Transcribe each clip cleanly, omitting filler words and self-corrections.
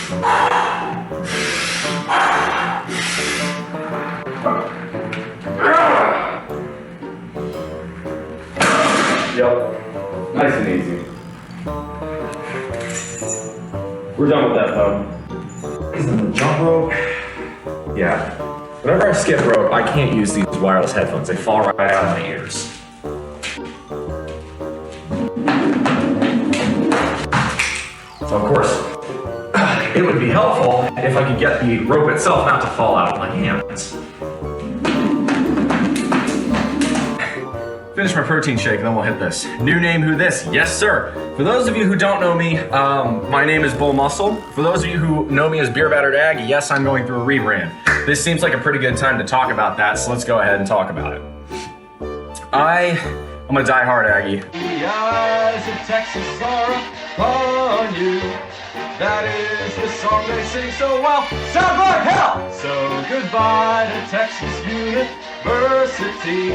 Yep, nice and easy. We're done with that though. Isn't the jump rope? Yeah. Whenever I skip rope, I can't use these wireless headphones. They fall right out of my ears. So of course, it would be helpful if I could get the rope itself not to fall out of my hands. Finish my protein shake, then we'll hit this. New name, who this? Yes, sir. For those of you who don't know me, my name is BullMuscle. For those of you who know me as Beer Battered Ag, yes, I'm going through a rebrand. This seems like a pretty good time to talk about that, so let's go ahead and talk about it. I'm a die-hard Aggie. The eyes of Texas are upon you. That is the song they sing so well. Sounds like hell! So goodbye to Texas University.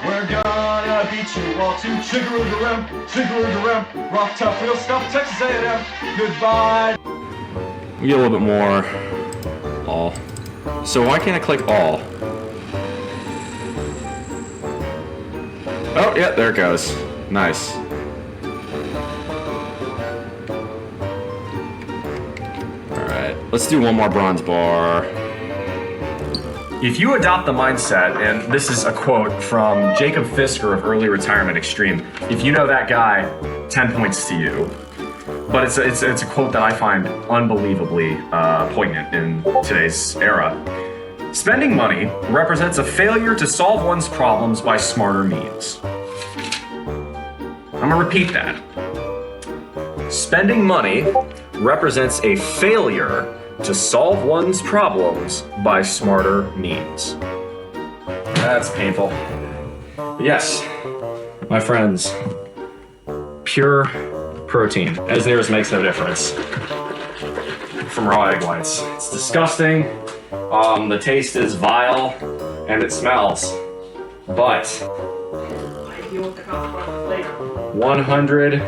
We're gonna beat you all to chigger-a-rim, rock tough real stuff, Texas A&M. Goodbye. We get a little bit more all. So why can't I click all? Oh, yeah, there it goes. Nice. Alright, let's do one more bronze bar. If you adopt the mindset, and this is a quote from Jacob Fisker of Early Retirement Extreme, if you know that guy, 10 points to you. But it's a quote that I find unbelievably poignant in today's era. Spending money represents a failure to solve one's problems by smarter means. I'm gonna repeat that. Spending money represents a failure to solve one's problems by smarter means. That's painful. But yes, my friends, pure protein, as theirs makes no difference, from raw egg whites. It's disgusting, the taste is vile, and it smells, but 100.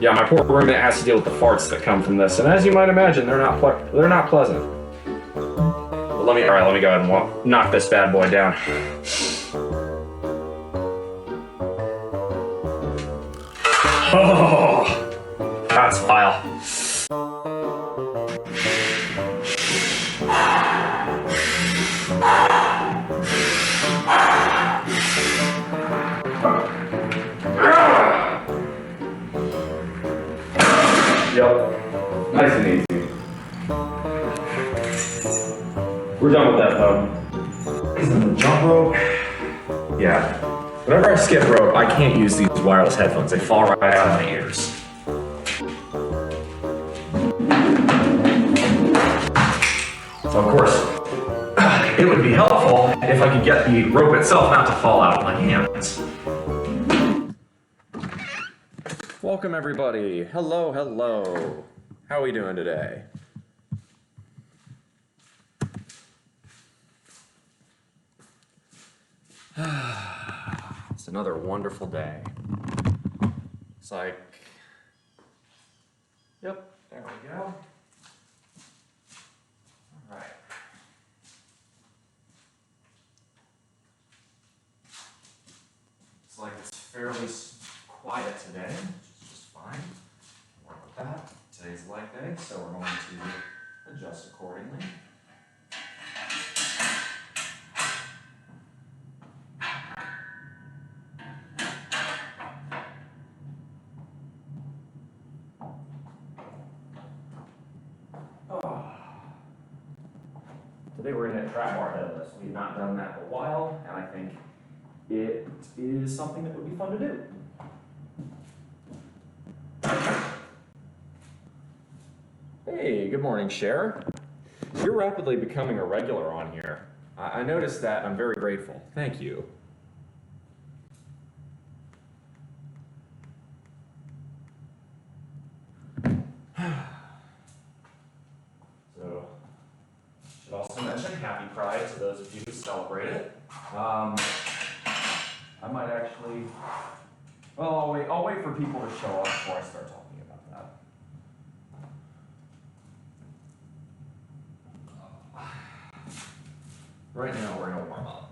Yeah, my poor roommate has to deal with the farts that come from this, and as you might imagine, they're not pleasant. But let me go ahead and knock this bad boy down. Oh, that's vile. Yep, nice and easy. We're done with that though. Isn't the jump rope? Yeah. Whenever I skip rope, I can't use these wireless headphones. They fall right out of my ears. So of course, it would be helpful if I could get the rope itself not to fall out of my hands. Welcome everybody. Hello, hello. How are we doing today? It's another wonderful day. It's like, yep, there we go. All right. It's like it's fairly quiet today, which is just fine. Work with that. Today's leg day, so we're going to adjust accordingly. Today we're going to hit trap bar deadlifts. We've not done that in a while, and I think it is something that would be fun to do. Hey, good morning, Cher. You're rapidly becoming a regular on here. I noticed that, and I'm very grateful. Thank you. So, should also mention Happy Pride to those of you who celebrate it. I might actually, well, I'll wait for people to show up before I start talking about that. right now we're gonna warm up.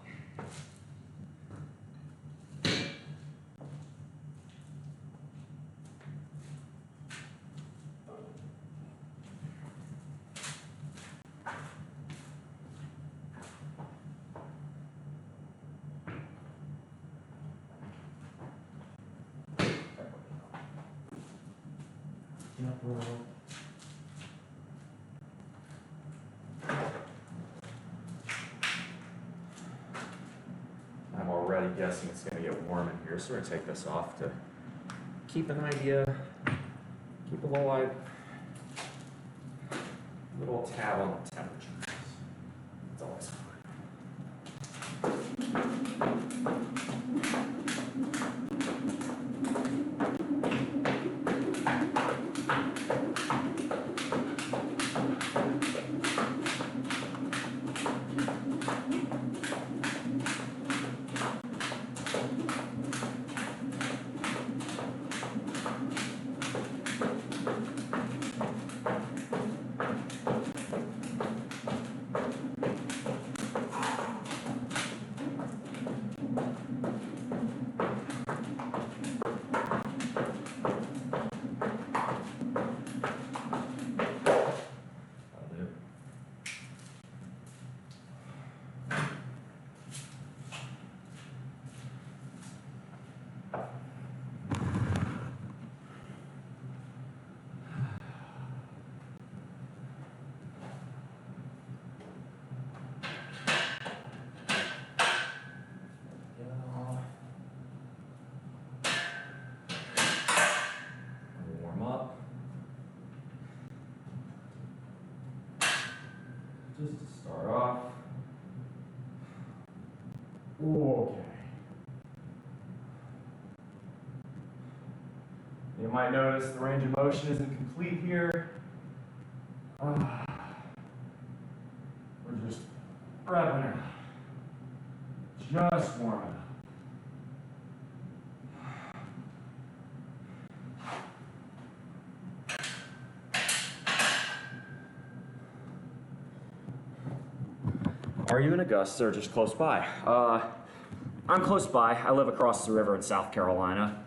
I'm already guessing it's going to get warm in here, so we're going to take this off to keep an idea, keep a little tab on the temperature. It's always fun. Warm up. Just to start off. Okay. You might notice the range of motion isn't complete here. We're just prepping it. Just warming up. Are you in Augusta or just close by? I'm close by. I live across the river in South Carolina.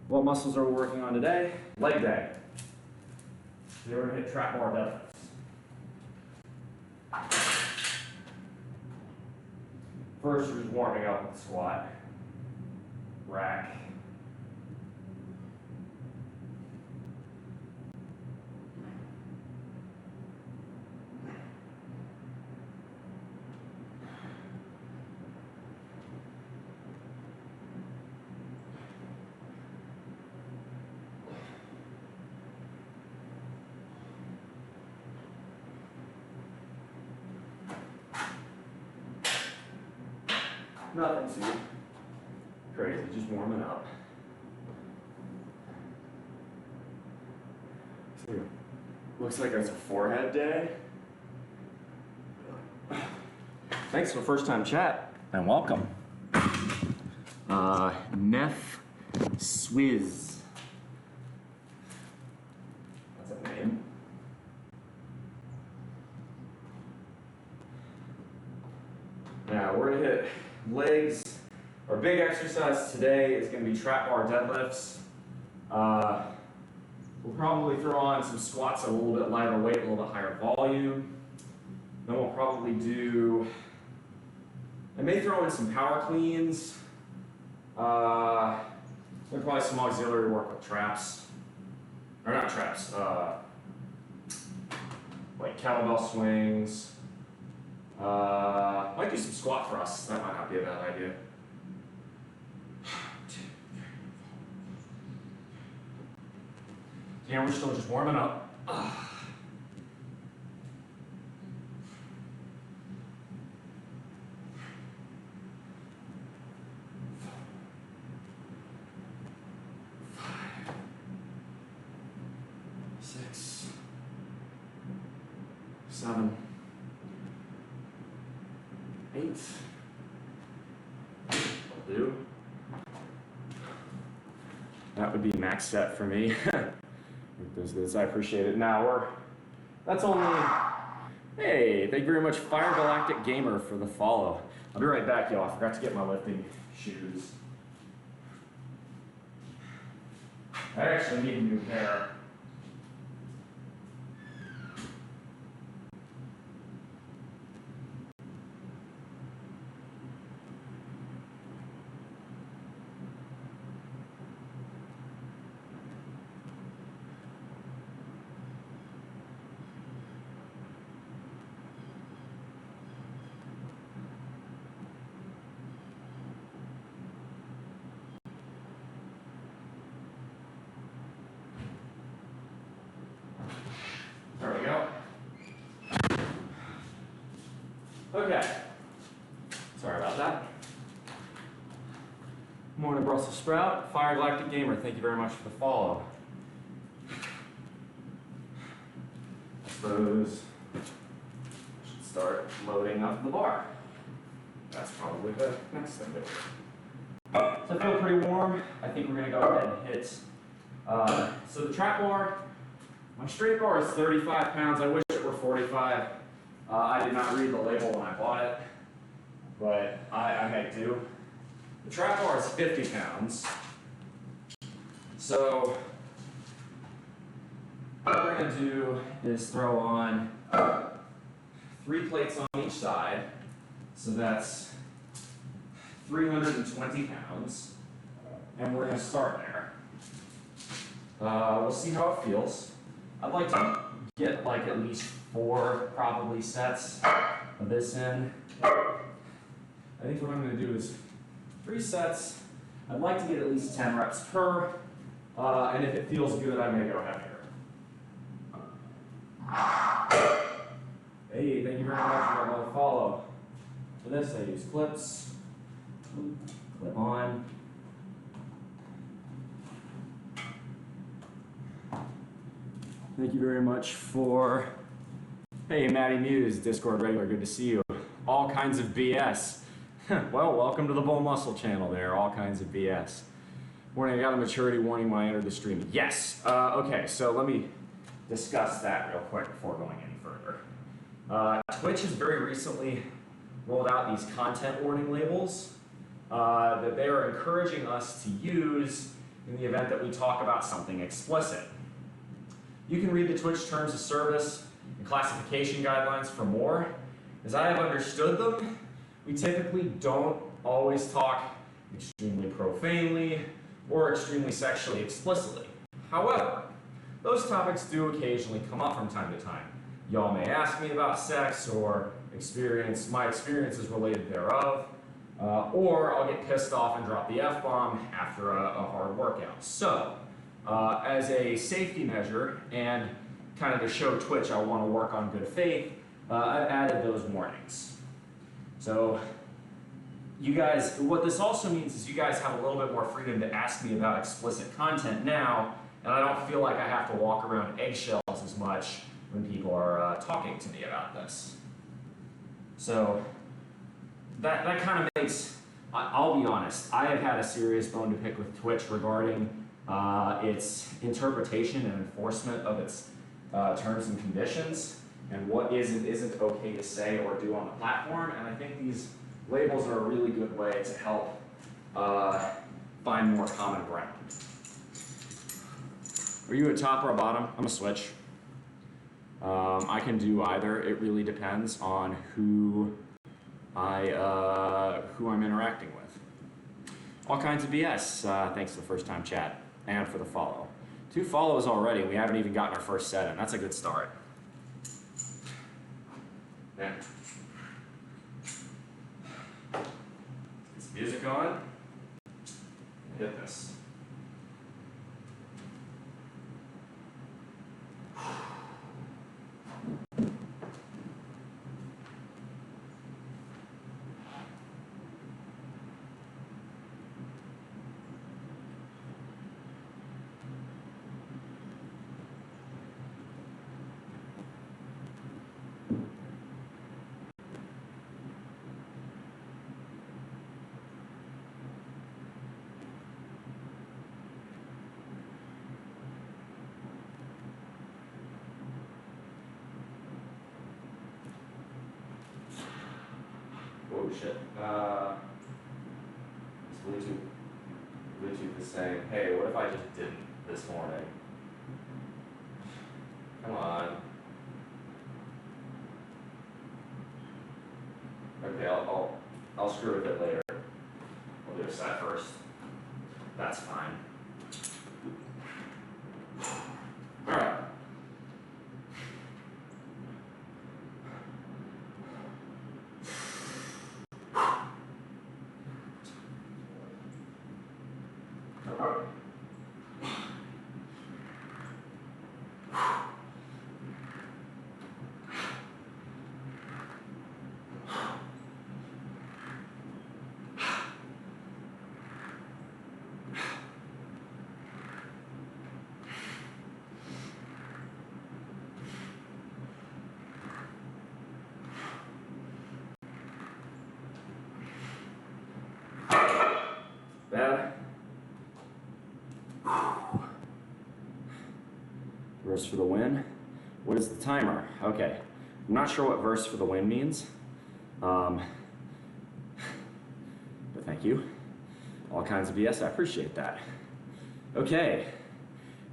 What muscles are we working on today? Leg day. Today we're going to hit trap bar deadlifts. First, we're just warming up with the squat. Rack. Nothing too crazy, just warming up. So, looks like it's a forehead day. Thanks for the first time chat, and welcome. Neff Swizz. That's a name. Now we're gonna hit legs. Our big exercise today is going to be trap bar deadlifts. We'll probably throw on some squats at a little bit lighter weight, a little bit higher volume. Then we'll probably I may throw in some power cleans. Then probably some auxiliary work with traps. Or not traps, like kettlebell swings. Might do some squat thrusts. That might not be a bad idea. Yeah, we're still just warming up. 6, 7, 8. Will do. That would be max set for me. This, I appreciate it. Now that's only Hey, thank you very much, Fire Galactic Gamer, for the follow. I'll be right back, y'all. I forgot to get my lifting shoes. I actually need a new pair. There we go. Okay. Sorry about that. Morning, Brussels Sprout. Fire Galactic Gamer, thank you very much for the follow. I suppose I should start loading up the bar. That's probably the next thing to do. So I feel pretty warm. I think we're going to go ahead and hit. So the trap bar, my straight bar is 35 pounds. I wish it were 45. I did not read the label when I bought it, but I make do. The trap bar is 50 pounds. So what we're going to do is throw on 3 plates on each side. So that's 320 pounds. And we're going to start there. We'll see how it feels. I'd like to get like at least 4 probably sets of this in. I think what I'm going to do is 3 sets. I'd like to get at least 10 reps per. And if it feels good, I may go heavier. Hey, thank you very much for the follow. For this, I use clips. Clip on. Thank you very much for, hey, Matty Muse, Discord regular, good to see you. All kinds of BS. Well, welcome to the BullMuscle channel there, all kinds of BS. Morning, I got a maturity warning when I entered the stream. Yes, okay, so let me discuss that real quick before going any further. Twitch has very recently rolled out these content warning labels that they are encouraging us to use in the event that we talk about something explicit. You can read the Twitch terms of service and classification guidelines for more. As I have understood them, we typically don't always talk extremely profanely or extremely sexually explicitly. However, those topics do occasionally come up from time to time. Y'all may ask me about sex or my experiences related thereof, or I'll get pissed off and drop the F-bomb after a hard workout. So, as a safety measure and kind of to show Twitch I want to work on good faith, I've added those warnings. So you guys, what this also means is you guys have a little bit more freedom to ask me about explicit content now, and I don't feel like I have to walk around eggshells as much when people are talking to me about this. So that kind of makes, I'll be honest, I have had a serious bone to pick with Twitch regarding its interpretation and enforcement of its terms and conditions and what is and isn't okay to say or do on the platform. And I think these labels are a really good way to help find more common ground. Are you a top or a bottom? I'm a switch. I can do either. It really depends on who I'm interacting with. All kinds of BS. Thanks for the first time chat and for the follow. 2 follows already. We haven't even gotten our first set in. That's a good start. Yeah. Get some music on. Hit this. holy shit. Is Bluetooth is saying, hey, what if I just didn't this morning? Come on. Okay, I'll screw with it later. I'll do a set first. That's fine. All right. Bad. Verse for the win. What is the timer? Okay. I'm not sure what verse for the win means. But thank you. All kinds of BS. I appreciate that. Okay.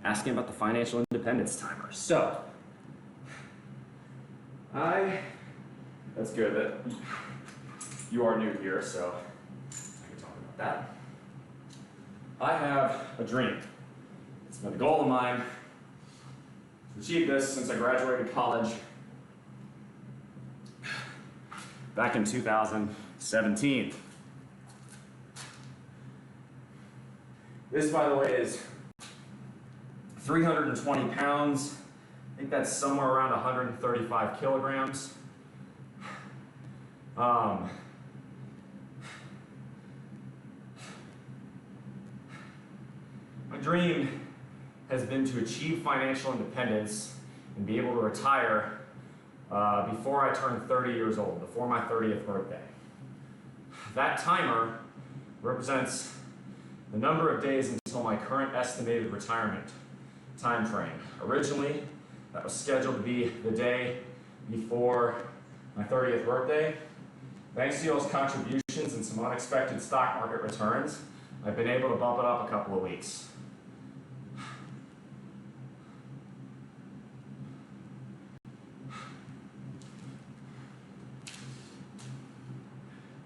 Asking about the financial independence timer. So, that's good that you are new here, so I can talk about that. I have a dream. It's been a goal of mine to achieve this since I graduated college back in 2017. This, by the way, is 320 pounds. I think that's somewhere around 135 kilograms. My dream has been to achieve financial independence and be able to retire before I turn 30 years old, before my 30th birthday. That timer represents the number of days until my current estimated retirement time frame. Originally, that was scheduled to be the day before my 30th birthday. Thanks to y'all's contributions and some unexpected stock market returns, I've been able to bump it up a couple of weeks.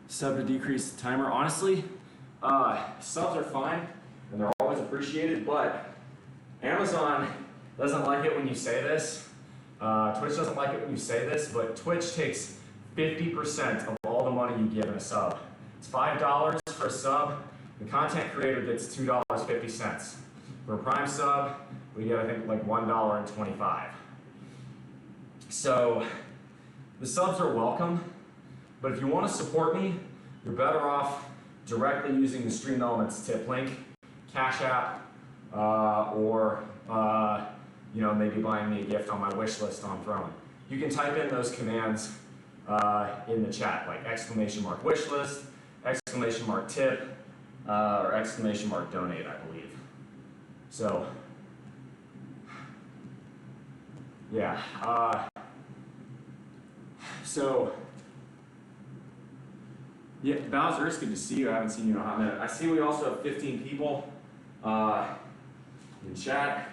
Sub to decrease the timer. Honestly, subs are fine and they're always appreciated, but Amazon doesn't like it when you say this. Twitch doesn't like it when you say this, but Twitch takes 50% of all the money you give in a sub. It's $5 for a sub. The content creator gets $2.50. For a Prime sub, we get, I think, like $1.25. So the subs are welcome, but if you want to support me, you're better off directly using the Stream Elements tip link, Cash App, or maybe buying me a gift on my wish list on Throne. You can type in those commands in the chat, like !wishlist, !tip, or !donate, I believe. So, yeah. Yeah, Bowser, it's good to see you. I haven't seen you in a hot minute. I see we also have 15 people in chat.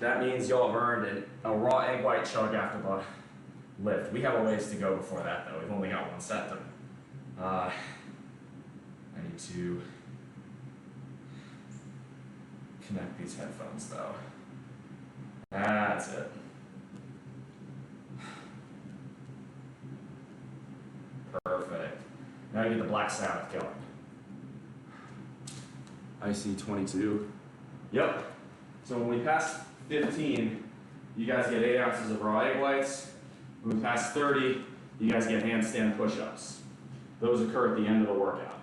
That means y'all have earned a raw egg white chug after the lift. We have a ways to go before that, though. We've only got one set done. I need to connect these headphones, though. That's it. Perfect. Now I get the Black Sabbath going. I see 22. Yep. So when we pass 15, you guys get 8 ounces of raw egg whites. When we pass 30, you guys get handstand push-ups. Those occur at the end of the workout.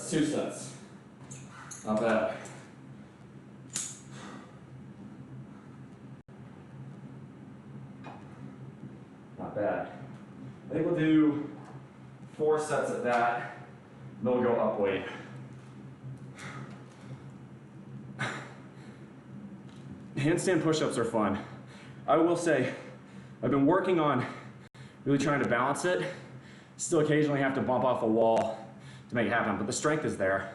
That's 2 sets. Not bad. Not bad. I think we'll do 4 sets at that, then we'll go up weight. Handstand push-ups are fun. I will say, I've been working on really trying to balance it. Still occasionally have to bump off a wall to make it happen, but the strength is there.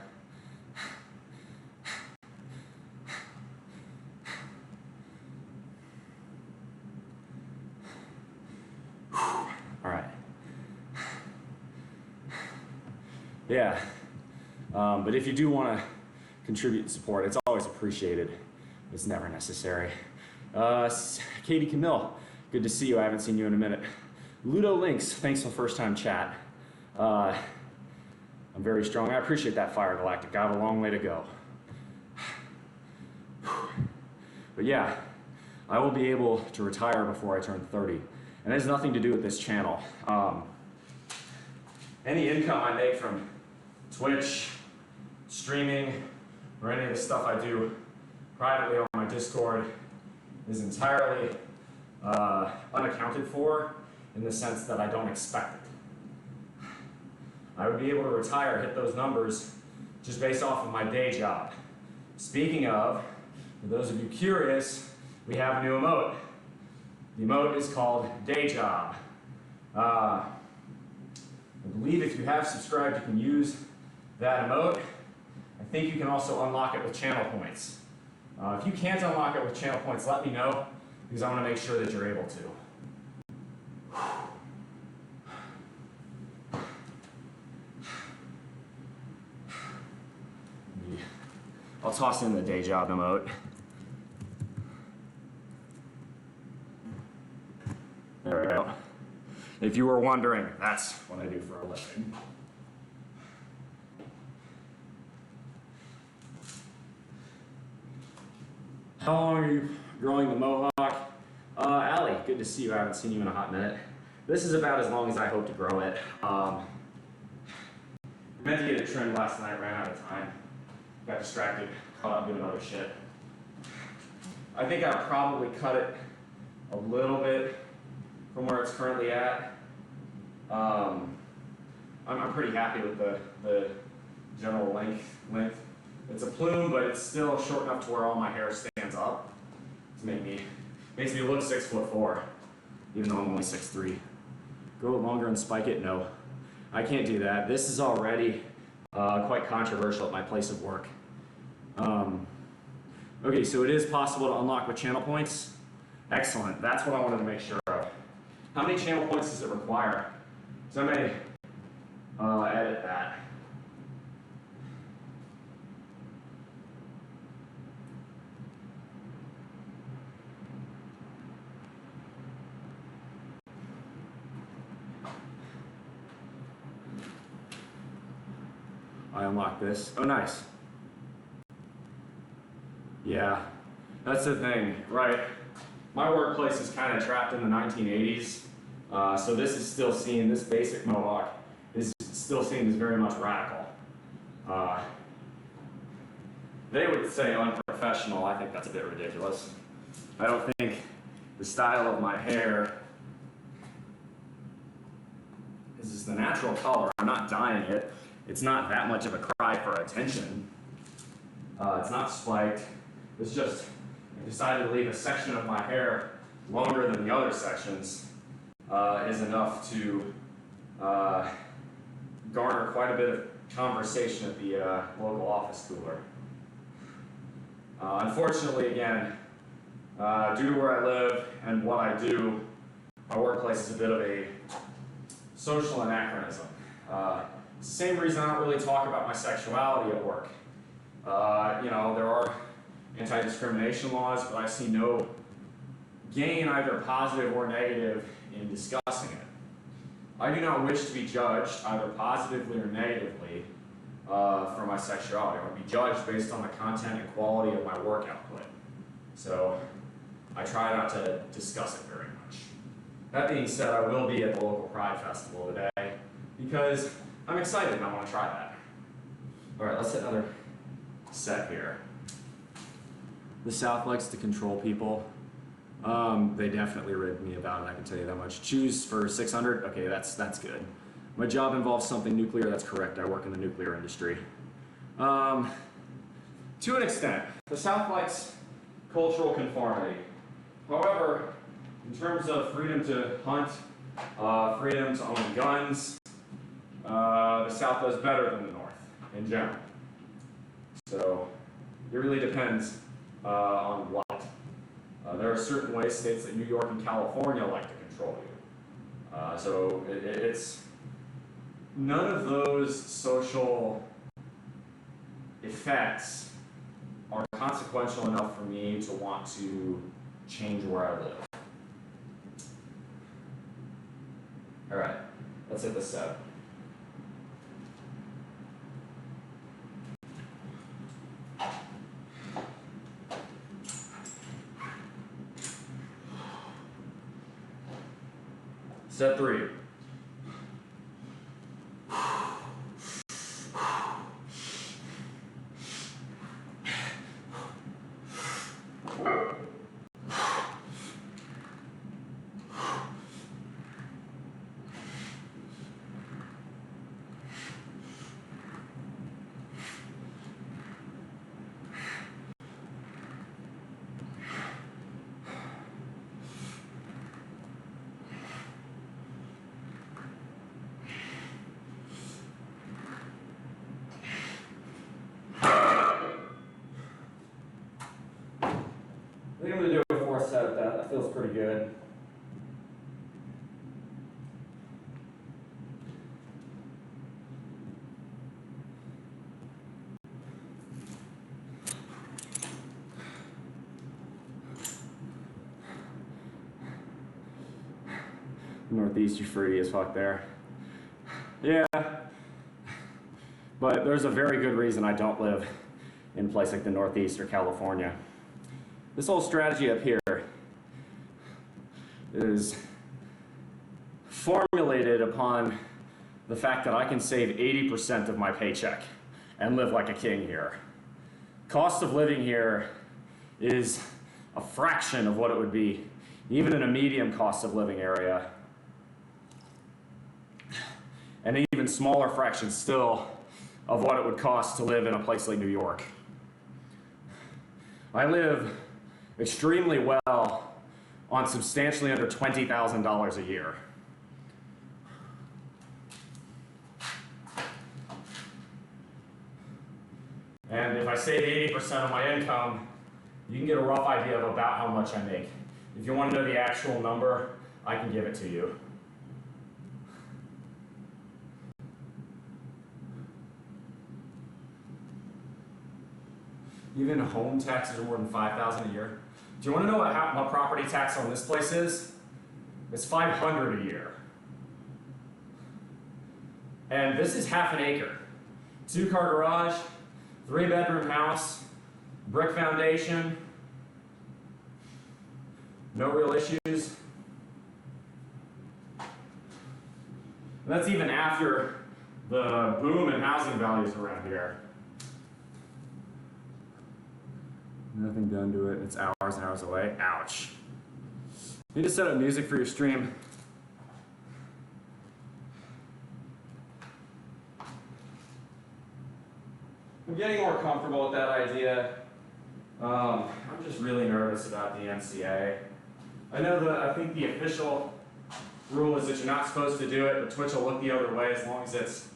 All right. Yeah, but if you do want to contribute and support, it's always appreciated. It's never necessary. Katie Camille, good to see you. I haven't seen you in a minute. Ludo Lynx, thanks for the first time chat. I'm very strong. I appreciate that, Fire Galactic. I have a long way to go. But yeah, I will be able to retire before I turn 30. And it has nothing to do with this channel. Any income I make from Twitch, streaming, or any of the stuff I do privately on my Discord is entirely unaccounted for in the sense that I don't expect it. I would be able to retire, hit those numbers, just based off of my day job. Speaking of, for those of you curious, we have a new emote. The emote is called Day Job. I believe if you have subscribed, you can use that emote. I think you can also unlock it with channel points. If you can't unlock it with channel points, let me know, because I want to make sure that you're able to. I'll toss in the Day Job emote. There we go. If you were wondering, that's what I do for a living. How long are you growing the mohawk? Allie, good to see you. I haven't seen you in a hot minute. This is about as long as I hope to grow it. Meant to get it trimmed last night, ran out of time. Got distracted, caught up doing other shit. I think I'll probably cut it a little bit from where it's currently at. I'm pretty happy with the general length. It's a plume, but it's still short enough to where all my hair stands up to makes me look 6'4", even though I'm only 6'3". Grow it longer and spike it? No, I can't do that. This is already quite controversial at my place of work. Okay, so it is possible to unlock with channel points. Excellent. That's what I wanted to make sure of. How many channel points does it require? So I may edit that. I unlock this. Oh, nice. Yeah, that's the thing, right? My workplace is kind of trapped in the 1980s, so this is still seen, this basic mohawk is still seen as very much radical. They would say unprofessional. I think that's a bit ridiculous. I don't think the style of my hair is the natural color. I'm not dyeing it. It's not that much of a cry for attention. It's not spiked. It's just, I decided to leave a section of my hair longer than the other sections is enough to garner quite a bit of conversation at the local office cooler. Unfortunately, again, due to where I live and what I do, my workplace is a bit of a social anachronism. Same reason I don't really talk about my sexuality at work. You know, there are anti-discrimination laws, but I see no gain, either positive or negative, in discussing it. I do not wish to be judged, either positively or negatively, for my sexuality. I want to be judged based on the content and quality of my work output. So I try not to discuss it very much. That being said, I will be at the local Pride Festival today because I'm excited and I want to try that. All right, let's hit another set here. The South likes to control people. They definitely ribbed me about it, I can tell you that much. Choose for 600, okay, that's good. My job involves something nuclear, that's correct. I work in the nuclear industry. To an extent, the South likes cultural conformity. However, in terms of freedom to hunt, freedom to own guns, the South does better than the North in general. So it really depends on what. There are certain ways states like New York and California like to control you. So it's none of those social effects are consequential enough for me to want to change where I live. All right, let's hit the set. Set 3. I think I'm going to do a 4th set of that. That feels pretty good. Northeast, you're free as fuck there. Yeah. But there's a very good reason I don't live in a place like the Northeast or California. This whole strategy up here is formulated upon the fact that I can save 80% of my paycheck and live like a king here. Cost of living here is a fraction of what it would be, even in a medium cost of living area. And an even smaller fraction still of what it would cost to live in a place like New York. I live extremely well on substantially under $20,000 a year. And if I save 80% of my income, you can get a rough idea of about how much I make. If you want to know the actual number, I can give it to you. Even home taxes are more than $5,000 a year. Do you want to know what my property tax on this place is? It's $500 a year. And this is half an acre. 2-car garage, 3-bedroom house, brick foundation, no real issues. And that's even after the boom in housing values around here. Nothing done to it. It's hours and hours away. Ouch. You need to set up music for your stream. I'm getting more comfortable with that idea. I'm just really nervous about the NCA. I think the official rule is that you're not supposed to do it, but Twitch will look the other way as long as it's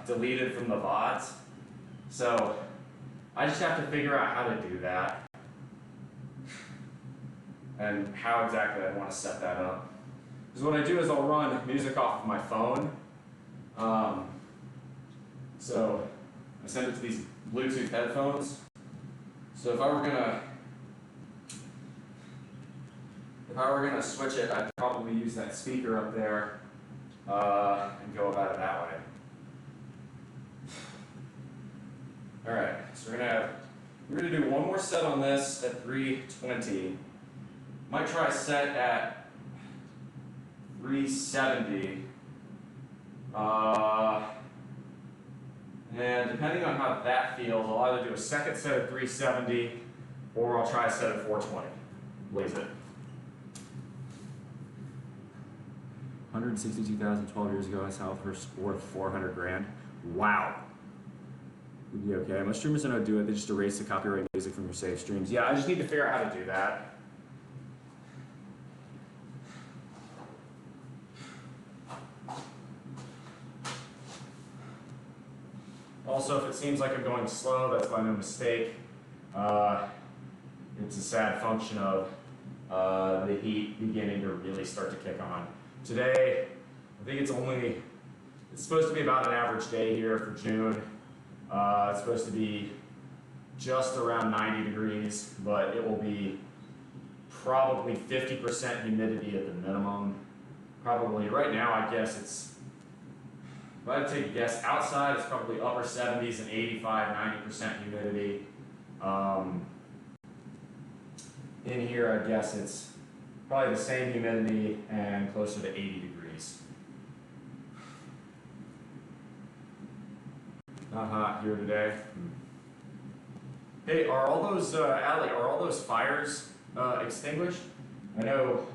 deleted from the VODs. So I just have to figure out how to do that and how exactly I want to set that up. Because what I do is I'll run music off of my phone. So I send it to these Bluetooth headphones. So if I were gonna switch it, I'd probably use that speaker up there and go about it that way. All right, so we're gonna do one more set on this at 320. Might try a set at 370. And depending on how that feels, I'll either do a second set of 370 or I'll try a set of 420. Blaze it. 162,000 12 years ago, I saw first worth 400 grand. Wow. You'd be okay. Most streamers don't do it, they just erase the copyright music from your saved streams. Yeah, I just need to figure out how to do that. Also, if it seems like I'm going slow, that's by no mistake. It's a sad function of the heat beginning to really start to kick on. Today, I think it's supposed to be about an average day here for June. It's supposed to be just around 90 degrees, but it will be probably 50% humidity at the minimum. Probably right now, I guess if I had to take a guess, outside it's probably upper 70s and 85, 90% humidity. In here, I guess it's probably the same humidity and closer to 80 degrees. Not hot here today. Hey, are all those, Allie, are all those fires extinguished? I know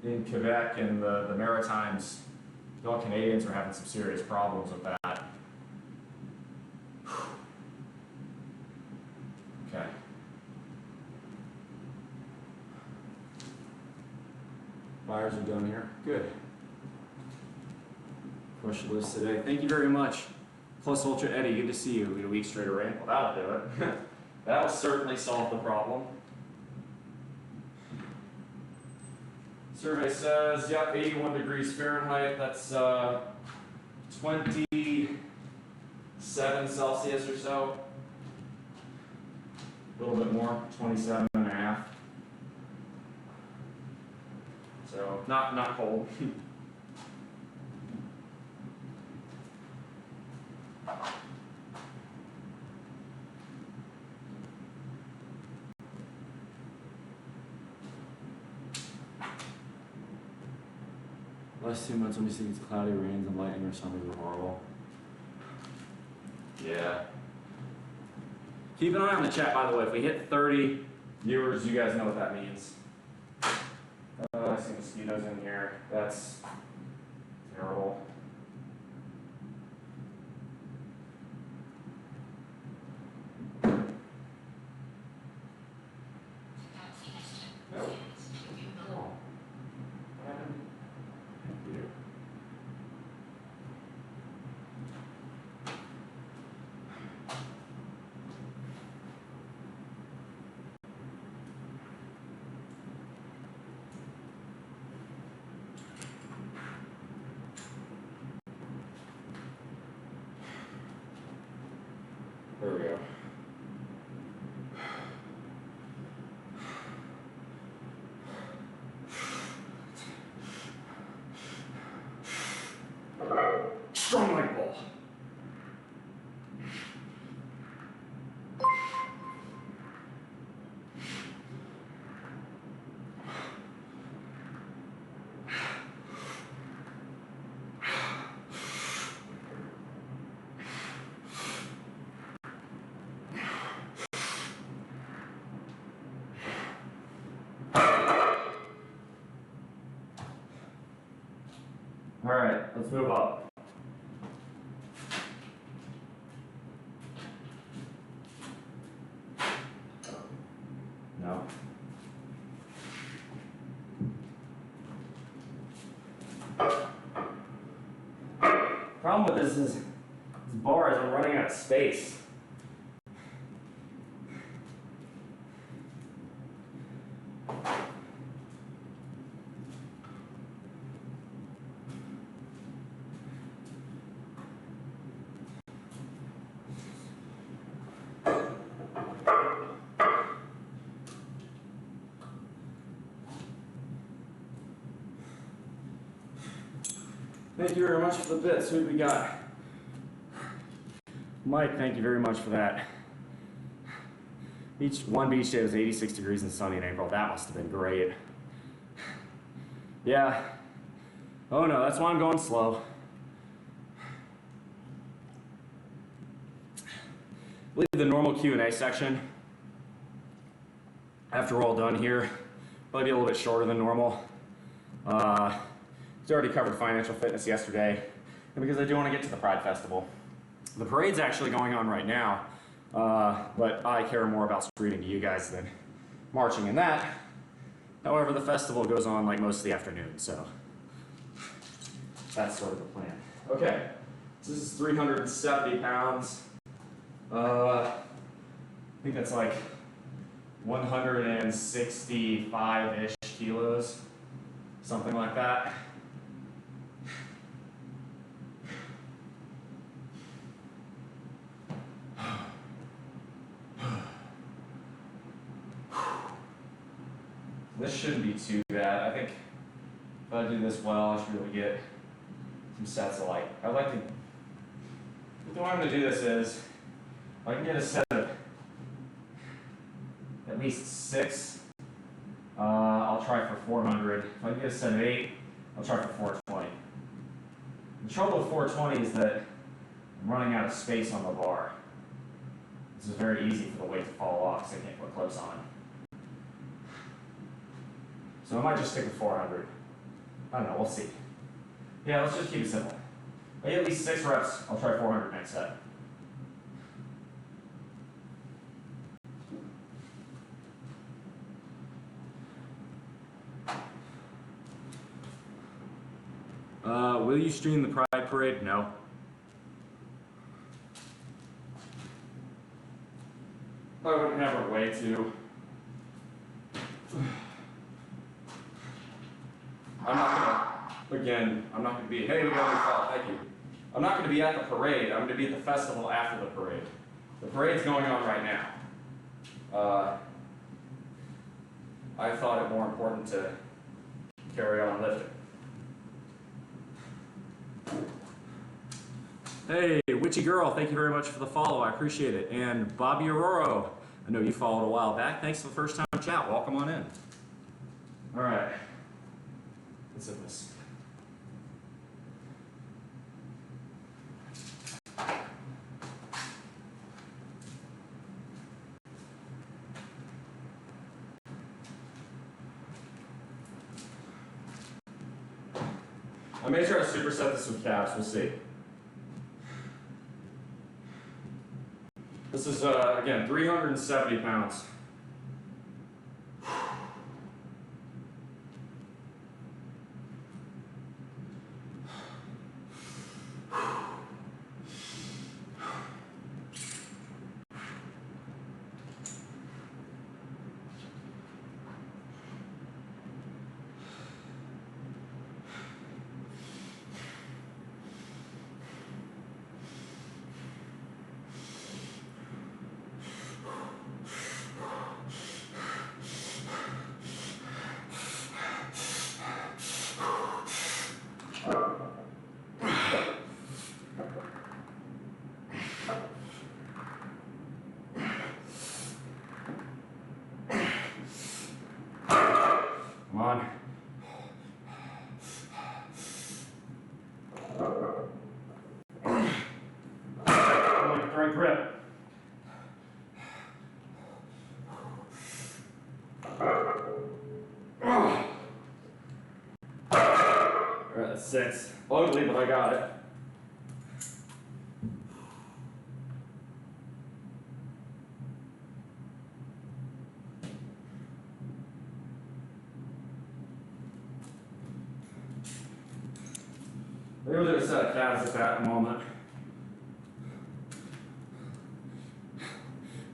in Quebec and the Maritimes, all Canadians are having some serious problems with that. Okay. Fires are done here. Good. Crush the list today. Thank you very much. Plus Ultra Eddie, good to see you. We had a week straight of rain. Well, that'll do it. That'll certainly solve the problem. Survey says, yep, 81 degrees Fahrenheit. That's 27 Celsius or so. A little bit more, 27 and a half. So not cold. Last 2 months, when we see it's cloudy, rains, and lightning or something are horrible. Yeah. Keep an eye on the chat, by the way. If we hit 30 viewers, you guys know what that means. I see mosquitoes in here. That's terrible. No. Oh. What happened? Here. There we go. Strong like bull. All right, let's move up. No. Problem with this bar is I'm running out of space. Thank you very much for the bits. Who do we got? Mike, thank you very much for that. One beach day was 86 degrees and sunny in April. That must have been great. Yeah. Oh no, that's why I'm going slow. leave the normal Q&A section after we're all done here. Probably be a little bit shorter than normal. It's already covered financial fitness yesterday, and because I do want to get to the Pride Festival. The parade's actually going on right now, but I care more about reading to you guys than marching in that. However, the festival goes on like most of the afternoon, so that's sort of the plan. Okay, so this is 370 pounds. I think that's like 165-ish kilos, something like that. This shouldn't be too bad. I think if I do this well, I should be able to get some sets of like, I'd like to, the way I'm going to do this is, if I can get a set of at least 6, I'll try for 400. If I can get a set of 8, I'll try for 420. The trouble with 420 is that I'm running out of space on the bar. This is very easy for the weight to fall off because I can't put clips on. So I might just stick with 400. I don't know, we'll see. Yeah, let's just keep it simple. If I get at least 6 reps, I'll try 400 next set. Will you stream the Pride Parade? No. I wouldn't have a way to. I'm not gonna be, hey, we got a new file, thank you. I'm not gonna be at the parade, I'm gonna be at the festival after the parade. The parade's going on right now. I thought it more important to carry on lifting. Hey, Witchy Girl, thank you very much for the follow, I appreciate it. And Bobby Aurora, I know you followed a while back, thanks for the first time chat, welcome on in. All right. Let's hit this. I may try to superset this with calves, we'll see. This is, again, 370 pounds. Come on. Right grip. Alright, that's 6. Ugly, but I got it. Maybe we'll do a set of calves at that moment.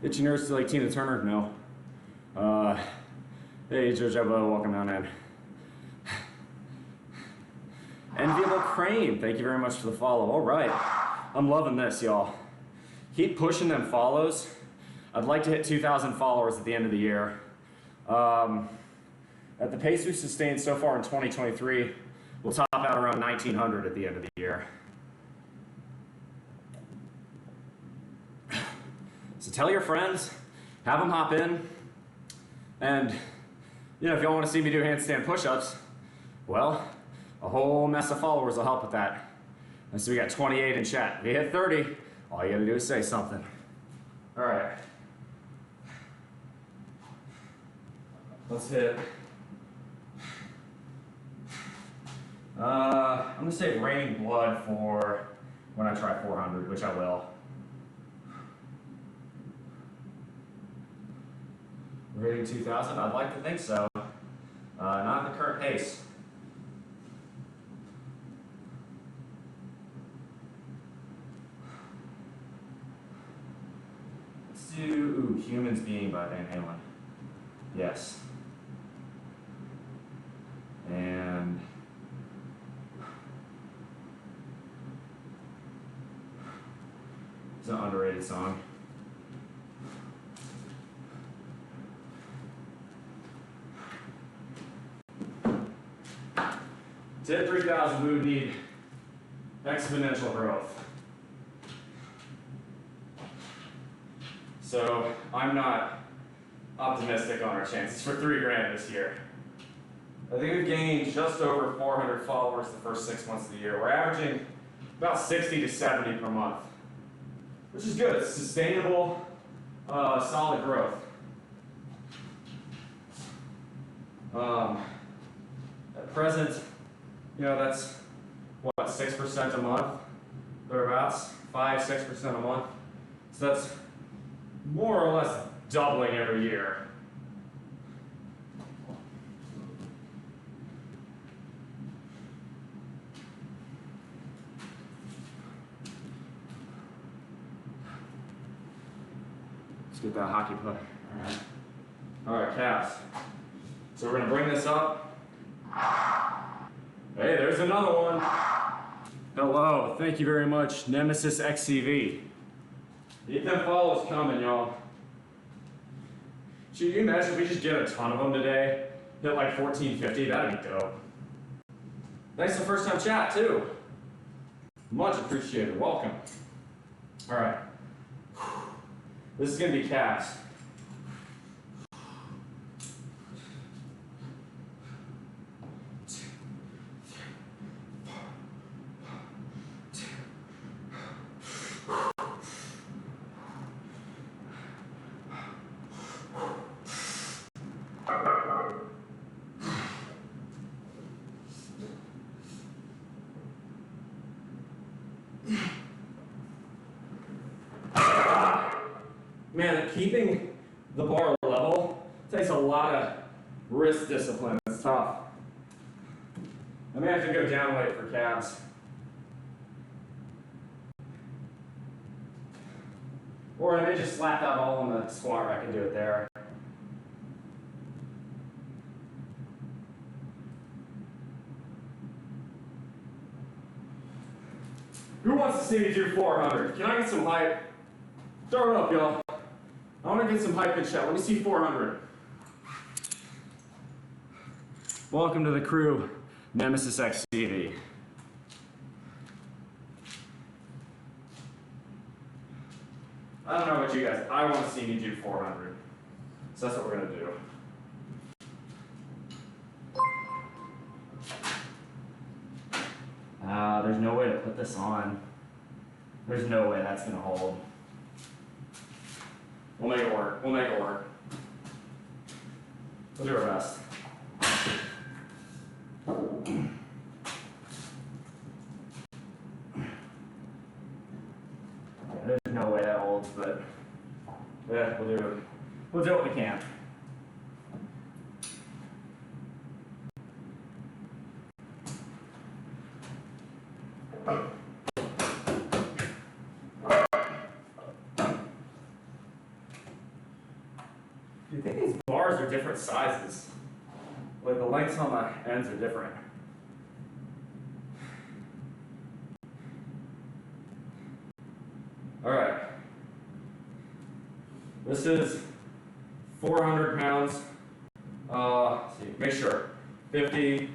Itchy nurse to like Tina Turner? No. Hey, Jojo, welcome on in. Enviable Crane, thank you very much for the follow. All right, I'm loving this, y'all. Keep pushing them follows. I'd like to hit 2,000 followers at the end of the year. At the pace we've sustained so far in 2023, we'll top out around 1,900 at the end of the year. So tell your friends, have them hop in, and you know, if y'all want to see me do handstand push-ups, well, a whole mess of followers will help with that. And so we got 28 in chat. If you hit 30, all you gotta do is say something. All right. Let's hit. I'm gonna save raining blood for when I try 400, which I will. We're hitting 2,000? I'd like to think so. Not at the current pace. Let's do Humans Being by Van Halen. Yes. And it's an underrated song. To hit 3,000, we would need exponential growth. So I'm not optimistic on our chances for $3,000 this year. I think we've gained just over 400 followers the first 6 months of the year. We're averaging about 60 to 70 per month, which is good. It's sustainable, solid growth. At present, you know, that's what, 6% a month, thereabouts, 5–6% a month. So that's more or less doubling every year. Let's get that hockey puck. All right, calves. So we're gonna bring this up. Hey, there's another one. Hello, thank you very much, Nemesis XCV. Keep them follows coming, y'all. Should you imagine if we just get a ton of them today? Hit like 1450, that'd be dope. Thanks for first time chat too. Much appreciated, welcome. All right. This is gonna be calves. Man, keeping the bar level takes a lot of wrist discipline. It's tough. I may have to go down weight for calves. Or I may just slap that all on the squat rack and do it there. Who wants to see me do 400? Can I get some hype? Throw it up, y'all. I want to get some hype in chat. Let me see 400. Welcome to the crew, Nemesis XCV. I don't know about you guys. I want to see me do 400. So that's what we're going to do. There's no way to put this on. There's no way that's going to hold. We'll make it work. We'll make it work. We'll do our best. There's no way that holds, but yeah, we'll do it. We'll do what we can. Do you think these bars are different sizes? Like the lengths on the ends are different. All right. This is 400 pounds. Let's see, make sure. 50,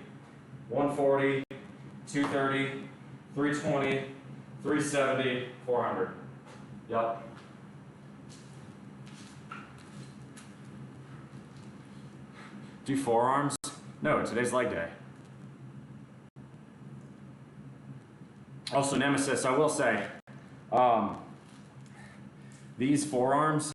140, 230, 320, 370, 400. Yep. Do forearms? No, today's leg day. Also, Nemesis, I will say, These forearms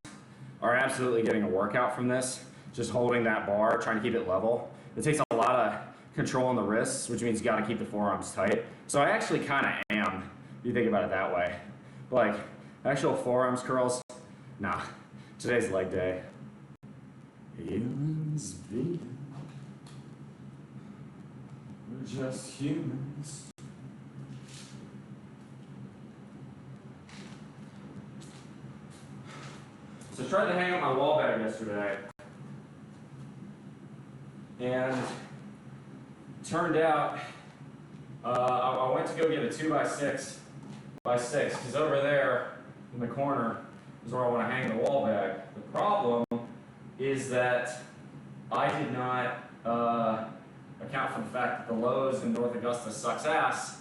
are absolutely getting a workout from this. Just holding that bar, trying to keep it level. It takes a lot of control on the wrists, which means you got to keep the forearms tight. So I actually kind of am, if you think about it that way. But like actual forearms curls, nah. Today's leg day. Humans being, we're just humans. So I tried to hang up my wall bag yesterday, and turned out I went to go get a 2x6 because over there in the corner is where I want to hang the wall bag. The problem is that I did not account for the fact that the Lowe's in North Augusta sucks ass,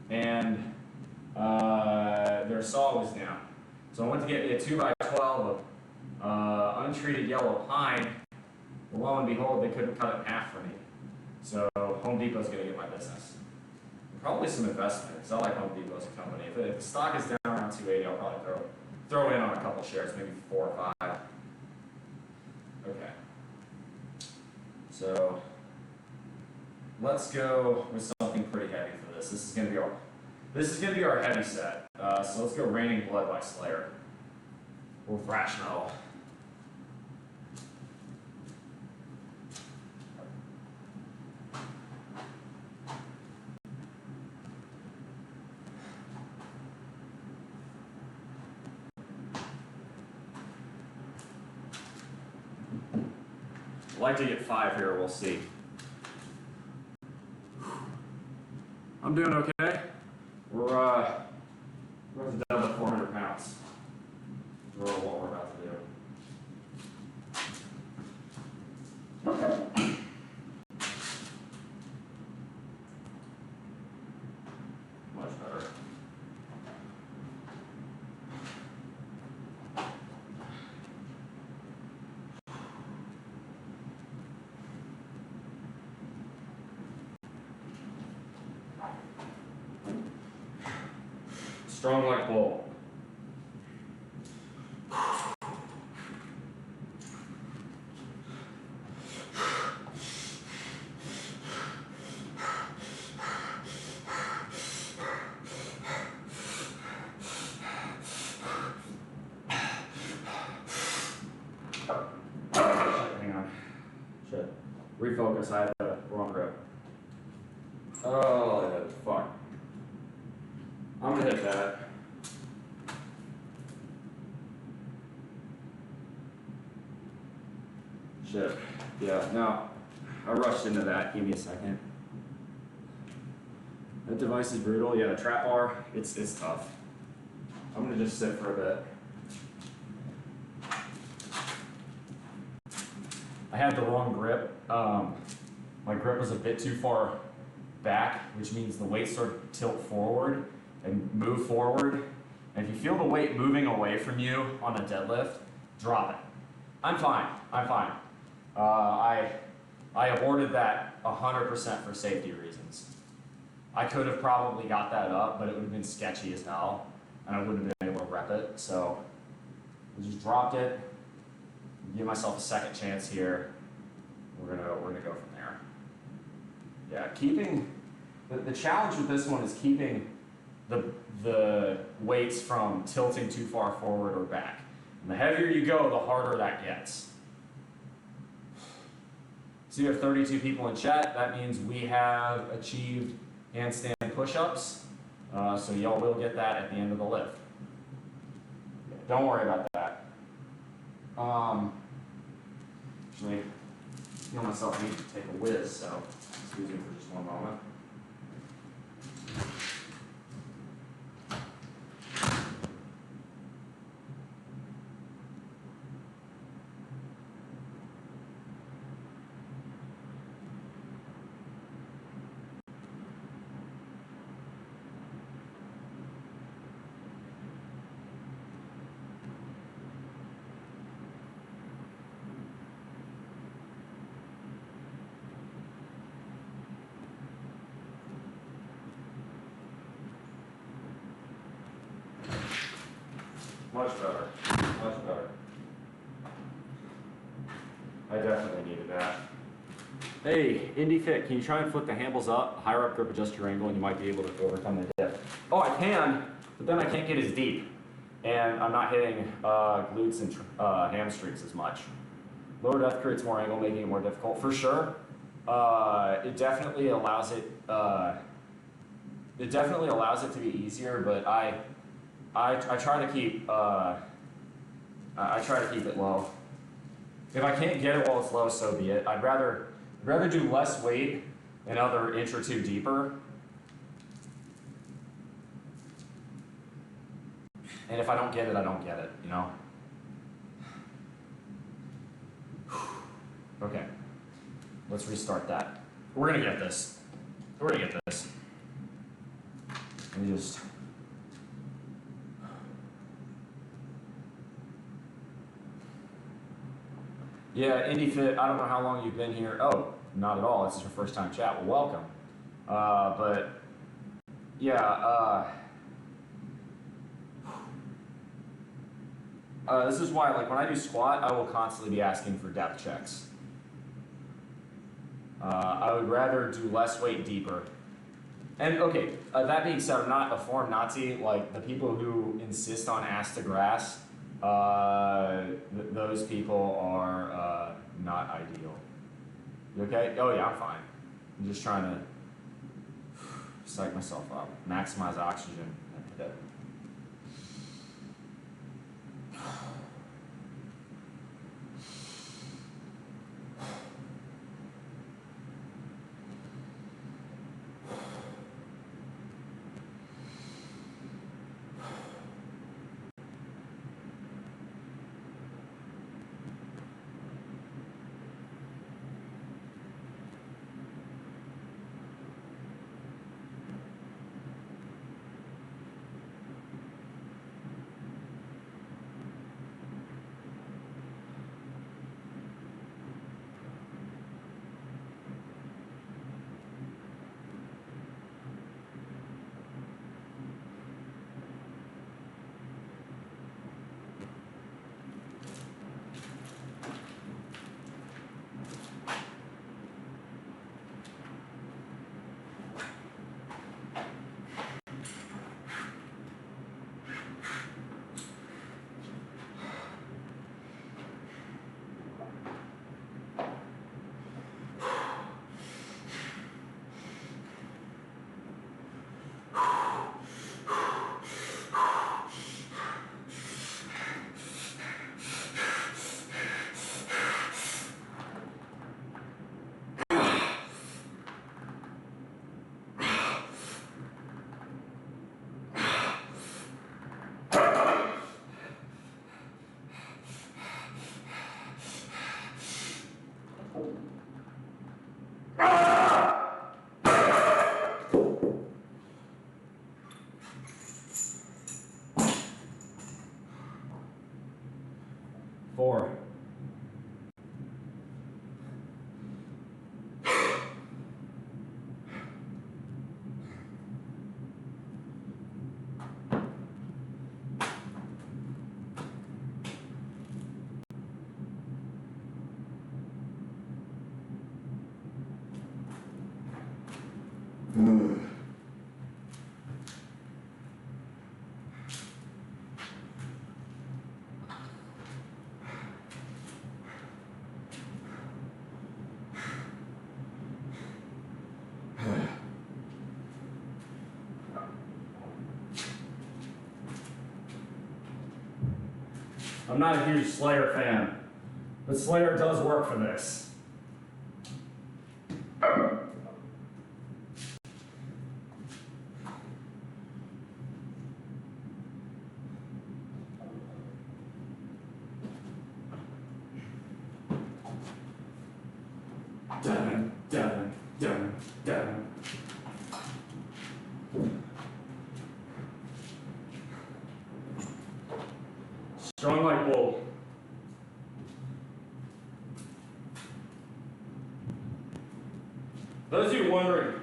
and their saw was down. So I went to get me a 2x12 of untreated yellow pine. Lo and behold, they couldn't cut it in half for me. So Home Depot's going to get my business. Probably some investment, because I like Home Depot as a company. If the stock is down around 280, I'll probably throw in on a couple shares, maybe 4 or 5. Okay. So let's go with something pretty heavy for this. This is going to be our heavy set. So let's go Raining Blood by Slayer. Or thrash metal. I'd like to get 5 here, we'll see. I'm doing okay. We're to down to 400 pounds. For what we're about to do. Much better. Strong like bull. Hang on. Shit. Refocus, I had the wrong grip. Oh, fuck. I'm gonna hit that. Shit. Yeah, no. I rushed into that. Give me a second. That device is brutal. Yeah, the trap bar, it's tough. I'm gonna just sit for a bit. I had the wrong grip. My grip was a bit too far back, which means the weight sort of tilt forward and move forward. And if you feel the weight moving away from you on a deadlift, drop it. I'm fine. I aborted that 100% for safety reasons. I could have probably got that up, but it would have been sketchy as hell, and I wouldn't have been able to rep it. So I just dropped it. Give myself a second chance here. We're gonna go from there. Yeah, keeping the challenge with this one is keeping the weights from tilting too far forward or back. And the heavier you go, the harder that gets. So you have 32 people in chat. That means we have achieved handstand push-ups. So y'all will get that at the end of the lift. Yeah, don't worry about that. Actually, I feel myself need to take a whiz, so excuse me for just one moment. Much better. I definitely needed that. Hey, IndyFit, can you try and flip the handles up, higher up grip, adjust your angle, and you might be able to overcome the dip. Oh, I can, but then I can't get as deep. And I'm not hitting glutes and hamstrings as much. Lower depth creates more angle, making it more difficult, for sure. It definitely allows it. It definitely allows it to be easier, but I try to keep. I try to keep it low. If I can't get it while it's low, so be it. I'd rather do less weight, another inch or two deeper. And if I don't get it, I don't get it, you know? Okay, let's restart that. We're gonna get this. We're gonna get this. Let me just. Yeah, IndyFit, I don't know how long you've been here. Oh, not at all. This is your first time chat. Well, welcome. But, yeah, this is why, like, when I do squat, I will constantly be asking for depth checks. I would rather do less weight deeper. And, okay, that being said, I'm not a form Nazi. Like, the people who insist on ass to grass, those people are not ideal. You okay? Oh yeah, I'm fine. I'm just trying to psych myself up, maximize oxygen. Four. I'm not a huge Slayer fan, but Slayer does work for this. Dun, dun, dun, dun. Strong like bull. Those of you wondering,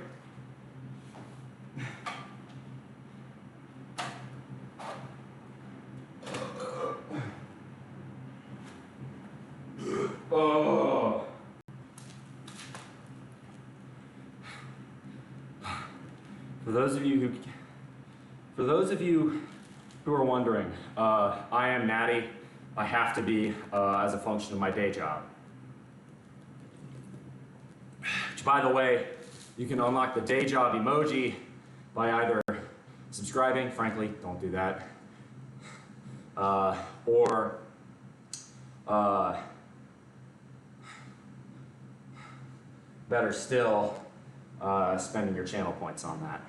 oh. For those of you who are wondering, I am natty. I have to be as a function of my day job. Which, by the way, you can unlock the day job emoji by either subscribing. Frankly, don't do that. Or better still, spending your channel points on that.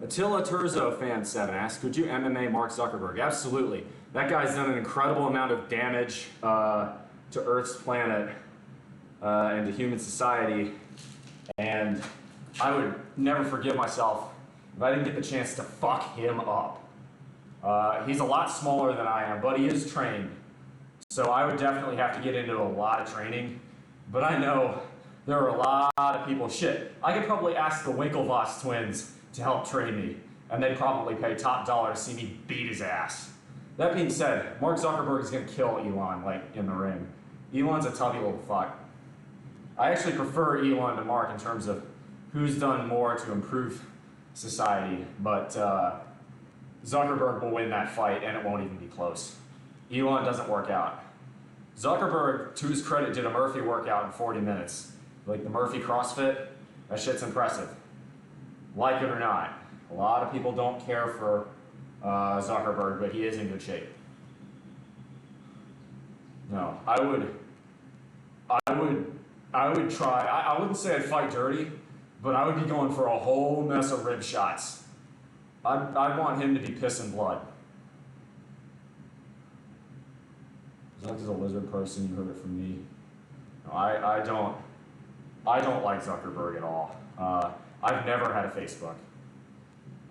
Attila Turzo fan 7 asks, could you MMA Mark Zuckerberg? Absolutely. That guy's done an incredible amount of damage to Earth's planet and to human society, and I would never forgive myself if I didn't get the chance to fuck him up. He's a lot smaller than I am, but he is trained. So I would definitely have to get into a lot of training, but I know there are a lot of people. Shit, I could probably ask the Winklevoss twins to help train me, and they'd probably pay top dollar to see me beat his ass. That being said, Mark Zuckerberg is gonna kill Elon, like, in the ring. Elon's a tubby little fuck. I actually prefer Elon to Mark in terms of who's done more to improve society, but Zuckerberg will win that fight, and it won't even be close. Elon doesn't work out. Zuckerberg, to his credit, did a Murphy workout in 40 minutes. Like the Murphy CrossFit, that shit's impressive. Like it or not. A lot of people don't care for Zuckerberg, but he is in good shape. No, I would try, I wouldn't say I'd fight dirty, but I would be going for a whole mess of rib shots. I'd want him to be piss and blood. Zuck is a lizard person, you heard it from me. No, I don't like Zuckerberg at all. I've never had a Facebook.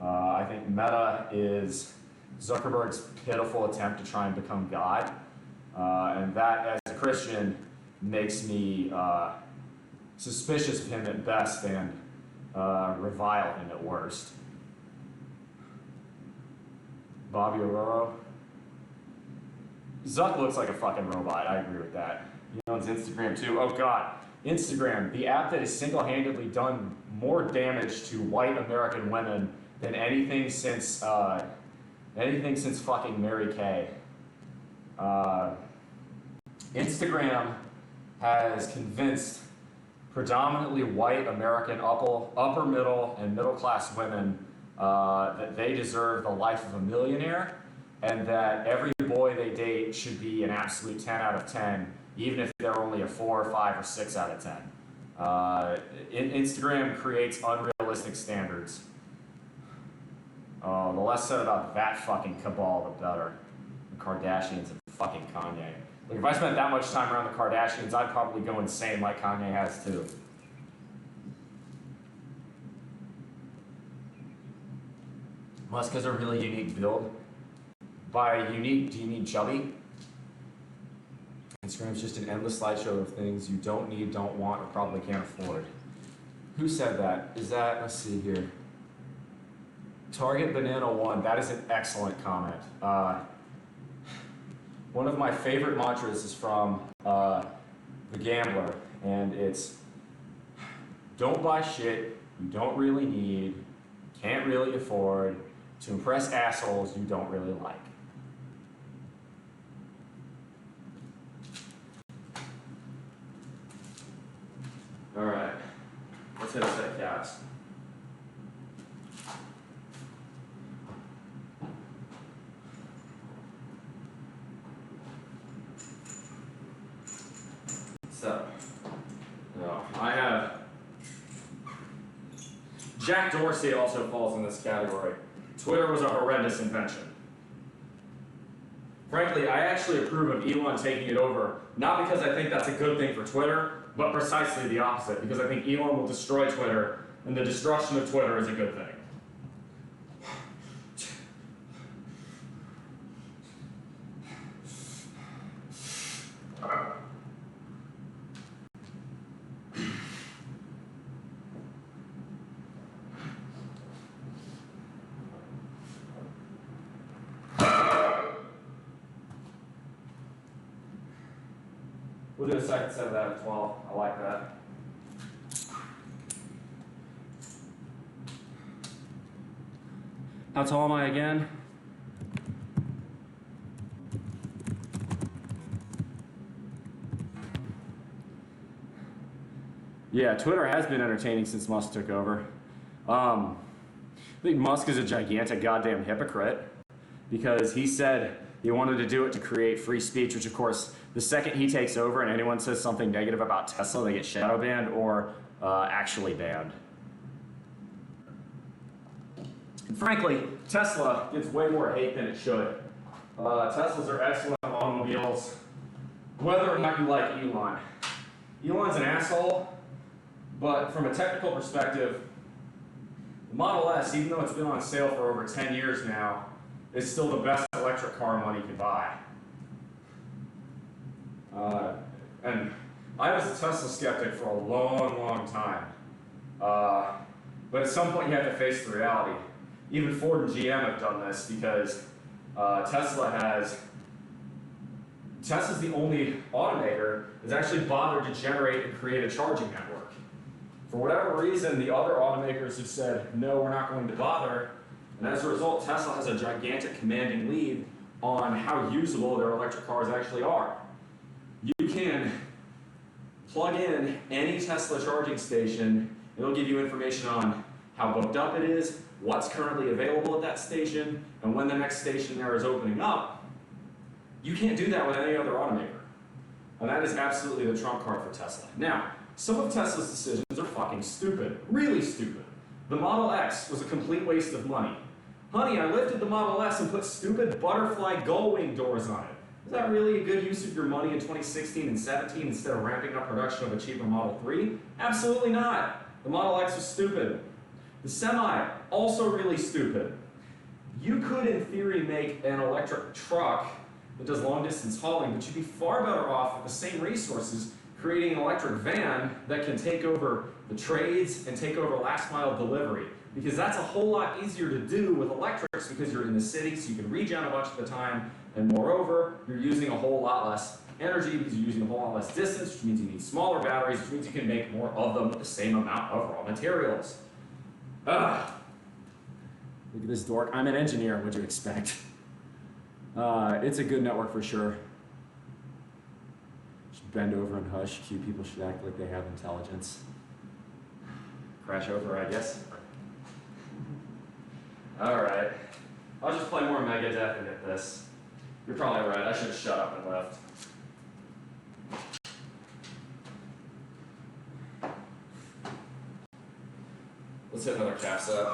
I think Meta is Zuckerberg's pitiful attempt to try and become God. And that, as a Christian, makes me suspicious of him at best and revile him at worst. Bobby Aurora. Zuck looks like a fucking robot, I agree with that. He owns Instagram too. Oh god, Instagram, the app that has single-handedly done more damage to white American women than anything since fucking Mary Kay. Instagram has convinced predominantly white American upper middle and middle class women that they deserve the life of a millionaire, and that every boy they date should be an absolute 10 out of 10, even if they're only a 4 or 5 or 6 out of 10. Instagram creates unrealistic standards. The less said about that fucking cabal, the better. The Kardashians and fucking Kanye. Like, if I spent that much time around the Kardashians, I'd probably go insane like Kanye has too. Well, that's because they're a really unique build. By unique, do you mean chubby? Instagram's just an endless slideshow of things you don't need, don't want, or probably can't afford. Who said that? Is that, let's see here. Target Banana 1, that is an excellent comment. One of my favorite mantras is from The Gambler, and it's, don't buy shit you don't really need, can't really afford, to impress assholes you don't really like. All right, let's hit a set of calves. So, I have Jack Dorsey also falls in this category. Twitter was a horrendous invention. Frankly, I actually approve of Elon taking it over, not because I think that's a good thing for Twitter, but precisely the opposite, because I think Elon will destroy Twitter, and the destruction of Twitter is a good thing. We'll do a second set of that at 12. I like that. How tall am I again? Yeah, Twitter has been entertaining since Musk took over. I think Musk is a gigantic goddamn hypocrite because he said he wanted to do it to create free speech, which of course, the second he takes over and anyone says something negative about Tesla, they get shadow banned or actually banned. And frankly, Tesla gets way more hate than it should. Teslas are excellent automobiles, whether or not you like Elon. Elon's an asshole, but from a technical perspective, the Model S, even though it's been on sale for over 10 years now, is still the best electric car money can buy. And I was a Tesla skeptic for a long, long time. But at some point you have to face the reality. Even Ford and GM have done this because Tesla's the only automaker that's actually bothered to generate and create a charging network. For whatever reason, the other automakers have said, no, we're not going to bother. And as a result, Tesla has a gigantic commanding lead on how usable their electric cars actually are. You can plug in any Tesla charging station. It'll give you information on how booked up it is, what's currently available at that station, and when the next station there is opening up. You can't do that with any other automaker. And that is absolutely the trump card for Tesla. Now, some of Tesla's decisions are fucking stupid, really stupid. The Model X was a complete waste of money. Honey, I lifted the Model S and put stupid butterfly gull-wing doors on it. Is that really a good use of your money in 2016 and 17 instead of ramping up production of a cheaper Model 3? Absolutely not. The Model X was stupid. The Semi, also really stupid. You could, in theory, make an electric truck that does long-distance hauling, but you'd be far better off with the same resources creating an electric van that can take over the trades and take over last-mile delivery. Because that's a whole lot easier to do with electrics because you're in the city, so you can regen a bunch of the time, and moreover, you're using a whole lot less energy because you're using a whole lot less distance, which means you need smaller batteries, which means you can make more of them with the same amount of raw materials. Ugh. Look at this dork. I'm an engineer, what'd you expect? It's a good network for sure. Should bend over and hush. Cute people should act like they have intelligence. Crash over, I guess. Alright. I'll just play more Megadeth and get this. You're probably right. I should have shut up and left. Let's hit another calf set.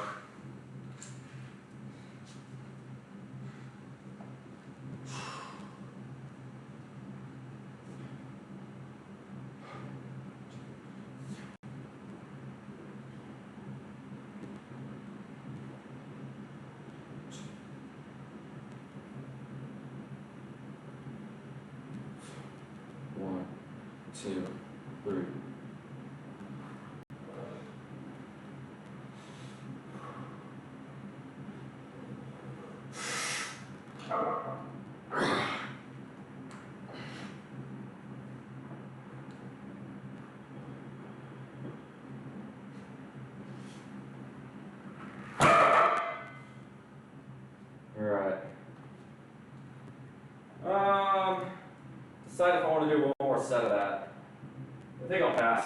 One, two, three. Decide if I want to do one more set of that. I think I'll pass.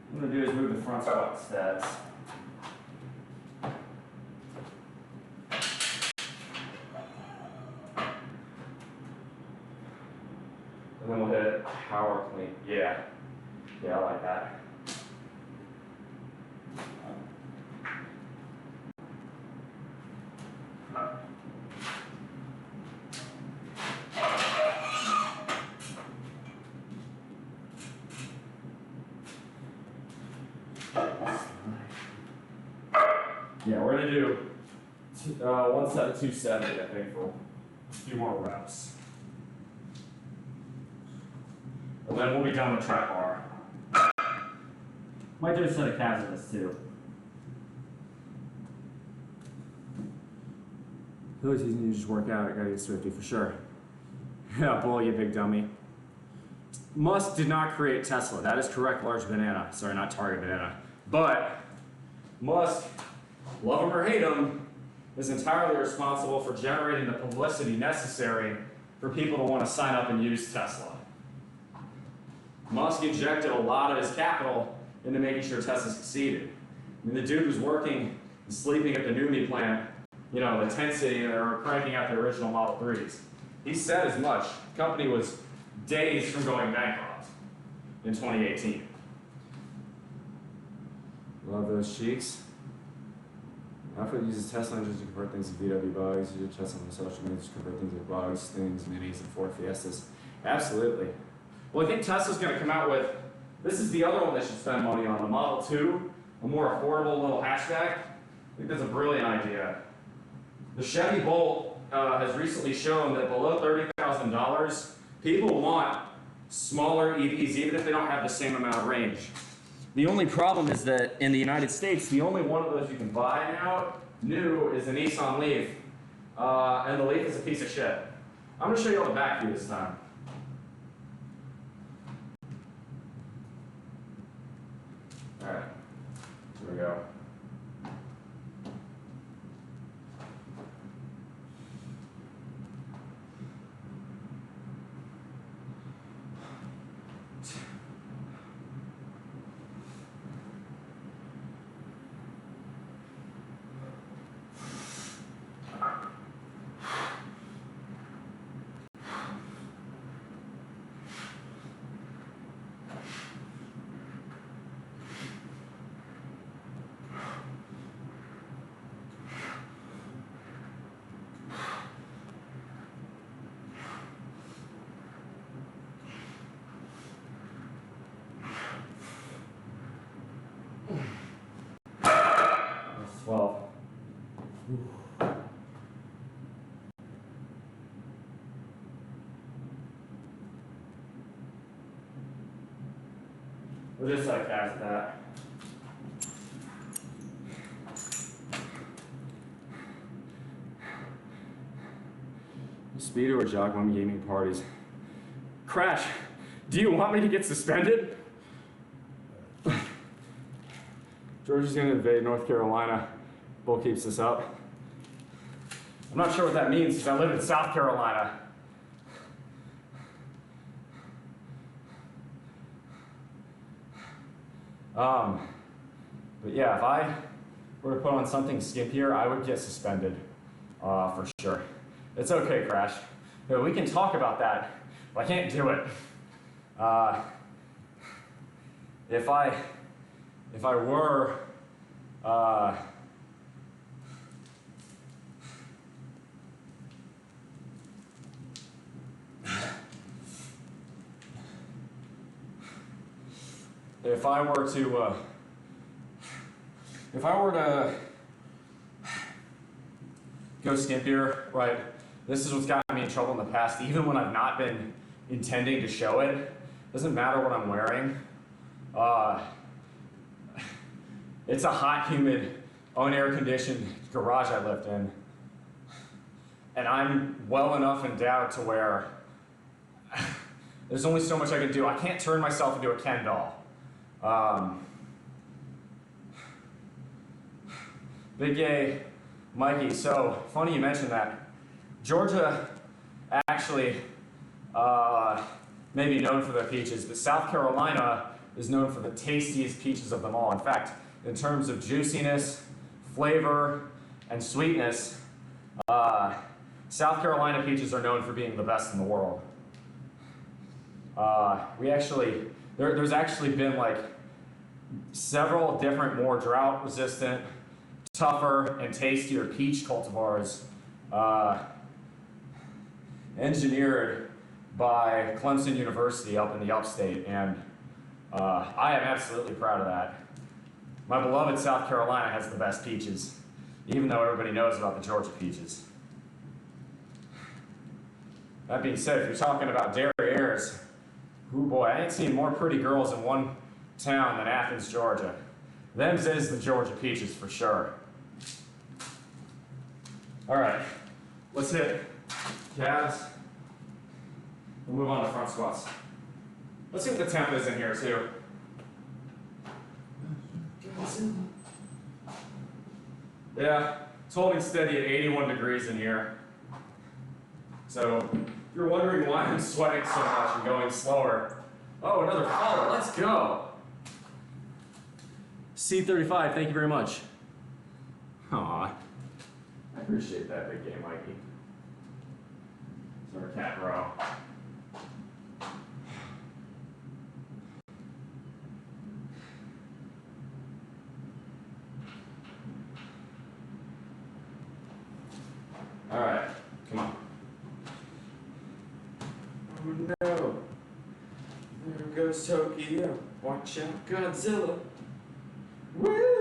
What I'm going to do is move the front squat instead. And then we'll hit power clean. Yeah. Yeah, I like that. Yeah, we're going to do one set of 270, I think, for a few more reps. And then we'll be done with trap bar. Might do a set of calves of this too. I feel like he's going to just work out. I gotta get Swifty for sure. Yeah, bull, you big dummy. Musk did not create Tesla. That is correct, large banana. Sorry, not Target banana. But Musk, love him or hate him, is entirely responsible for generating the publicity necessary for people to want to sign up and use Tesla. Musk injected a lot of his capital into making sure Tesla succeeded. I mean, the dude was working and sleeping at the NUMMI plant, you know, the tent city, and they were cranking out the original Model 3s. He said as much. The company was days from going bankrupt in 2018. Love those cheeks. Output uses Tesla engines to convert things to VW bugs. Uses Tesla on the social media to convert things to bugs, things, minis, and Ford Fiestas. Absolutely. Well, I think Tesla's going to come out with, this is the other one they should spend money on, the Model 2, a more affordable little hatchback. I think that's a brilliant idea. The Chevy Bolt has recently shown that below $30,000, people want smaller EVs, even if they don't have the same amount of range. The only problem is that in the United States, the only one of those you can buy now, new, is the Nissan Leaf. And the Leaf is a piece of shit. I'm going to show you all the back view this time. Alright, here we go. That's 12. We'll just like cast that. Speedo or jog when gaming parties? Crash, do you want me to get suspended? Georgia's going to invade North Carolina. Bull keeps this up. I'm not sure what that means because I live in South Carolina. But yeah, if I were to put on something skimpier, I would get suspended, for sure. It's okay, Crash. You know, we can talk about that, but I can't do it. If I were, if I were to go skimpier, right? This is what's gotten me in trouble in the past, even when I've not been intending to show it. Doesn't matter what I'm wearing. It's a hot, humid, unair-conditioned garage I lived in. And I'm well enough endowed to where there's only so much I can do. I can't turn myself into a Ken doll. Big gay Mikey, so funny you mentioned that. Georgia actually may be known for their peaches, but South Carolina is known for the tastiest peaches of them all. In fact, in terms of juiciness, flavor, and sweetness, South Carolina peaches are known for being the best in the world. There's actually been like several different more drought-resistant, tougher, and tastier peach cultivars engineered by Clemson University up in the upstate, and I am absolutely proud of that. My beloved South Carolina has the best peaches, even though everybody knows about the Georgia peaches. That being said, if you're talking about derrieres, ooh boy, I ain't seen more pretty girls in one town than Athens, Georgia. Them's is the Georgia peaches for sure. All right, let's hit calves. We'll move on to front squats. Let's see what the temp is in here too. Yeah, it's holding steady at 81 degrees in here. So, if you're wondering why I'm sweating so much and going slower. Oh, another follow, let's go. C35, thank you very much. Aw, I appreciate that, big game, Mikey. It's our cat bro. All right, come on. Oh no, there goes Tokyo. Watch out, Godzilla. Woo!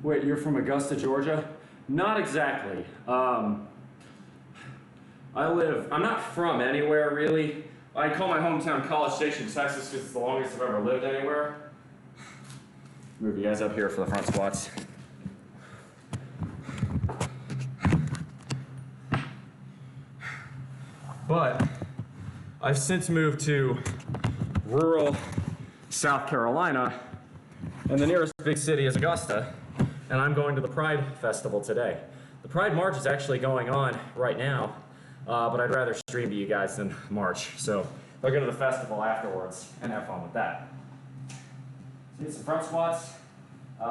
Wait, you're from Augusta, Georgia? Not exactly. I'm not from anywhere really. I call my hometown College Station, Texas because it's the longest I've ever lived anywhere. Move you guys up here for the front squats. But I've since moved to rural South Carolina, and the nearest big city is Augusta. And I'm going to the Pride Festival today. The Pride March is actually going on right now, but I'd rather stream to you guys than march. So I'll go to the festival afterwards and have fun with that. So get some front squats. We'll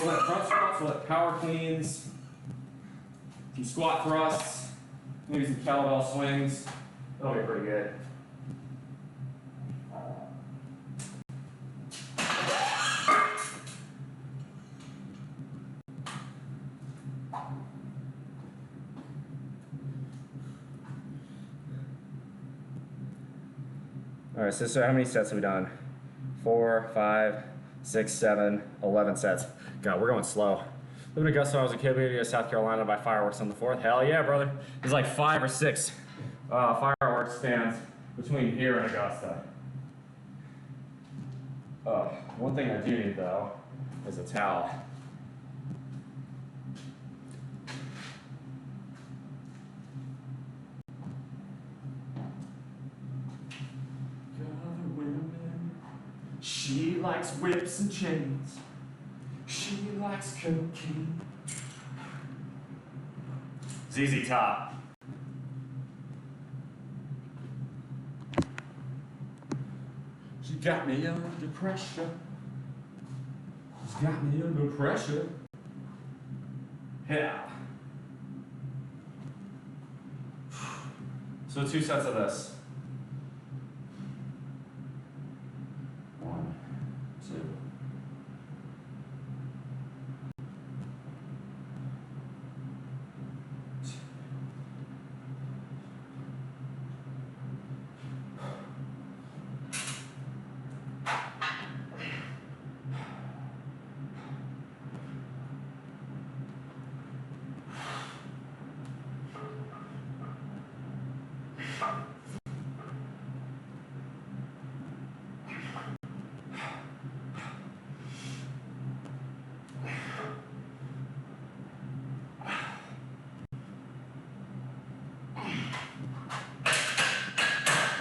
have front squats, we'll have power cleans, some squat thrusts, maybe some kettlebell swings. That'll be pretty good. All right, so how many sets have we done? 4, 5, 6, 7, 11 sets. God, we're going slow. Living in Augusta when I was a kid, we had to go to South Carolina to buy fireworks on the 4th. Hell yeah, brother. There's like 5 or 6 fireworks stands between here and Augusta. One thing I do need though is a towel. She likes whips and chains. She likes cocaine. ZZ Top. She got me under pressure. She's got me under pressure. Yeah. So 2 sets of this. 1, 2.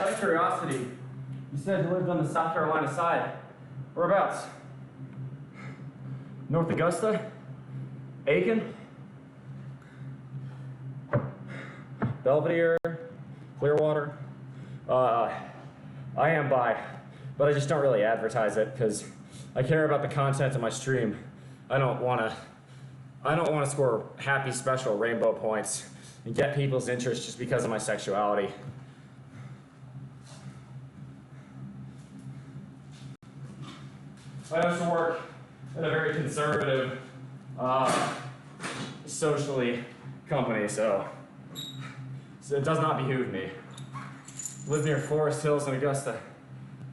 Out of curiosity, you said you lived on the South Carolina side. Whereabouts? North Augusta? Aiken? Belvedere? Clearwater? I am bi, but I just don't really advertise it because I care about the content of my stream. I don't want to score happy special rainbow points and get people's interest just because of my sexuality. I also work at a very conservative, socially company, so it does not behoove me. Live near Forest Hills in Augusta.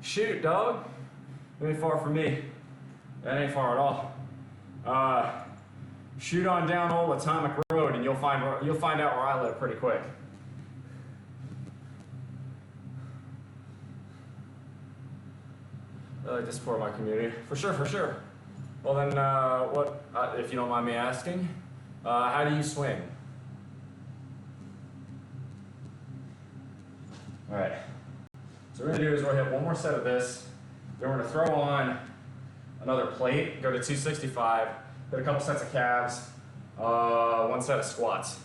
Shoot, dog. It ain't far from me. That ain't far at all. Shoot on down Old Atomic Road, and you'll find out where I live pretty quick. I like to support my community, for sure, for sure. Well then, what? If you don't mind me asking, how do you swing? All right. So what we're gonna do is we're gonna hit one more set of this. Then we're gonna throw on another plate, go to 265, hit a couple sets of calves, one set of squats.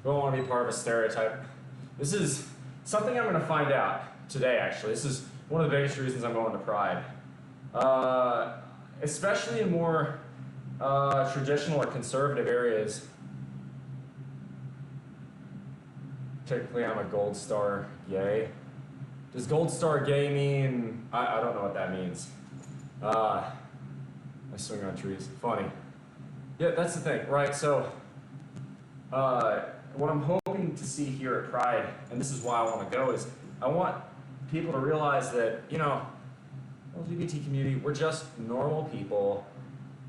We don't want to be part of a stereotype. This is something I'm gonna find out today, actually. This is one of the biggest reasons I'm going to Pride. Especially in more traditional or conservative areas. Technically, I'm a Gold Star gay. Does Gold Star gay mean? I don't know what that means. I swing on trees. Funny. Yeah, that's the thing, right? So, what I'm hoping to see here at Pride, and this is why I want to go, is I want people to realize that, you know, LGBT community, we're just normal people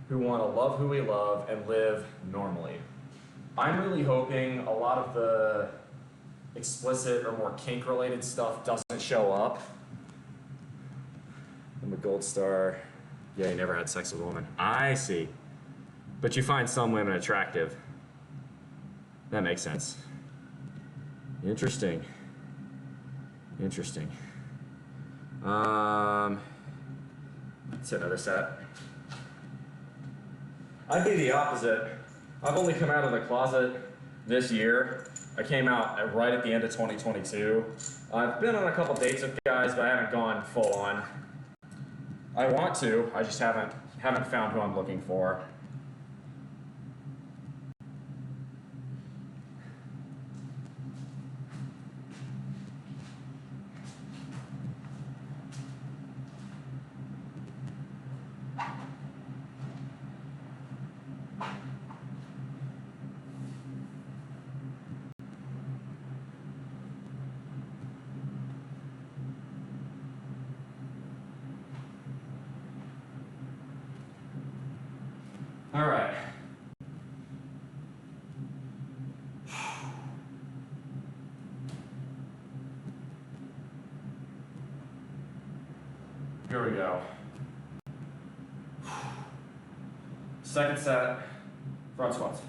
who want to love who we love and live normally. I'm really hoping a lot of the explicit or more kink-related stuff doesn't show up. I'm a Gold Star. Yeah, you never had sex with a woman. I see. But you find some women attractive. That makes sense. Interesting. Interesting. Let's hit another set. I'd be the opposite. I've only come out of the closet this year. I came out right at the end of 2022. I've been on a couple dates with guys, but I haven't gone full on. I want to, I just haven't found who I'm looking for. All right. Here we go. Second set, front squats.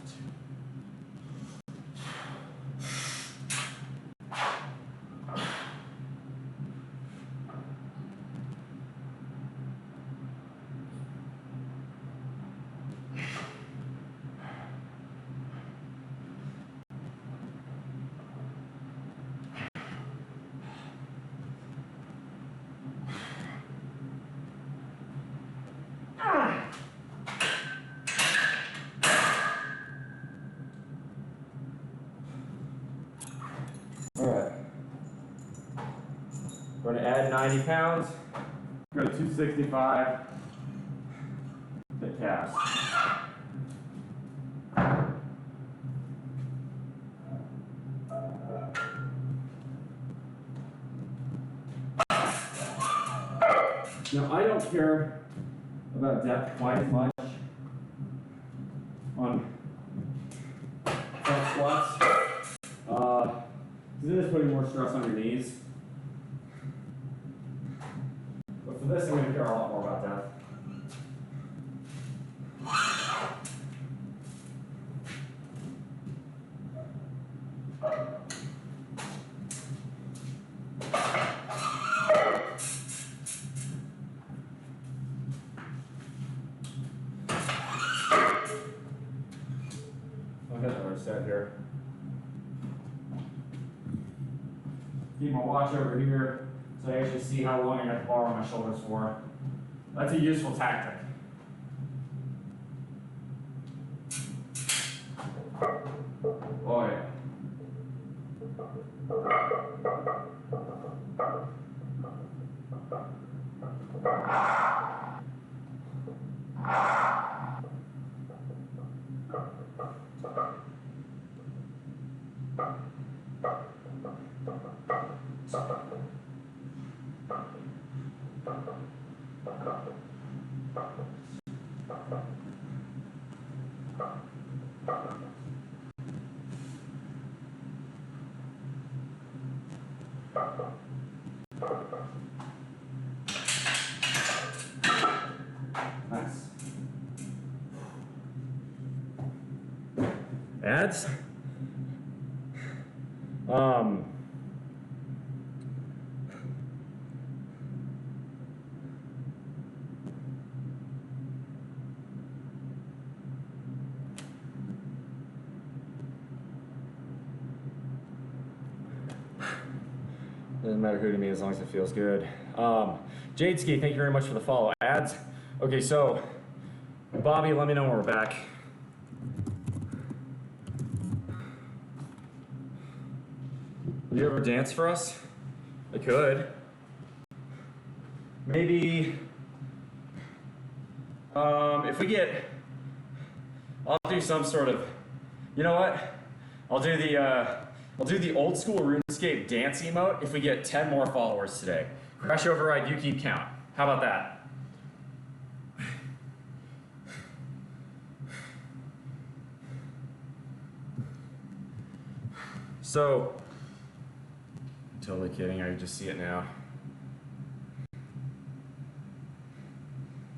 We're going to add 90 pounds. Go to 265. Hit calves. Now, I don't care about depth quite as much on front squats. Because it is putting more stress on your knees. But for this, I'm going to care a lot more about depth. I'll hit another set here. Keep my watch over here so I actually see how long I got the bar on my shoulders for. That's a useful tactic. Oh yeah. Nice. Ads? Doesn't matter who to me as long as it feels good. Jadeski, thank you very much for the follow. Ads? Okay, so Bobby, let me know when we're back. Will you ever dance for us? I could. Maybe if we get, I'll do some sort of, you know what? I'll do the old school RuneScape dance emote if we get 10 more followers today. Crash override, you keep count. How about that? So, I'm totally kidding, I just see it now.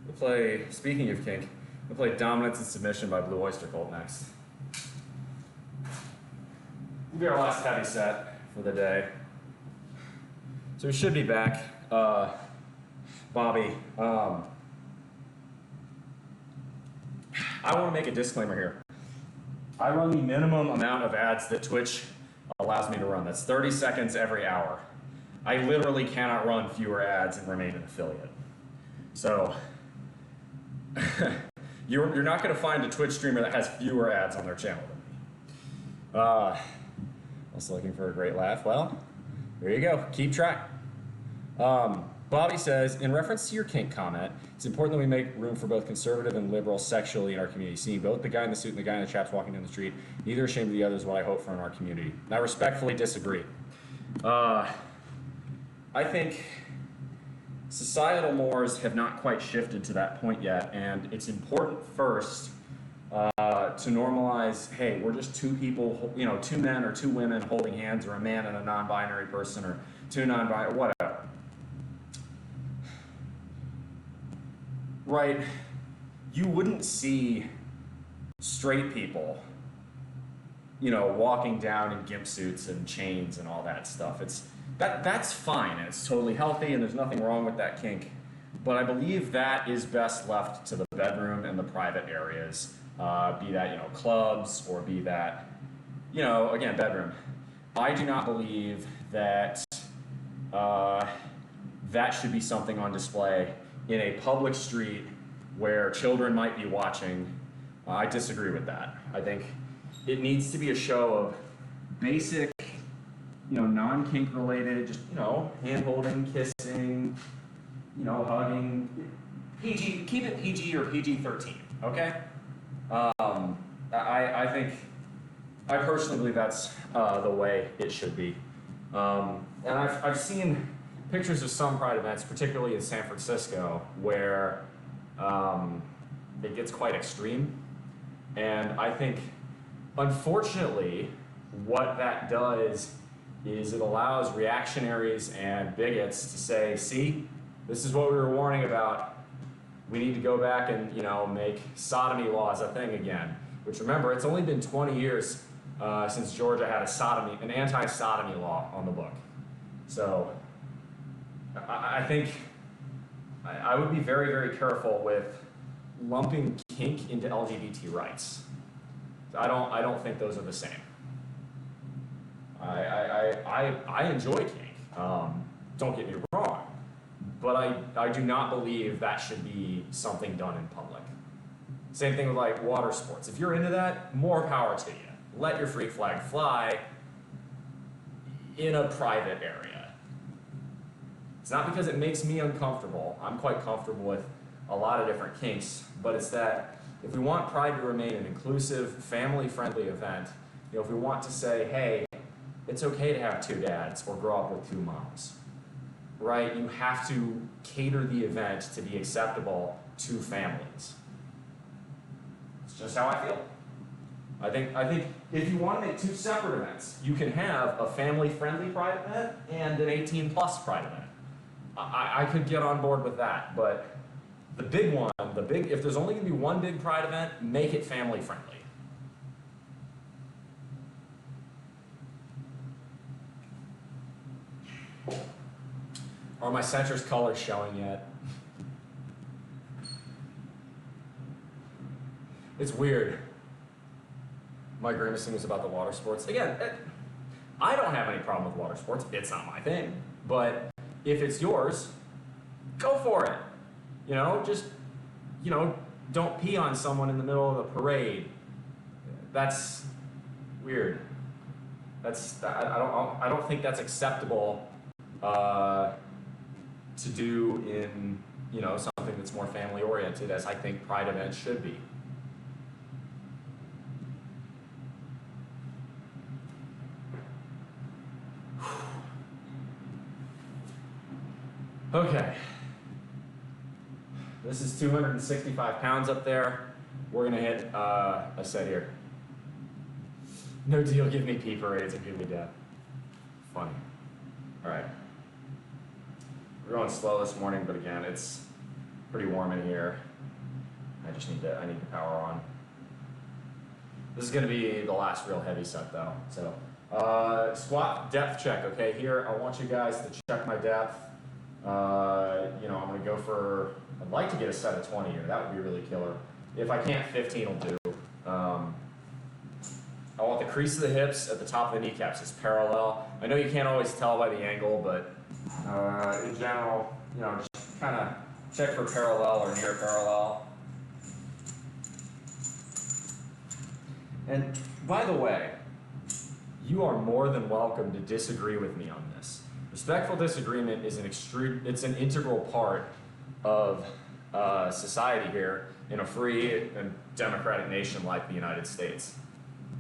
We'll play, speaking of kink, we'll play Dominance and Submission by Blue Oyster Cult next. Will be our last heavy set for the day. So we should be back. Bobby, I want to make a disclaimer here. I run the minimum amount of ads that Twitch allows me to run. That's 30 seconds every hour. I literally cannot run fewer ads and remain an affiliate. So you're not going to find a Twitch streamer that has fewer ads on their channel than me. Also looking for a great laugh. Well, there you go. Keep track. Bobby says, in reference to your kink comment, it's important that we make room for both conservative and liberal sexually in our community. Seeing both the guy in the suit and the guy in the chaps walking down the street, neither ashamed of the other is what I hope for in our community. And I respectfully disagree. I think societal mores have not quite shifted to that point yet, and it's important first to normalize, hey, we're just two people, you know, two men or two women holding hands, or a man and a non-binary person, or two non-binary, whatever. Right? You wouldn't see straight people, you know, walking down in gimp suits and chains and all that stuff. That's fine, and it's totally healthy, and there's nothing wrong with that kink. But I believe that is best left to the bedroom and the private areas, be that, you know, clubs, or be that, you know, again, bedroom. I do not believe that that should be something on display in a public street where children might be watching. I disagree with that. I think it needs to be a show of basic, you know, non-kink related, just, you know, hand-holding, kissing, you know, hugging. PG, keep it PG or PG-13, okay? I think, I personally believe that's the way it should be. And I've seen pictures of some pride events, particularly in San Francisco, where it gets quite extreme. And I think, unfortunately, what that does is it allows reactionaries and bigots to say, see, this is what we were warning about. We need to go back and, you know, make sodomy laws a thing again. Which, remember, it's only been 20 years since Georgia had an anti-sodomy law on the book. So I think I would be very, very careful with lumping kink into LGBT rights. I don't think those are the same. I enjoy kink. Don't get me wrong, but I do not believe that should be something done in public. Same thing with like water sports. If you're into that, more power to you. Let your freak flag fly in a private area. It's not because it makes me uncomfortable. I'm quite comfortable with a lot of different kinks, but it's that if we want Pride to remain an inclusive, family-friendly event, you know, if we want to say, hey, it's okay to have two dads or grow up with two moms, right? You have to cater the event to be acceptable to families. It's just how I feel. I think if you want to make two separate events, you can have a family-friendly pride event and an 18-plus pride event. I could get on board with that, but the big one, if there's only going to be one big pride event, make it family-friendly. Are my center's colors showing yet? It's weird. My grimacing is about the water sports. Again, I don't have any problem with water sports. It's not my thing. But if it's yours, go for it. You know, just, you know, don't pee on someone in the middle of the parade. That's weird. I don't think that's acceptable to do in, you know, something that's more family oriented, as I think pride events should be. Okay. This is 265 pounds up there. We're gonna hit a set here. No deal, give me pee parades and give me death. Funny. All right. We're going slow this morning, but again, it's pretty warm in here. I need the power on. This is gonna be the last real heavy set though. So, squat depth check, okay? Here, I want you guys to check my depth. You know, I'm gonna go for, I'd like to get a set of 20 here. That would be really killer. If I can't, 15 will do. I want the crease of the hips at the top of the kneecaps is parallel. I know you can't always tell by the angle, but in general, you know, just kind of check for parallel or near parallel. And by the way, you are more than welcome to disagree with me on this. Respectful disagreement is it's an integral part of society here in a free and democratic nation like the United States.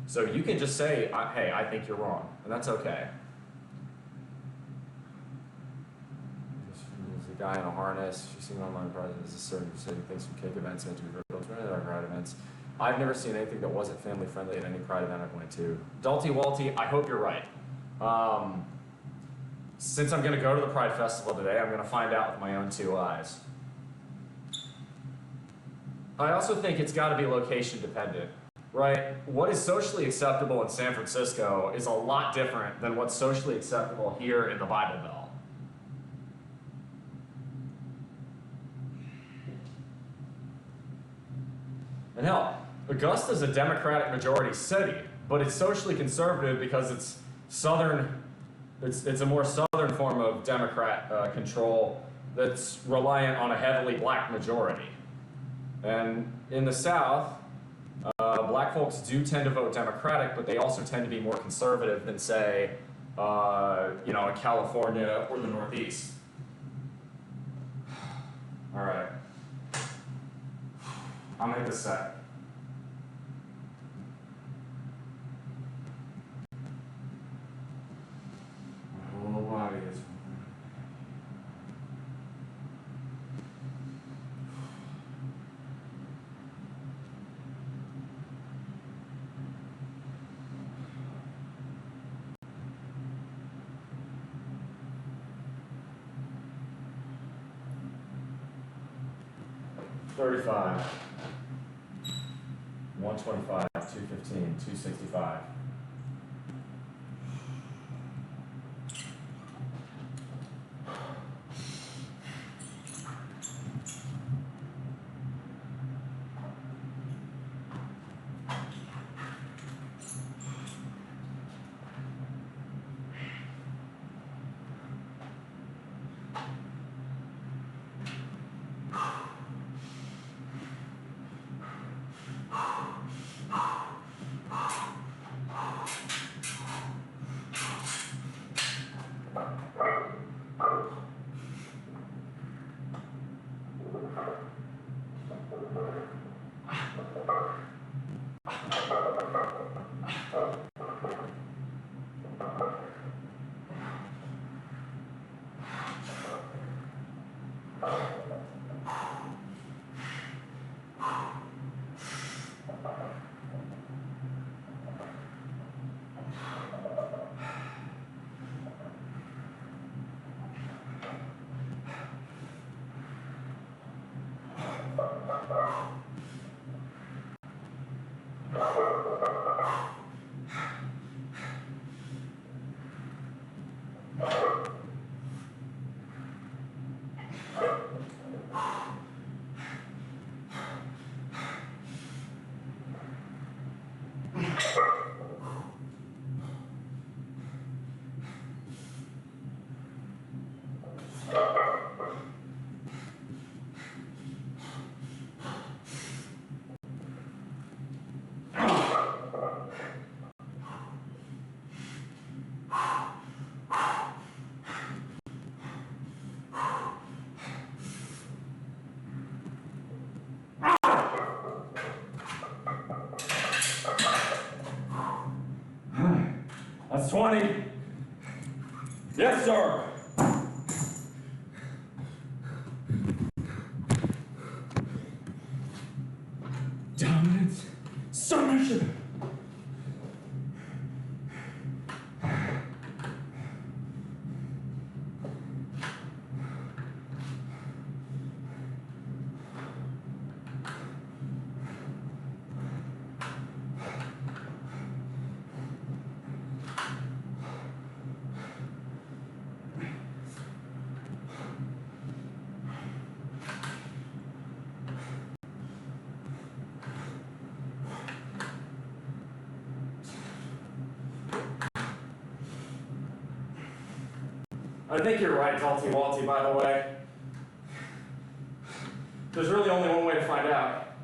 So you can just say, hey, I think you're wrong, and that's okay. There's a guy in a harness. You've seen online project. There's a certain percentage of things from cake events into virtual pride events. I've never seen anything that wasn't family friendly at any pride event I've went to. Dalty Walty, I hope you're right. Since I'm going to go to the Pride Festival today, I'm going to find out with my own two eyes. I also think it's got to be location dependent, right? What is socially acceptable in San Francisco is a lot different than what's socially acceptable here in the Bible Belt. And hell, Augusta is a Democratic majority city, but it's socially conservative because it's southern. It's a more southern form of Democrat control that's reliant on a heavily black majority. And in the South, black folks do tend to vote Democratic, but they also tend to be more conservative than, say, you know, in California or the Northeast. All right. I'm gonna hit this set. My whole body is. $35, 125, 215, 265. That's 20. Yes, sir. Dominance. Submission. I think you're right, Talty Walty, by the way. There's really only one way to find out.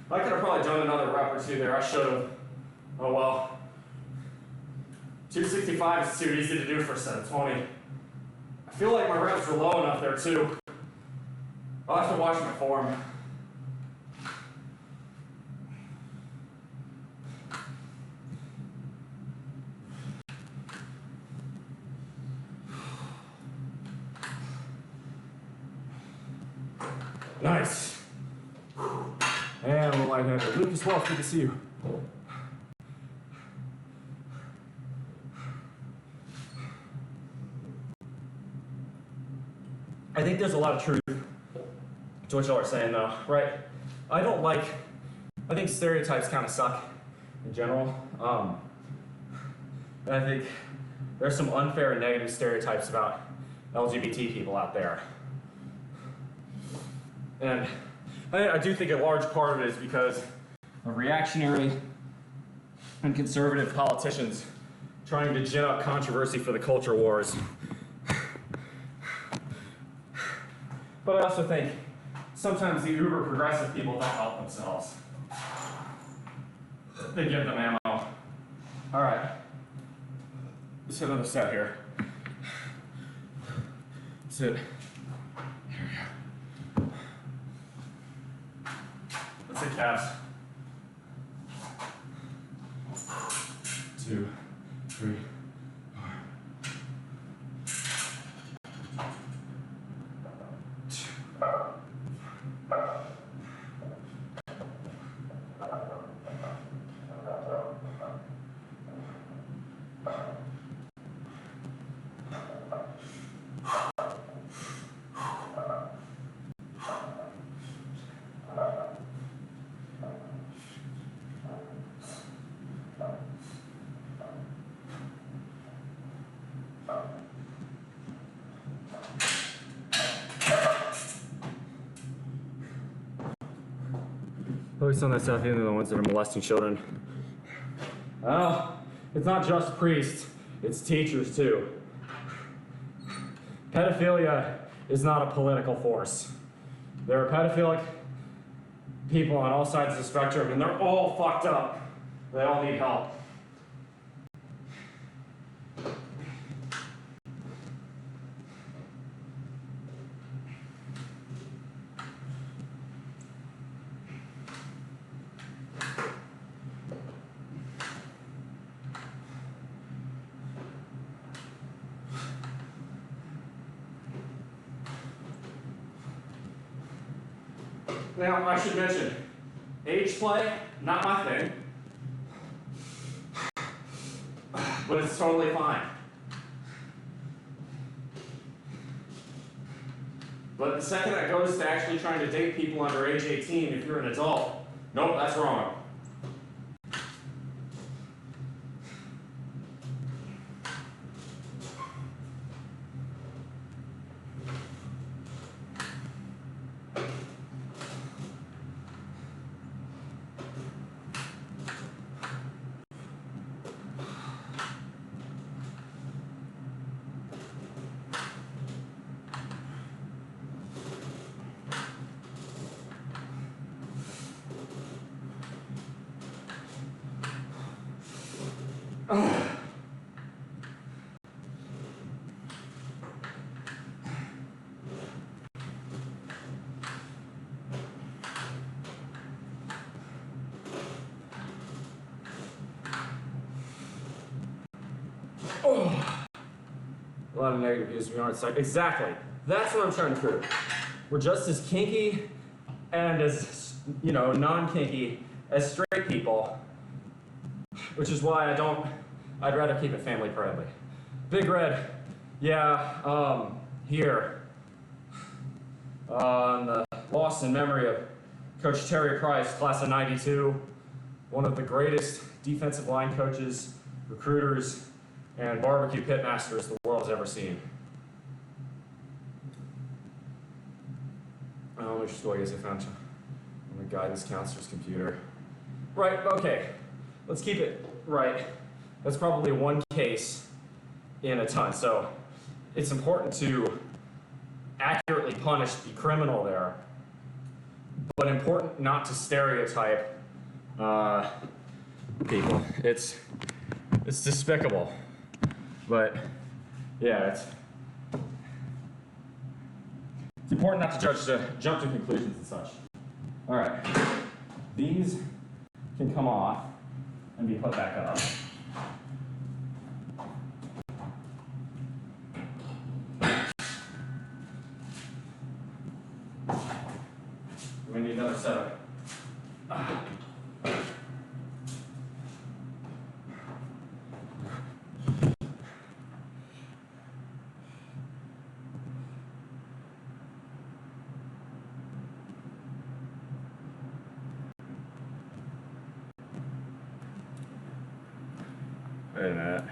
I could have probably done another rep or two there. I should have. Oh well. 265 is too easy to do for 720. I feel like my reps were low enough there too. I'll have to watch my form. Nice. And we're lightheaded. Lucas Wolf, good to see you. I think there's a lot of truth to what y'all are saying though, right? I think stereotypes kind of suck in general. And I think there's some unfair and negative stereotypes about LGBT people out there. And I do think a large part of it is because of reactionary and conservative politicians trying to gin up controversy for the culture wars. But I also think sometimes the uber progressive people don't help themselves. They give them ammo. All right, let's hit another set here. That's it. Here we go. Let's hit calves. 2, 3, 4. Focus on that stuff, even the ones that are molesting children. Oh, it's not just priests, it's teachers too. Pedophilia is not a political force. There are pedophilic people on all sides of the spectrum, and they're all fucked up. They all need help. Now, I should mention, age play, not my thing, but it's totally fine. But the second it goes to actually trying to date people under age 18, if you're an adult, nope, that's wrong. A lot of negative views from yard side. Exactly. That's what I'm trying to prove. We're just as kinky and as, you know, non-kinky as straight people, which is why I'd rather keep it family friendly. Big Red, yeah, here, on the lost in memory of Coach Terry Price, class of '92, one of the greatest defensive line coaches, recruiters, and barbecue pitmasters the world's ever seen. Let me just go, I guess I found on the guidance counselor's computer. Right, okay, let's keep it right. That's probably one case in a ton, so it's important to accurately punish the criminal there, but important not to stereotype people. It's despicable, but yeah, it's important not to jump to conclusions and such. All right, these can come off and be put back up. We need another setup. Wait a minute.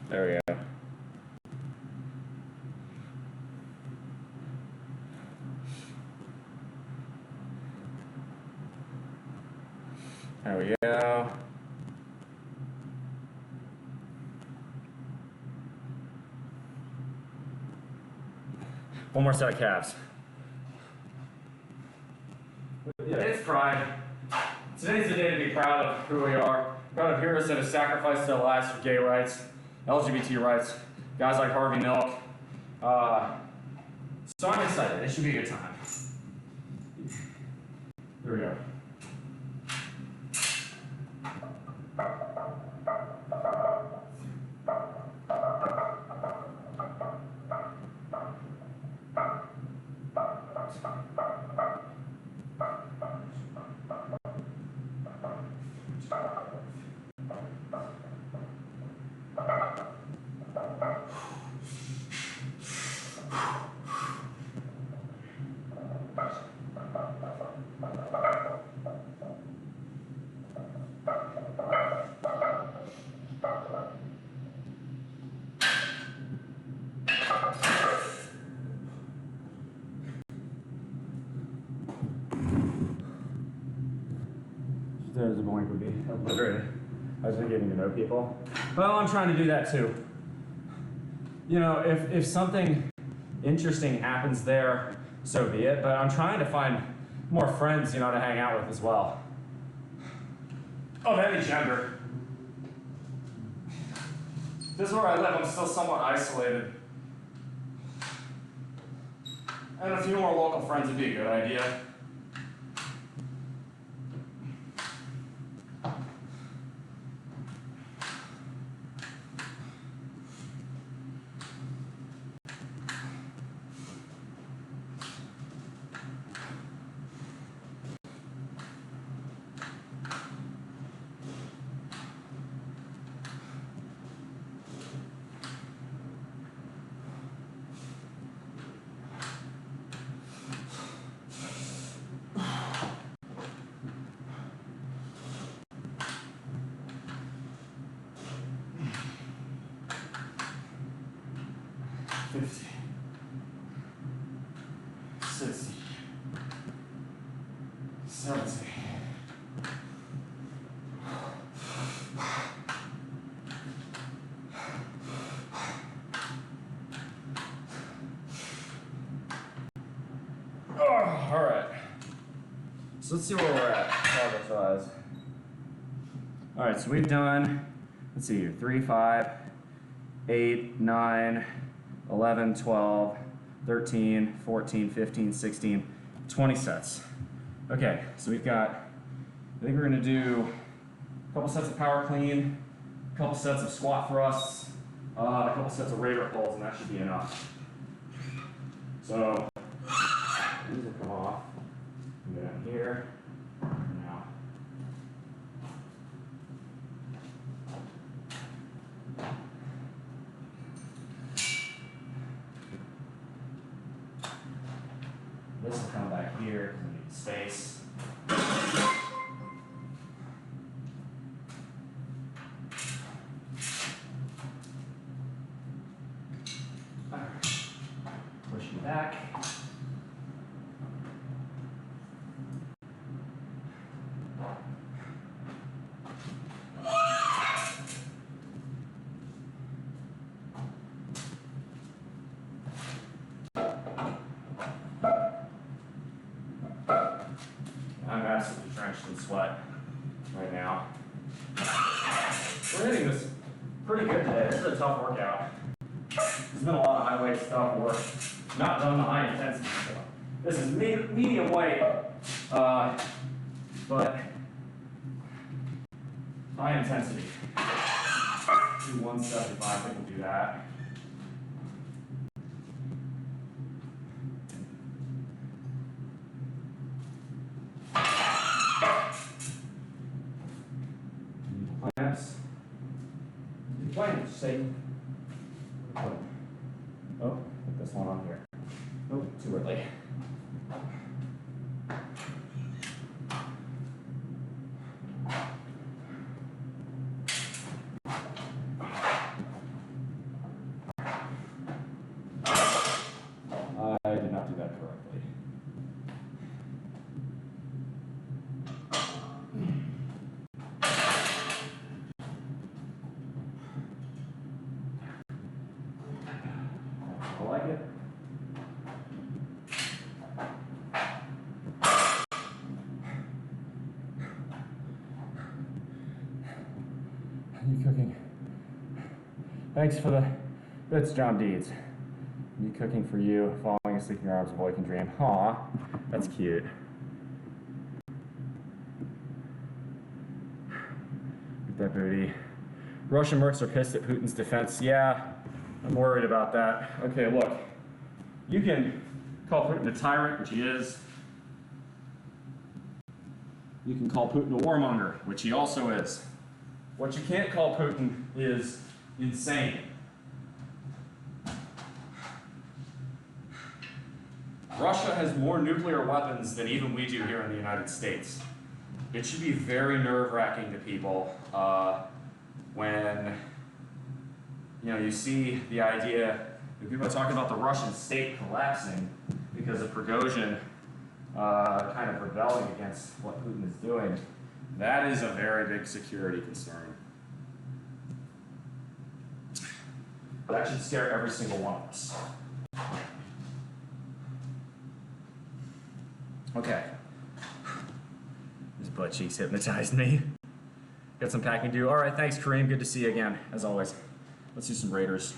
There we go. There we go. One more set of calves. Yeah, it's pride. Today's the day to be proud of who we are. Proud of heroes that have sacrificed their lives for gay rights, LGBT rights, guys like Harvey Milk. So I'm excited. It should be a good time. Here we go. There's a blank would be obliterated. I was just getting to know people. Well, I'm trying to do that too. You know, if something interesting happens there, so be it. But I'm trying to find more friends, you know, to hang out with as well. Of any gender. This is where I live. I'm still somewhat isolated. And a few more local friends would be a good idea. All right. So let's see where we're at, progress-wise. All right, so we've done, let's see here, 3, 5, 8, 9, 11, 12, 13, 14, 15, 16, 20 sets. Okay, so we've got, I think we're gonna do a couple sets of power clean, a couple sets of squat thrusts, a couple sets of raider pulls, and that should be enough. So, these will come off. Go down here. Now. This will come back here because we need space. Push it back. I'm absolutely drenched in sweat right now. We're hitting this pretty good today. This is a tough workout. There's been a lot of high weight stuff work, not done the high intensity stuff. This is medium weight, but high intensity. Do 175, I think we'll do that. Clamps. Clamps, say. Oh, put this one on here. Oh, too early. I did not do that correctly. I like it. You cooking? Thanks for the bits, John Deeds. Me cooking for you, falling asleep in your arms, a boy can dream. Aw, that's cute. Look at that booty. Russian mercs are pissed at Putin's defense. Yeah, I'm worried about that. Okay, look. You can call Putin a tyrant, which he is. You can call Putin a warmonger, which he also is. What you can't call Putin is insane. Russia has more nuclear weapons than even we do here in the United States. It should be very nerve-wracking to people when you see the idea that people are talking about the Russian state collapsing because of Prigozhin kind of rebelling against what Putin is doing. That is a very big security concern. That should scare every single one of us. Okay. His butt cheeks hypnotized me. Got some packing to do. All right, thanks, Kareem. Good to see you again, as always. Let's do some Raiders.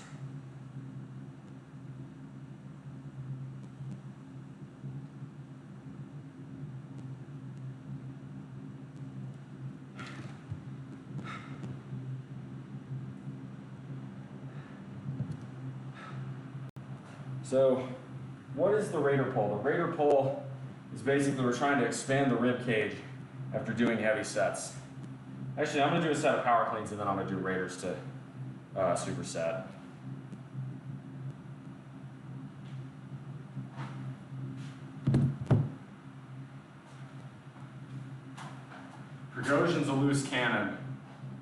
So, what is the Raider pull? The Raider pull is basically we're trying to expand the rib cage after doing heavy sets. Actually, I'm going to do a set of power cleans and then I'm going to do Raiders to superset. Prigozhin's a loose cannon.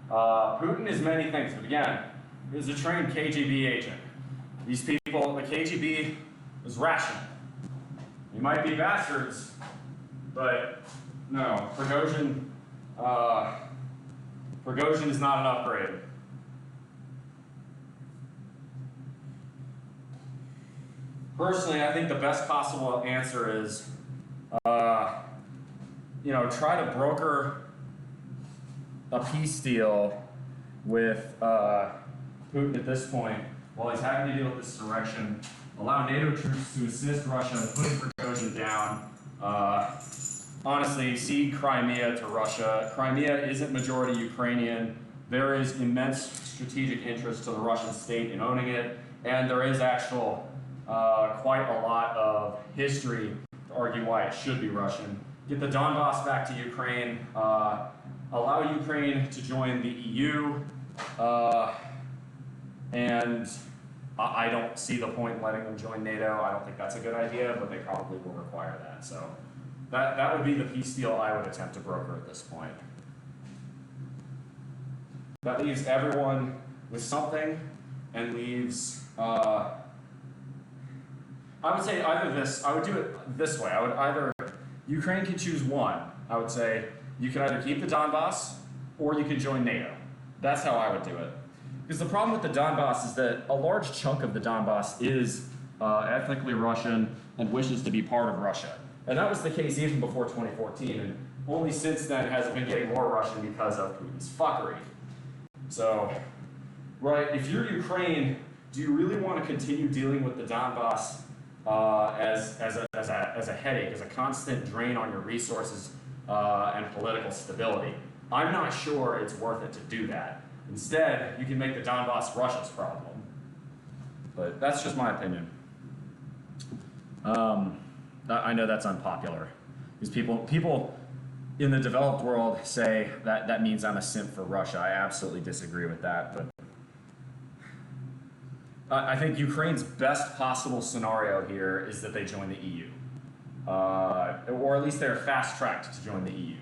Putin is many things, but again, he's a trained KGB agent. These people, the KGB is rational. You might be bastards, but no, Prigozhin is not an upgrade. Personally, I think the best possible answer is, try to broker a peace deal with Putin at this point, while he's having to deal with this insurrection, allow NATO troops to assist Russia in putting Prigozhin down. Honestly, cede Crimea to Russia. Crimea isn't majority Ukrainian. There is immense strategic interest to the Russian state in owning it, and there is quite a lot of history to argue why it should be Russian. Get the Donbass back to Ukraine, allow Ukraine to join the EU, and I don't see the point in letting them join NATO. I don't think that's a good idea, but they probably will require that. So that would be the peace deal I would attempt to broker at this point. That leaves everyone with something and leaves, I would say either this, I would do it this way. I would either, Ukraine can choose one. I would say you can either keep the Donbass or you can join NATO. That's how I would do it. Because the problem with the Donbass is that a large chunk of the Donbass is ethnically Russian and wishes to be part of Russia. And that was the case even before 2014. And only since then has it been getting more Russian because of Putin's fuckery. So, right, if you're Ukraine, do you really want to continue dealing with the Donbass as a headache, as a constant drain on your resources and political stability? I'm not sure it's worth it to do that. Instead, you can make the Donbass Russia's problem. But that's just my opinion. I know that's unpopular. Because people in the developed world say that means I'm a simp for Russia. I absolutely disagree with that. But I think Ukraine's best possible scenario here is that they join the EU. Or at least they're fast-tracked to join the EU.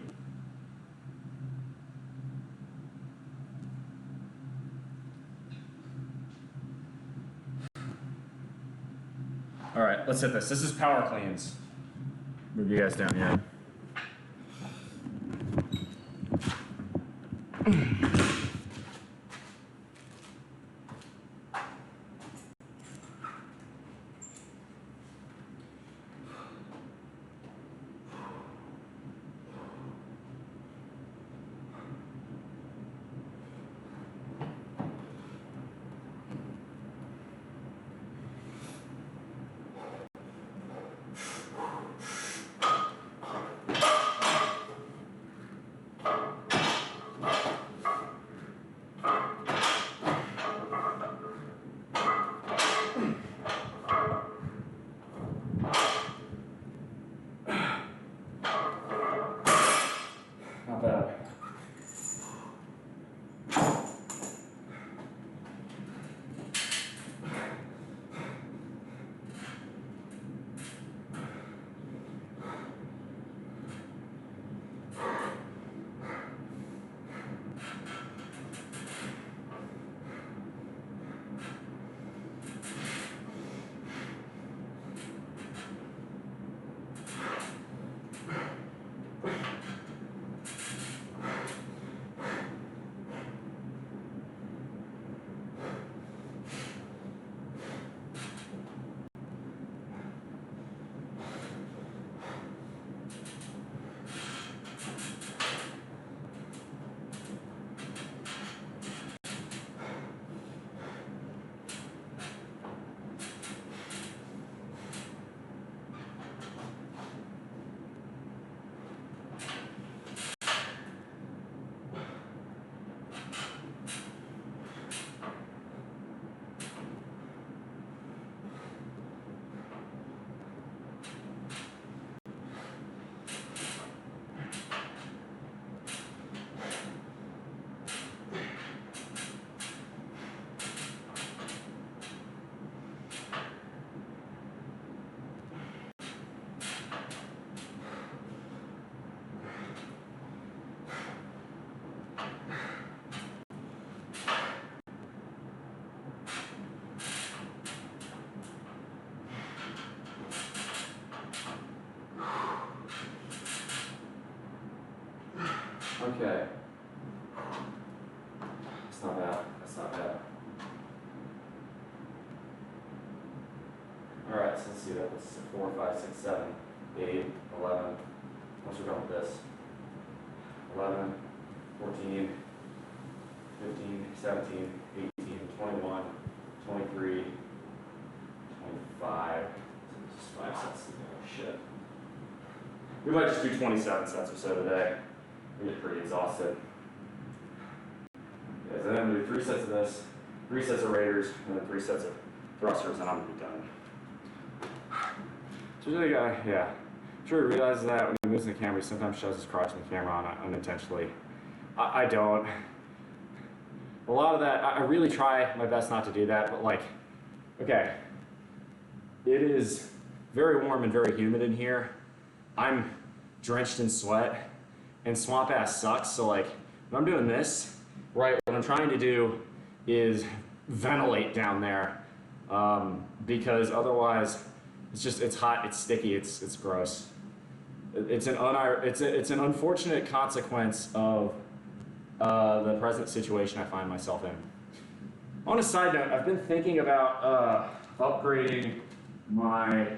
All right, let's hit this. This is power cleans. Move you guys down here. Not bad. Okay. That's not bad. That's not bad. Alright, so let's see that. This is 4, 5, 6, 7, 8, 11. What's we going with this? 11, 14, 15, 17, 18, 21, 23, 25. Just 5 sets to go. Shit. We might just do 27 sets or so today. We get pretty exhausted. Yeah, so then I'm gonna do 3 sets of this, 3 sets of raiders, and then 3 sets of thrusters, and I'm gonna be done. So the guy, yeah. I'm sure he realizes that when he moves in the camera, he sometimes shows his crotch in the camera on unintentionally. I don't. A lot of that, I really try my best not to do that, but like, okay, it is very warm and very humid in here. I'm drenched in sweat, and swamp ass sucks, so like, when I'm doing this, right, what I'm trying to do is ventilate down there, because otherwise, it's hot, it's sticky, it's gross. It's an unfortunate consequence of the present situation I find myself in. On a side note, I've been thinking about upgrading my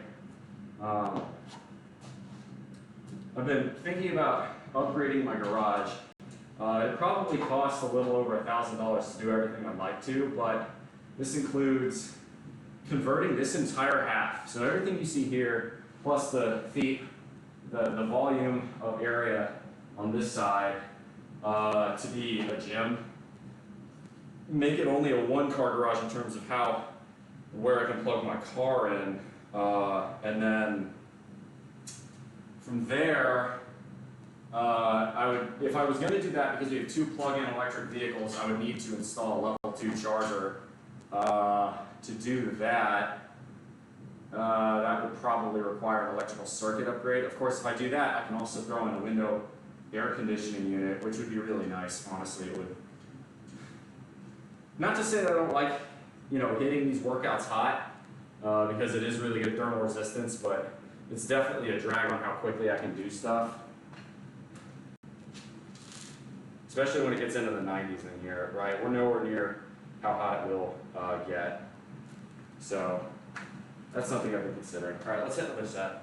garage. It probably costs a little over $1,000 to do everything I'd like to, but this includes converting this entire half. So everything you see here, plus the feet, the volume of area on this side, to be a gym. Make it only a 1-car garage in terms of where I can plug my car in, and then from there, if I was going to do that, because we have 2 plug-in electric vehicles, I would need to install a level 2 charger. To do that, that would probably require an electrical circuit upgrade. Of course, if I do that, I can also throw in a window air conditioning unit, which would be really nice. Honestly, it would. Not to say that I don't like, hitting these workouts hot, because it is really good thermal resistance, but it's definitely a drag on how quickly I can do stuff. Especially when it gets into the 90s in here, right? We're nowhere near how hot it will get. So that's something I've been considering. All right, let's hit another set.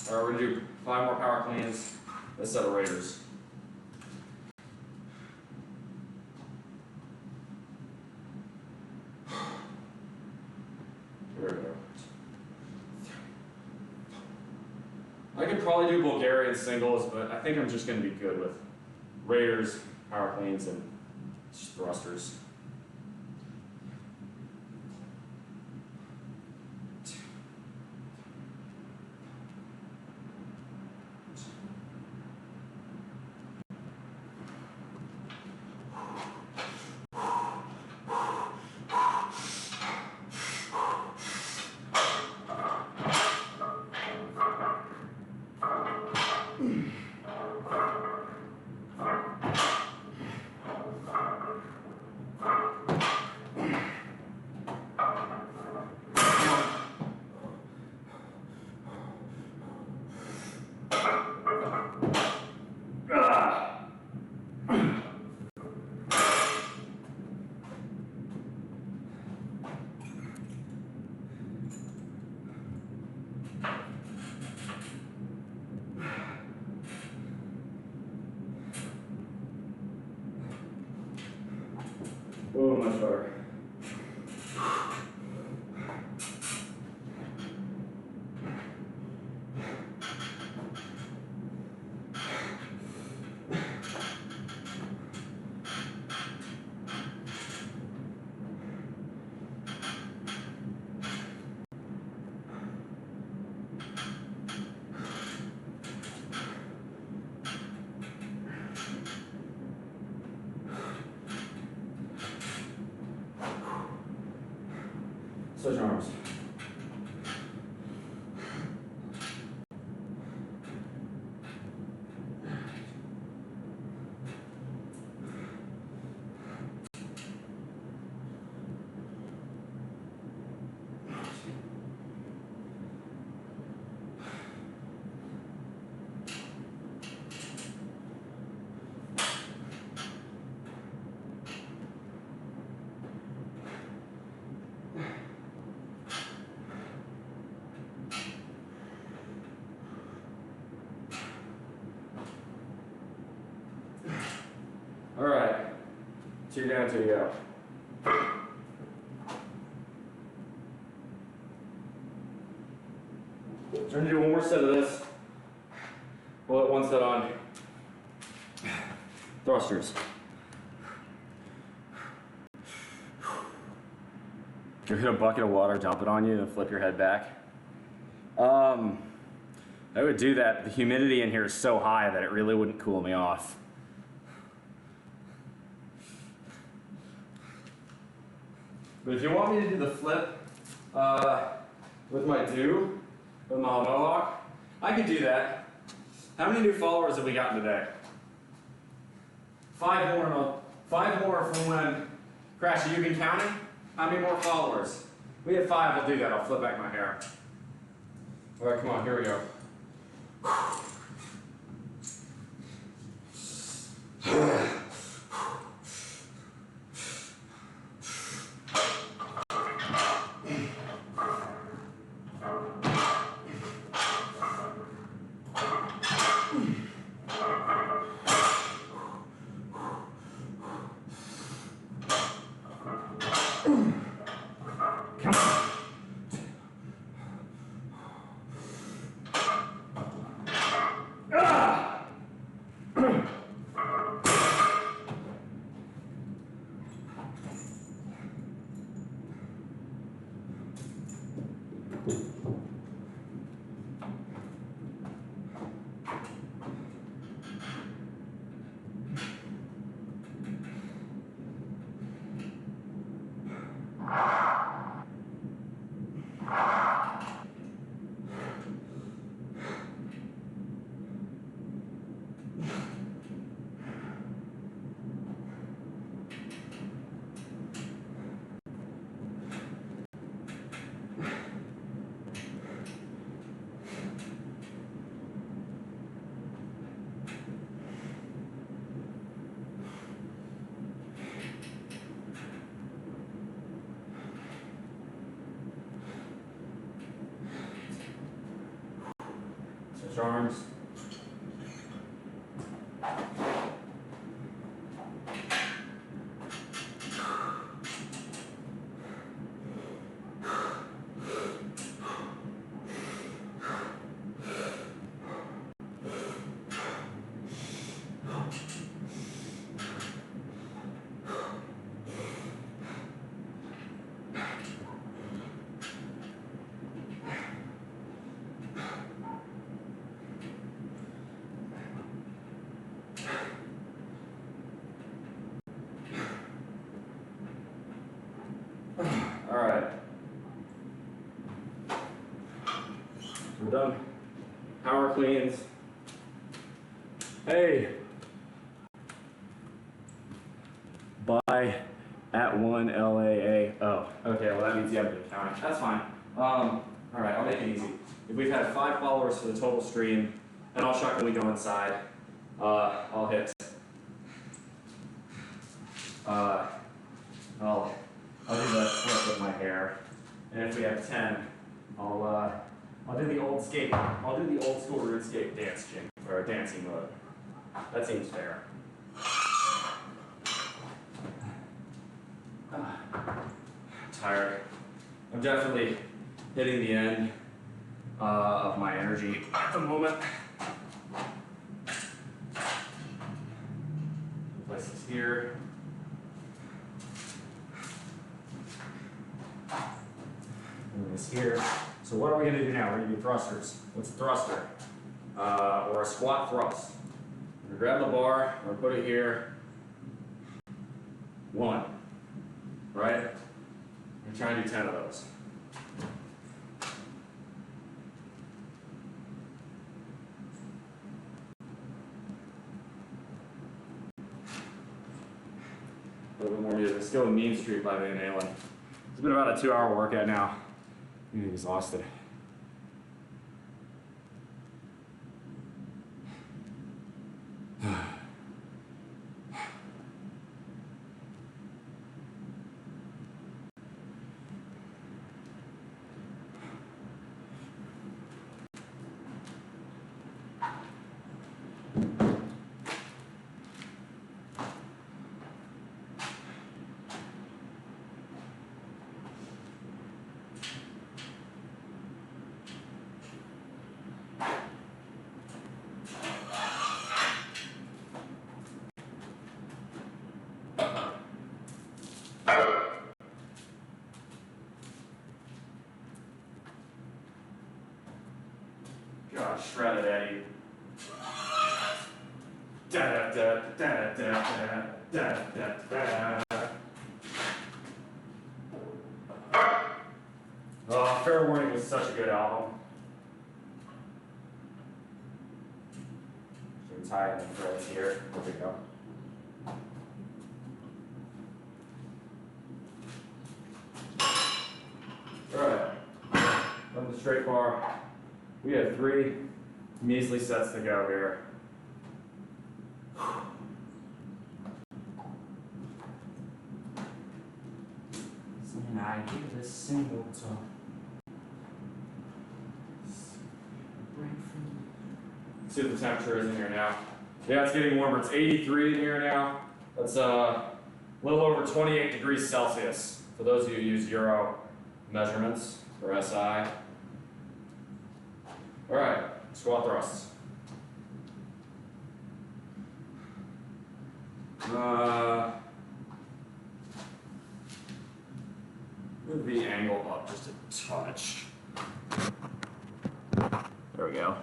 All right, we're gonna do 5 more power cleans, a set of raiders. Here we go. I could probably do Bulgarian singles, but I think I'm just going to be good with raiders, power cleans, and thrusters. Oh, much better. Switch arms. 2 down, 2 to go. Trying to do one more set of this. We'll let one set on thrusters. You hit a bucket of water, dump it on you, and flip your head back. I would do that. The humidity in here is so high that it really wouldn't cool me off. But if you want me to do the flip with my mohawk, I could do that. How many new followers have we gotten today? 5 more. 5 more from when, Crashy, you been counting? How many more followers? We have 5, I'll do that. I'll flip back my hair. All right, come on, here we go. Switch arms. All right. We're done. Power cleans. Hey. Buy at 1 LAA. Oh, okay. Well, that means you haven't been counting. That's fine. All right. I'll make it easy. If we've had 5 followers for the total stream, and I'll shock when we go inside. I'll hit. I'll do the flip with my hair, and if we have 10, I'll do the old skate. I'll do the old school RuneScape dance jig or dancing mode. That seems fair. Tired. I'm definitely hitting the end of my energy at the moment. Place this here. This here. So what are we going to do now? We're going to do thrusters. What's a thruster? Or a squat thrust. We're going to grab the bar, we're going to put it here. 1. Right? We're going to try and do 10 of those. A little bit more music. Let's go with Mean Street by Van Halen. It's been about a 2-hour workout now. I'm exhausted. steady. Da da da da da da da da da. Oh, Fair Warning was such a good album. So we tie in the threads here. There we go. Alright, on the straight bar, we have 3 measly sets to go here. And I give a single tone. See what the temperature is in here now. Yeah, it's getting warmer. It's 83 in here now. That's a little over 28 degrees Celsius. For those of you who use Euro measurements for SI. All right, squat thrusts. Move the angle up just a touch. There we go.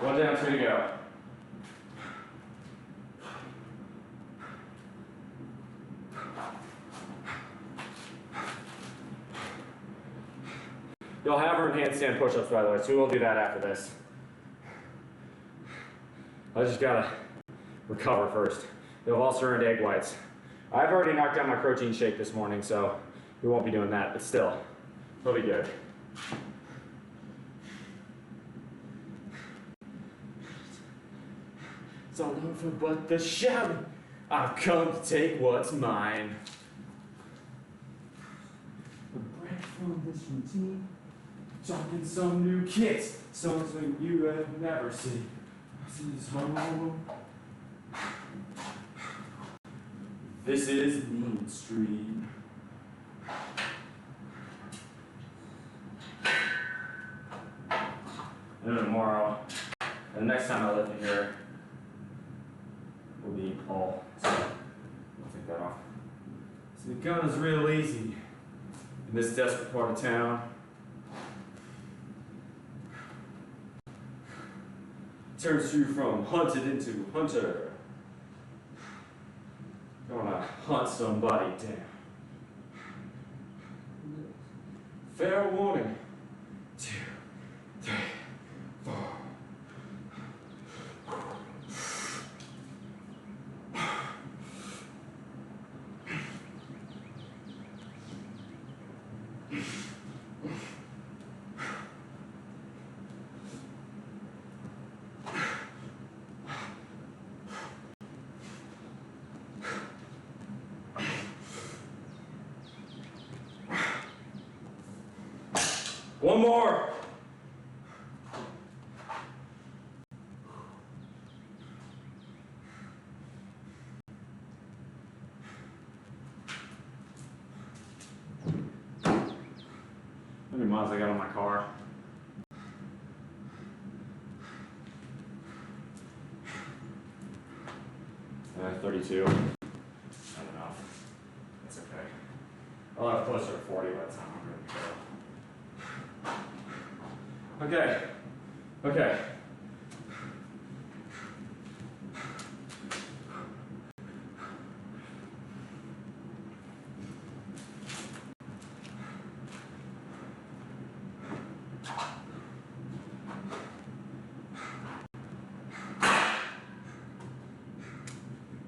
One down, 2 to go. You'll have her in handstand push-ups, by the way, so we'll do that after this. I just gotta recover first. You'll have also earned egg whites. I've already knocked out my protein shake this morning, so we won't be doing that, but still, it'll be good. It's all over but the shouting. I've come to take what's mine. A break from this routine. Talking some new kicks. Something you have never seen. This is home. This is Mean Street. And tomorrow, and the next time I lift in here, will be all. So, I'll take that off. So the gun is real easy in this desperate part of town. Turns you from hunted into hunter. Gonna hunt somebody down. Fair warning. 2, 3, 4. One more. How many miles I got on my car? Uh, 32. I don't know. That's okay. I'll have closer to 40 by the time I'm ready to go. Okay, okay.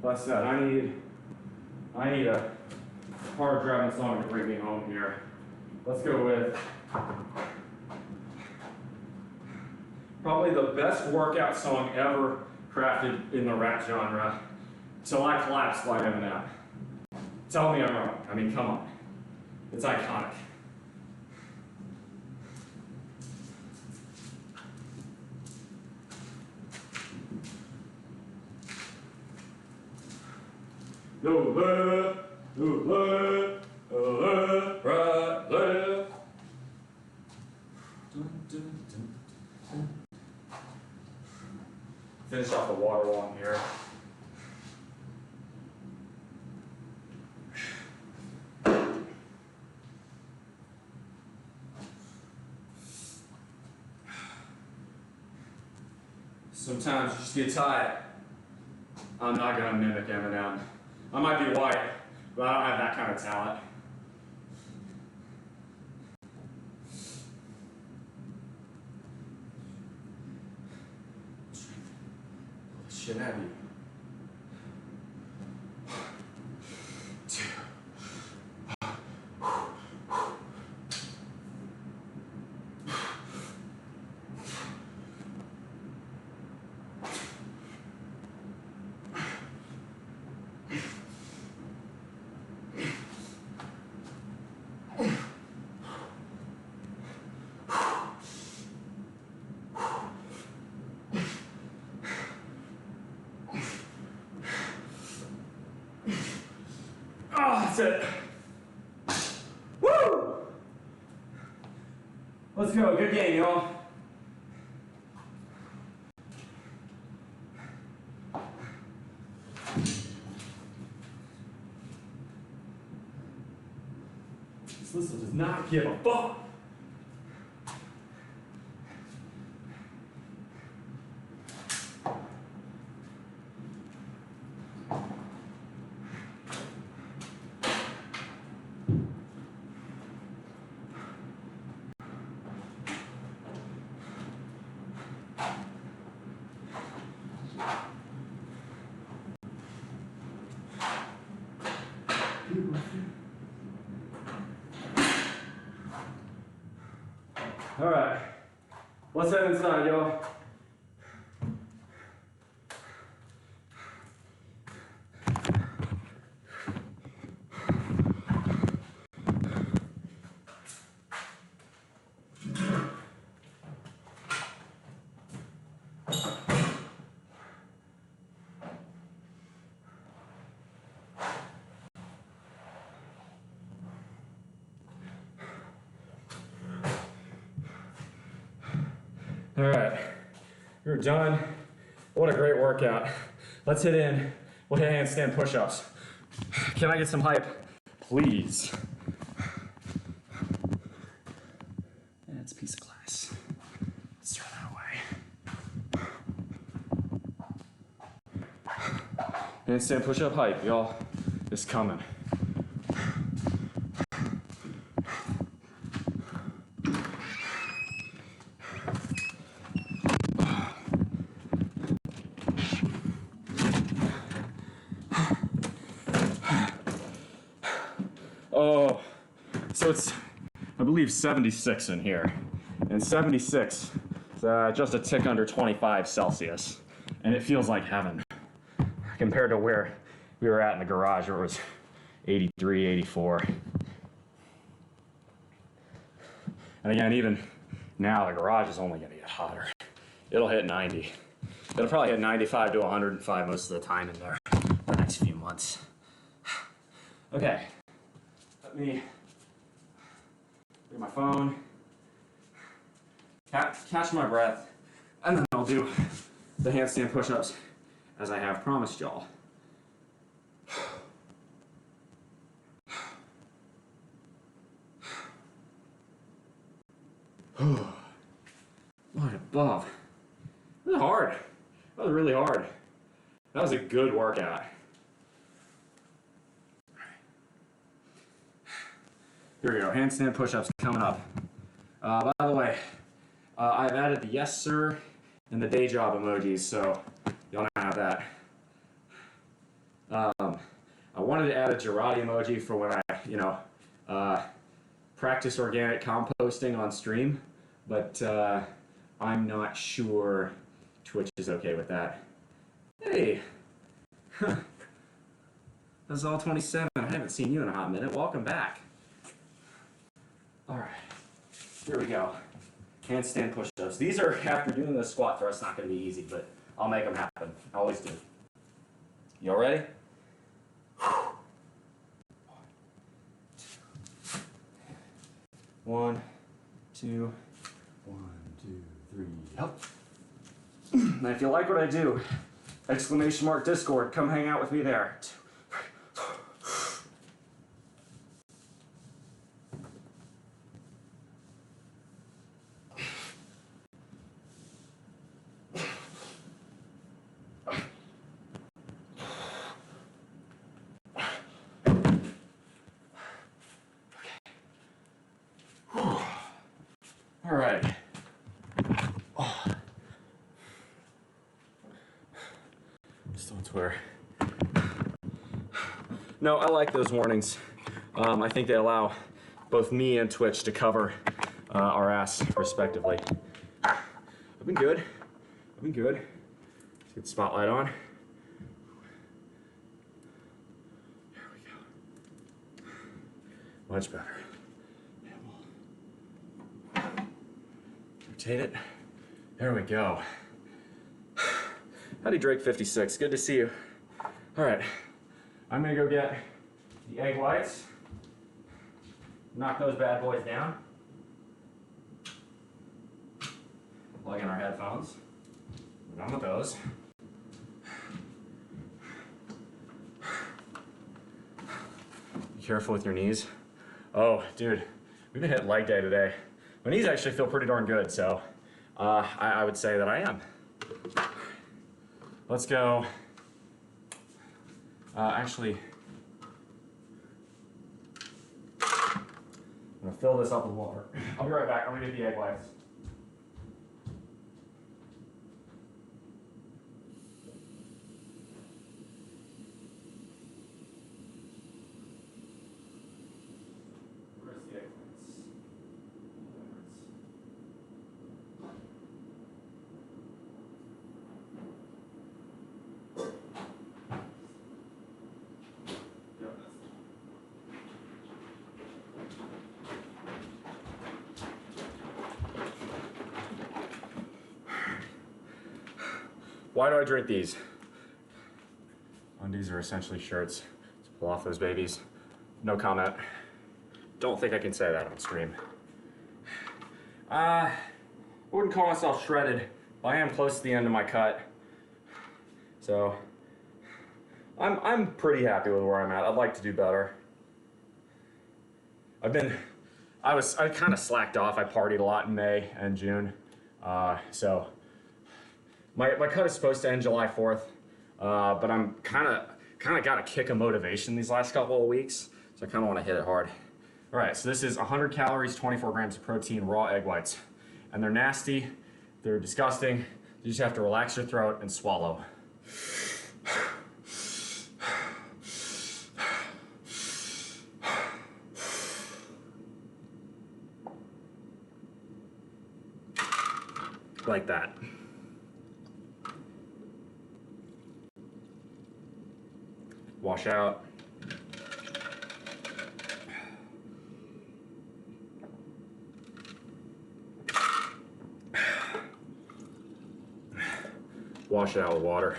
Like I said, I need a hard driving song to bring me home here. Let's go with probably the best workout song ever crafted in the rap genre. till I collapse while I'm out. Tell me I'm wrong. I mean, come on. It's iconic. No left, no left, no left, right, left. Finish off the water while I'm here. Sometimes you just get tired. I'm not gonna mimic Eminem. I might be white, but I don't have that kind of talent. Shit out of you. 2. That's it. Woo! Let's go. Good game, y'all. This list does not give a fuck. All right, let's head inside, y'all. All right, you're done. What a great workout. Let's hit in. We'll hit handstand push-ups. Can I get some hype? Please. That's a piece of glass. Let's throw that away. Handstand push-up hype, y'all. It's coming. Oh, so it's, I believe, 76 in here. And 76 is just a tick under 25 Celsius. And it feels like heaven compared to where we were at in the garage where it was 83, 84. And again, even now, the garage is only going to get hotter. It'll hit 90. It'll probably hit 95 to 105 most of the time in there the next few months. Okay. Let me get my phone, catch my breath, and then I'll do the handstand push-ups as I have promised y'all. What above. That was hard. That was really hard. That was a good workout. Here we go, handstand push-ups coming up. By the way, I've added the yes sir and the day job emojis, so y'all now have that. I wanted to add a Girardi emoji for when I, practice organic composting on stream, but I'm not sure Twitch is okay with that. Hey, That's all 27. I haven't seen you in a hot minute. Welcome back. All right, here we go. Handstand push-ups. These are, after doing the squat thrust, not going to be easy, but I'll make them happen. I always do. You all ready? One, two, 1, 2, 3, help. And if you like what I do, exclamation mark Discord, come hang out with me there. 2, 3. All right. Just don't swear. No, I like those warnings. I think they allow both me and Twitch to cover our ass respectively. I've been good. I've been good. Let's get the spotlight on. Here we go. Much better. Rotate it. There we go. Howdy Drake 56, good to see you. All right, I'm gonna go get the egg whites, knock those bad boys down, plug in our headphones, we're done with those. Be careful with your knees. Oh, dude, we've been hitting leg day today. My knees actually feel pretty darn good, so I would say that I am. Let's go. Actually, I'm gonna fill this up with water. I'll be right back. I'm gonna get the egg whites. Where's the egg whites? Why do I drink these? Undies are essentially shirts. Let's pull off those babies. No comment. Don't think I can say that on stream. I wouldn't call myself shredded, but I am close to the end of my cut. So I'm pretty happy with where I'm at. I'd like to do better. I kind of slacked off. I partied a lot in May and June. So my cut is supposed to end July 4th, but I'm kind of got a kick of motivation these last couple of weeks, so I kind of want to hit it hard. All right, so this is 100 calories, 24 grams of protein, raw egg whites, and they're nasty, they're disgusting. You just have to relax your throat and swallow. Like that. Wash out. Wash it out with water.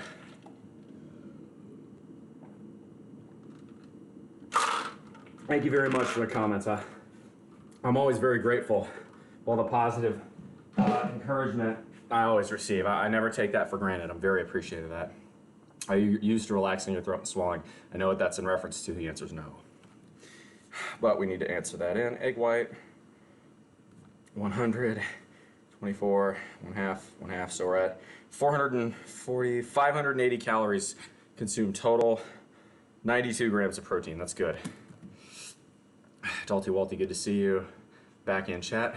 Thank you very much for the comments. I'm always very grateful for all the positive encouragement I always receive. I never take that for granted. I'm very appreciative of that. Are you used to relaxing your throat and swallowing? I know what that's in reference to. The answer is no. But we need to answer that in. Egg white, 100, 24, one half. So we're at 580 calories consumed total, 92 grams of protein. That's good. Dalty Walty, good to see you. Back in chat.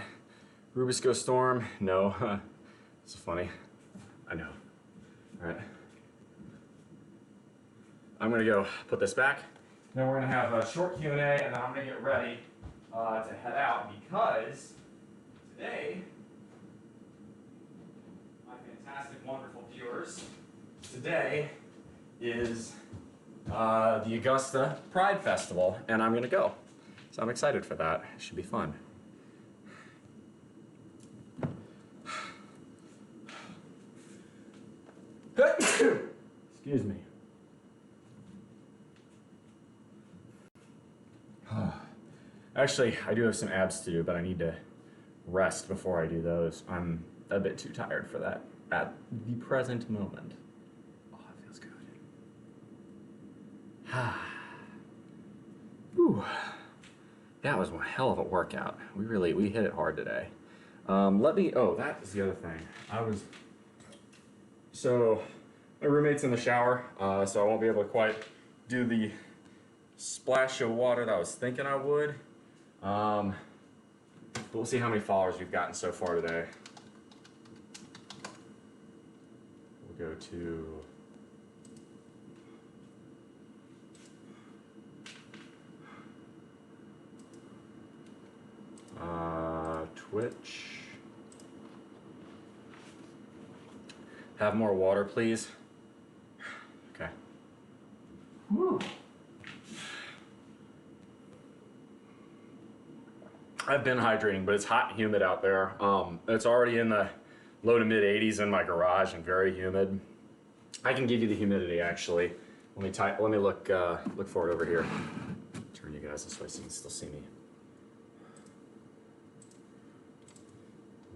Rubisco Storm, no. It's funny. I know. All right. I'm gonna go put this back. Then we're gonna have a short Q&A, and then I'm gonna get ready to head out because today, my fantastic, wonderful viewers, today is the Augusta Pride Festival, and I'm gonna go. So I'm excited for that. It should be fun. Excuse me. Actually, I do have some abs to do, but I need to rest before I do those. I'm a bit too tired for that at the present moment. Oh, it feels good. Whew. That was one hell of a workout. We hit it hard today. Oh, that is the other thing. So, my roommate's in the shower, so I won't be able to quite do the splash of water that I was thinking I would. But we'll see how many followers we've gotten so far today. We'll go to Twitch. Have more water, please. Okay. Woo. I've been hydrating, but it's hot and humid out there. It's already in the low to mid 80s in my garage and very humid. I can give you the humidity actually. Let me look forward over here. Turn you guys this way so you can still see me.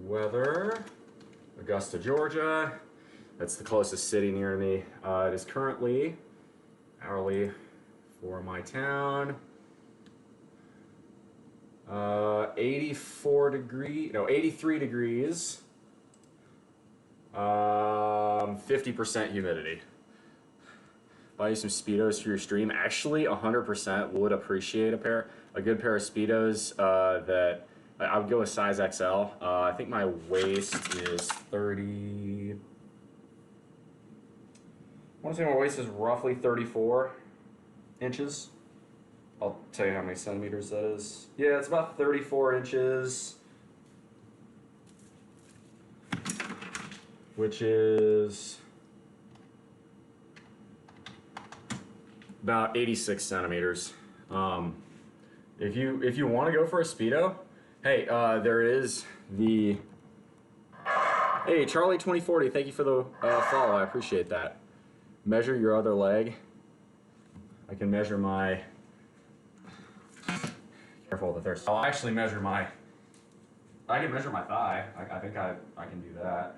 Weather, Augusta, Georgia. That's the closest city near me. It is currently hourly for my town. 83 degrees. 50% humidity. Buy you some Speedos for your stream. Actually, 100% would appreciate a good pair of Speedos that I would go with size XL. I think my waist is 30. I want to say my waist is roughly 34 inches. I'll tell you how many centimeters that is. Yeah, it's about 34 inches. Which is about 86 centimeters. If you want to go for a Speedo, hey, there is the... Hey, Charlie 2040, thank you for the follow, I appreciate that. Measure your other leg. I can measure my... Careful with the thirst. I'll actually measure my... I can measure my thigh. I think I can do that.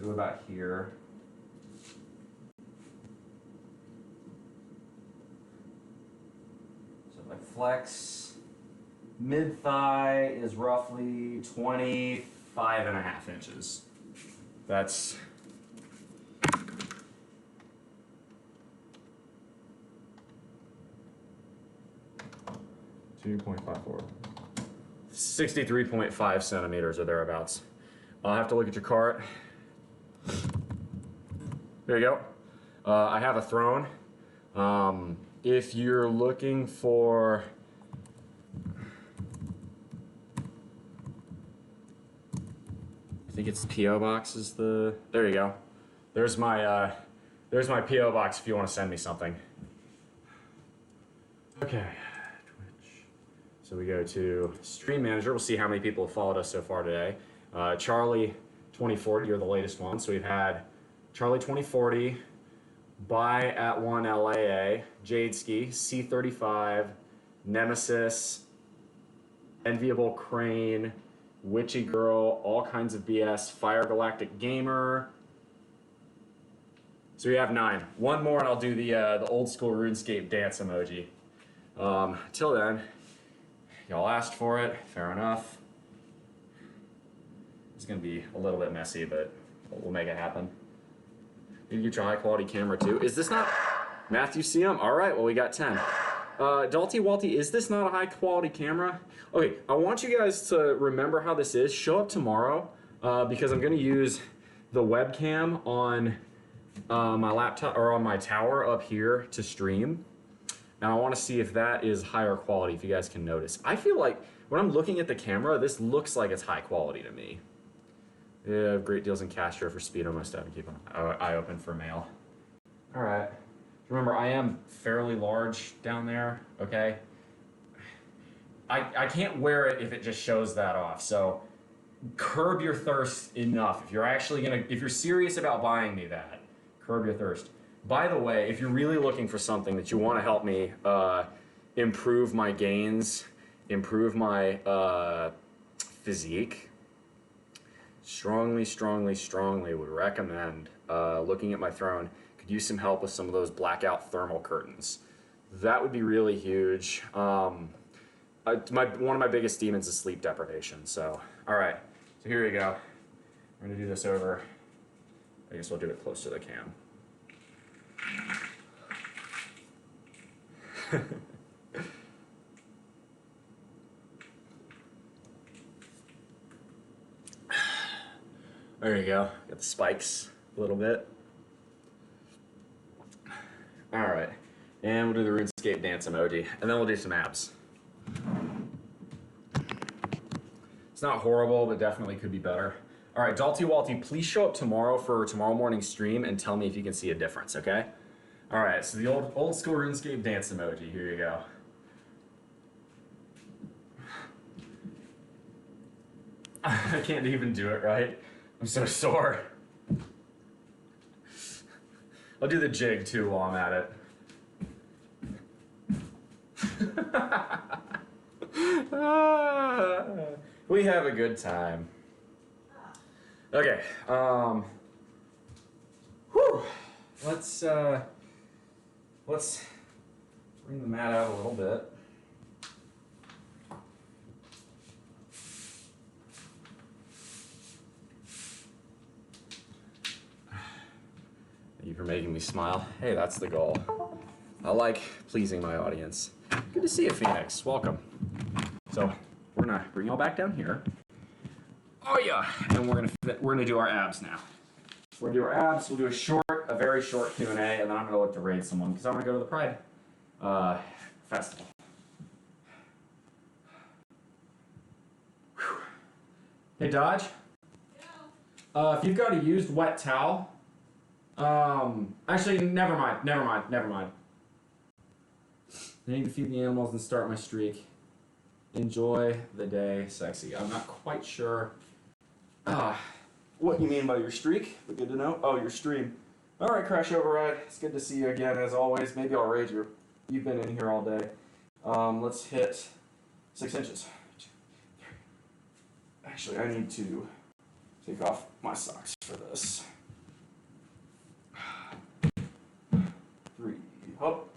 Go about here. So if I flex, mid thigh is roughly 25.5 inches. That's 2.54. 63.5 centimeters or thereabouts. I'll have to look at your cart. There you go. I have a throne. If you're looking for... I think it's P.O. Box is the... There you go. There's my P.O. Box if you want to send me something. Okay. Twitch. So we go to Stream Manager. We'll see how many people have followed us so far today. Charlie 2040, you're the latest one. So we've had Charlie 2040, Buy at 1 LAA, Jadeski, C35, Nemesis, Enviable Crane, Witchy Girl, all kinds of BS, Fire Galactic Gamer. So we have 9. One more and I'll do the old school RuneScape dance emoji. Till then, y'all asked for it, fair enough. It's gonna be a little bit messy, but we'll make it happen. You get your high quality camera too. Is this not Matthew CM? All right, well we got 10. Dalty Walty, is this not a high quality camera? Okay, I want you guys to remember how this is. Show up tomorrow because I'm gonna use the webcam on my laptop or on my tower up here to stream. And I want to see if that is higher quality, if you guys can notice. I feel like when I'm looking at the camera, this looks like it's high quality to me. Yeah, great deals in Castro for Speedo. Must have to keep an eye open for mail. All right. Remember, I am fairly large down there, okay? I can't wear it if it just shows that off, so curb your thirst enough. If you're serious about buying me that, curb your thirst. By the way, if you're really looking for something that you want to help me improve my gains, improve my physique, strongly would recommend looking at my throne. Could use some help with some of those blackout thermal curtains. That would be really huge. One of my biggest demons is sleep deprivation. So, all right. So here we go. We're gonna do this over. I guess we'll do it close to the cam. There you go. Got the spikes a little bit. All right. And we'll do the RuneScape dance emoji. And then we'll do some abs. It's not horrible, but definitely could be better. All right, Dalty Walty, please show up tomorrow for tomorrow morning's stream and tell me if you can see a difference, okay? All right, so the old school RuneScape dance emoji. Here you go. I can't even do it right. I'm so sore. I'll do the jig too while I'm at it. We have a good time. Okay. Whew. Let's bring the mat out a little bit. Thank you for making me smile. Hey, that's the goal. I like pleasing my audience. Good to see you, Phoenix. Welcome. So we're gonna bring y'all back down here. Oh yeah, and we're gonna do our abs now. We're gonna do our abs. We'll do a very short Q&A, and then I'm gonna look to raid someone because I'm gonna go to the Pride festival. Whew. Hey Dodge. Yeah. If you've got a used wet towel, actually never mind. I need to feed the animals and start my streak. Enjoy the day, sexy. I'm not quite sure what you mean by your streak, but good to know. Oh, your stream. All right, Crash Override. It's good to see you again, as always. Maybe I'll raid you. You've been in here all day. Let's hit 6 inches. Actually, I need to take off my socks for this. 3, hop.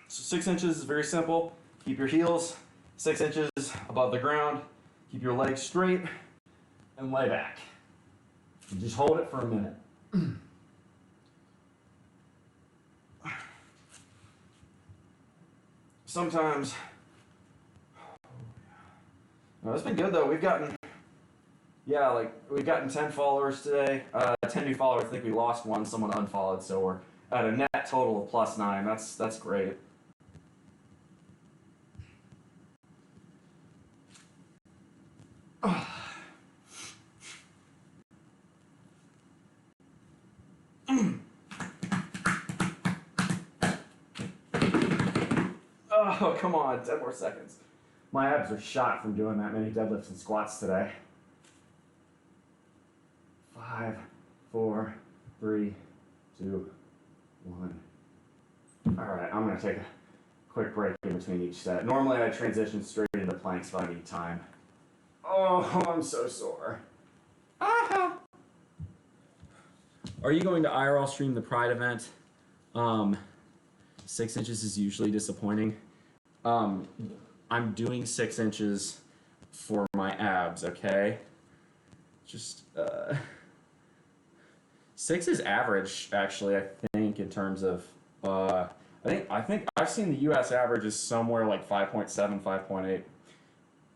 So 6 inches is very simple. Keep your heels 6 inches above the ground. Keep your legs straight and lay back. And just hold it for a minute. Sometimes, no, it's been good though. We've gotten 10 followers today. 10 new followers. I think we lost one. Someone unfollowed, so we're at a net total of +9. That's great. Oh, come on, 10 more seconds. My abs are shot from doing that many deadlifts and squats today. 5, 4, 3, 2, 1. All right, I'm gonna take a quick break in between each set. Normally I transition straight into planks, but I need time. Oh, I'm so sore. Ah! Are you going to IRL stream the Pride event? 6 inches is usually disappointing. I'm doing 6 inches for my abs, okay? Just, 6 is average, actually, I think, in terms of, I think I've seen the US average is somewhere like 5.7, 5.8.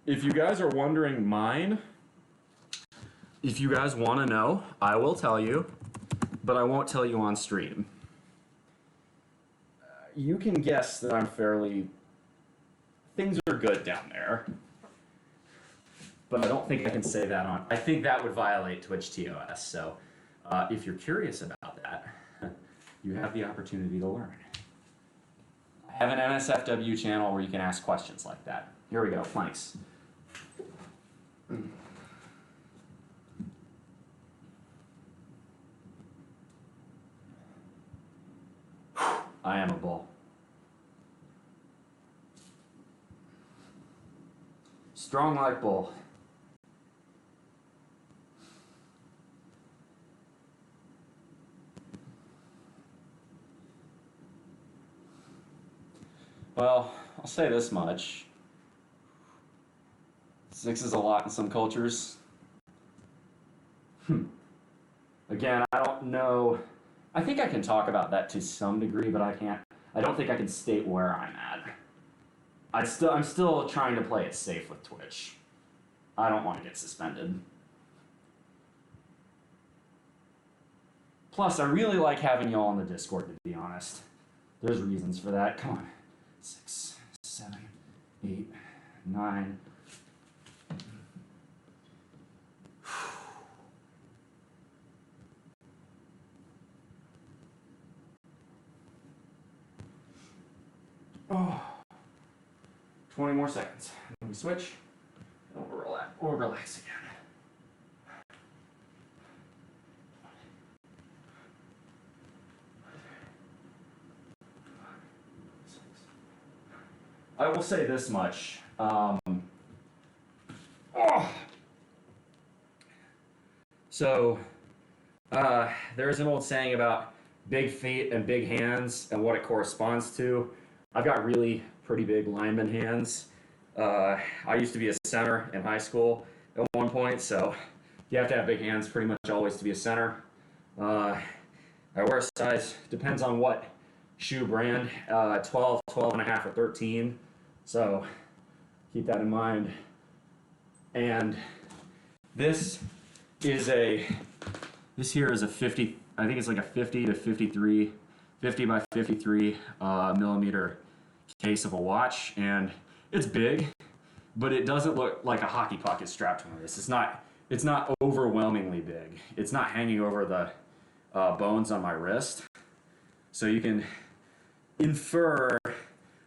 If you guys are wondering mine, if you guys want to know, I will tell you, but I won't tell you on stream. You can guess that I'm things are good down there. But I don't think I can say that on, I think that would violate Twitch TOS, so if you're curious about that, you have the opportunity to learn. I have an NSFW channel where you can ask questions like that. Here we go, planks. I am a bull. Strong like bull. Well, I'll say this much. 6 is a lot in some cultures. Again, I don't know. I think I can talk about that to some degree, but I don't think I can state where I'm at. I'm still trying to play it safe with Twitch. I don't want to get suspended. Plus, I really like having y'all on the Discord, to be honest. There's reasons for that. Come on. 6, 7, 8, 9. Oh. 20 more seconds. Then we switch. And we'll relax again. I will say this much. There's an old saying about big feet and big hands and what it corresponds to. I've got really pretty big lineman hands. I used to be a center in high school at one point, so you have to have big hands pretty much always to be a center. I wear a size, depends on what shoe brand, 12, 12 and a half, or 13. So keep that in mind. And this here is a 50, I think it's like a 50 to 53, 50 by 53 millimeter case of a watch, and it's big, but it doesn't look like a hockey puck is strapped to my wrist. It's not overwhelmingly big. It's not hanging over the bones on my wrist, so you can infer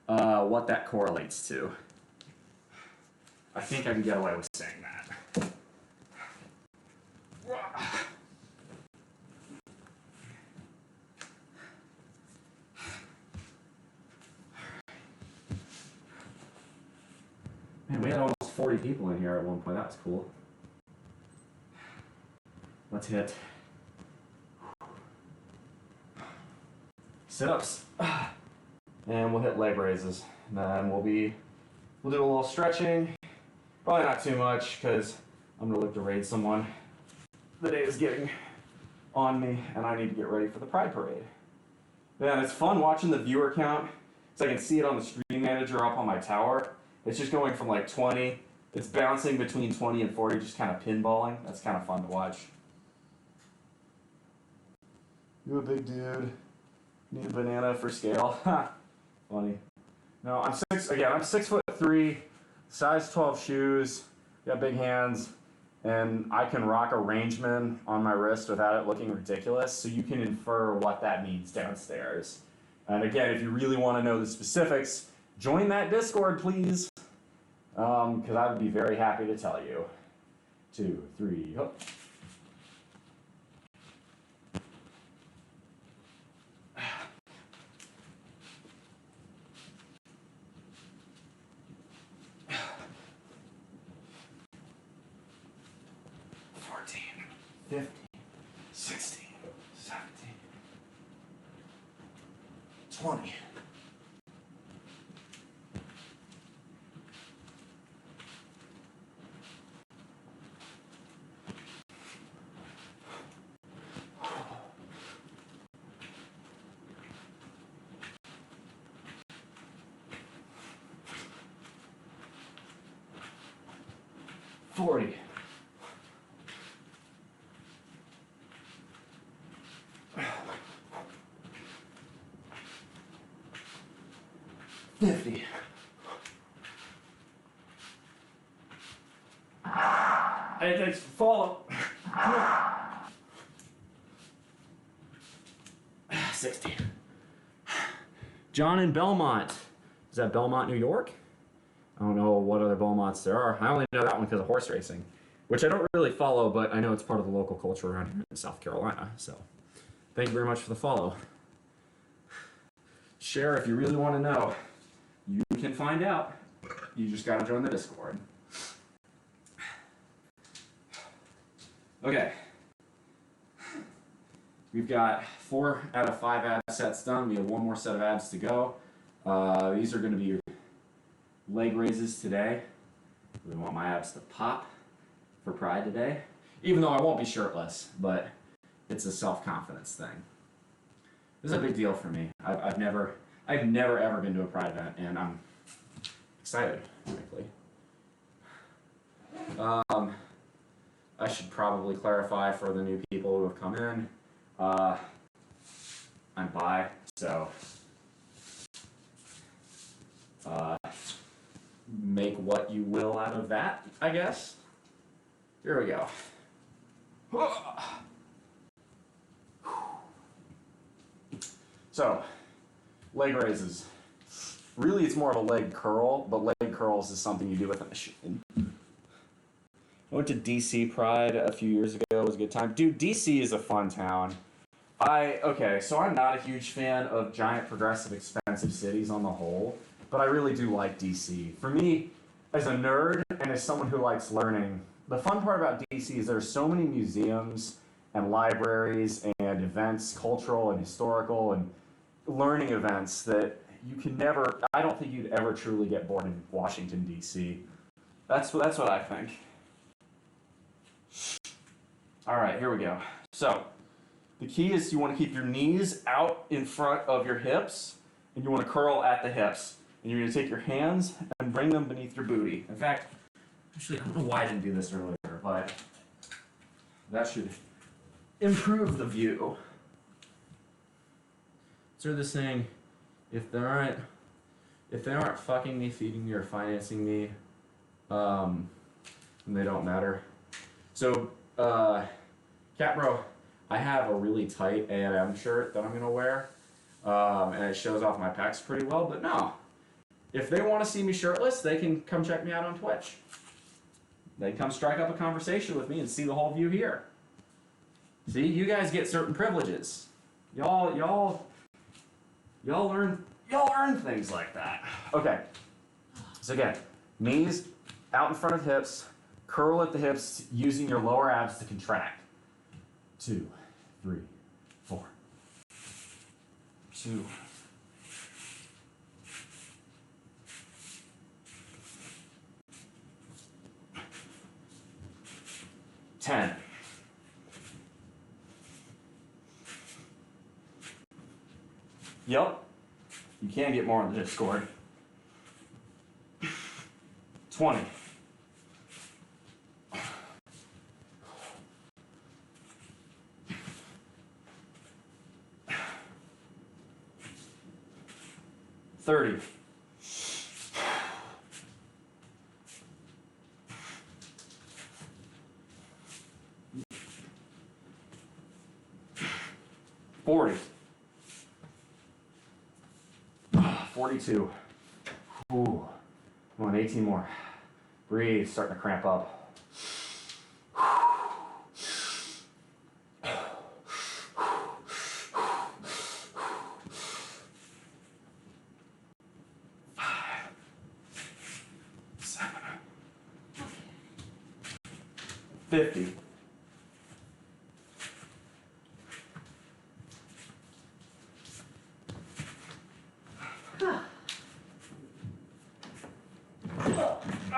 what that correlates to. I think I can get away with saying that. Man, we had almost 40 people in here at one point. That was cool. Let's hit sit-ups, and we'll hit leg raises. And then we'll do a little stretching. Probably not too much, because I'm gonna look to raid someone. The day is getting on me, and I need to get ready for the Pride Parade. Man, it's fun watching the viewer count, so I can see it on the stream manager up on my tower. It's just going from like 20, it's bouncing between 20 and 40, just kind of pinballing. That's kind of fun to watch. You a big dude. Need a banana for scale. Funny. No, I'm 6'3", size 12 shoes, got big hands, and I can rock a Rangeman on my wrist without it looking ridiculous, so you can infer what that means downstairs. And again, if you really want to know the specifics, join that Discord, please, because I would be very happy to tell you. 2, 3, hook. 15, 16, 17, 20. 40. 50. Hey, thanks for follow. 60. John in Belmont. Is that Belmont, New York? I don't know what other Belmonts there are. I only know that one because of horse racing, which I don't really follow, but I know it's part of the local culture around here in South Carolina. So thank you very much for the follow. Share if you really want to know. You can find out. You just got to join the Discord. Okay. We've got 4 out of 5 ab sets done. We have 1 more set of abs to go. These are going to be your leg raises today. We want my abs to pop for pride today. Even though I won't be shirtless, but it's a self-confidence thing. This is a big deal for me. I've never ever been to a pride event, and I'm excited, frankly. I should probably clarify for the new people who have come in. I'm bi, so make what you will out of that, I guess. Here we go. So, leg raises. Really, it's more of a leg curl, but leg curls is something you do with a machine. I went to DC Pride a few years ago. It was a good time. Dude, DC is a fun town. So I'm not a huge fan of giant, progressive, expensive cities on the whole, but I really do like DC. For me, as a nerd and as someone who likes learning, the fun part about DC is there's so many museums and libraries and events, cultural and historical and learning events that you can never, I don't think you'd ever truly get bored in Washington, DC. That's what I think. All right, here we go. So, the key is you want to keep your knees out in front of your hips, and you want to curl at the hips. And you're going to take your hands and bring them beneath your booty. In fact, actually, I don't know why I didn't do this earlier, but that should improve the view. So this saying, if they aren't fucking me, feeding me, or financing me, then they don't matter. So, Cat Bro, I have a really tight A&M shirt that I'm gonna wear, and it shows off my pecs pretty well, but no. If they want to see me shirtless, they can come check me out on Twitch. They come strike up a conversation with me and see the whole view here. See, you guys get certain privileges. Y'all learn things like that. Okay. So again, knees out in front of hips, curl at the hips using your lower abs to contract. 2, 3, 4. 2. 10. Yep. You can get more on the Discord. 20. 30. 40. 42. Ooh. Come on, 18 more. Breathe, starting to cramp up. $50.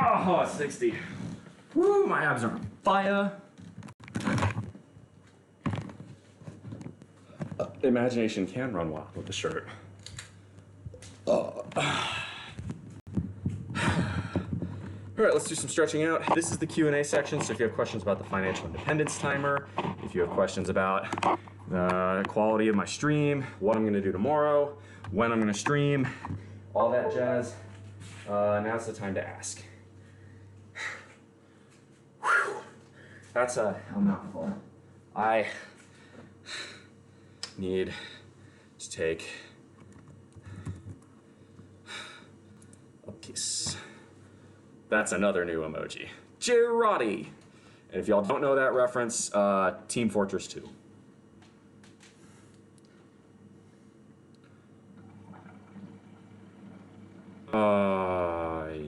Oh, 60. Woo, my abs are on fire. Imagination can run wild with the shirt. All right, let's do some stretching out. This is the Q&A section, so if you have questions about the financial independence timer, if you have questions about the quality of my stream, what I'm gonna do tomorrow, when I'm gonna stream, all that jazz, now's the time to ask. That's a mouthful. I need Let's take a kiss. That's another new emoji. Girardi. And if y'all don't know that reference, Team Fortress 2.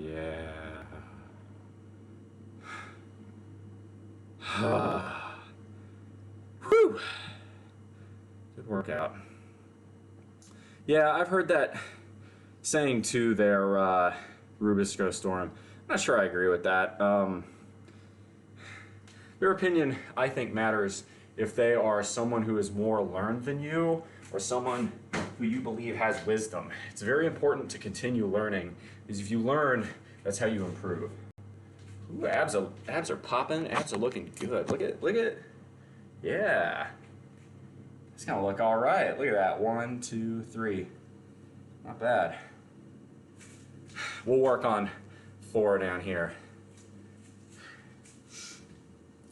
Yeah. Whew. Good workout. Yeah, I've heard that saying too there, Rubisco Storm. I'm not sure I agree with that. Your opinion, I think, matters if they are someone who is more learned than you or someone who you believe has wisdom. It's very important to continue learning, because if you learn, that's how you improve. Ooh, abs are popping. Abs are looking good. Look at, yeah. It's gonna look all right. Look at that. 1, 2, 3. Not bad. We'll work on 4 down here.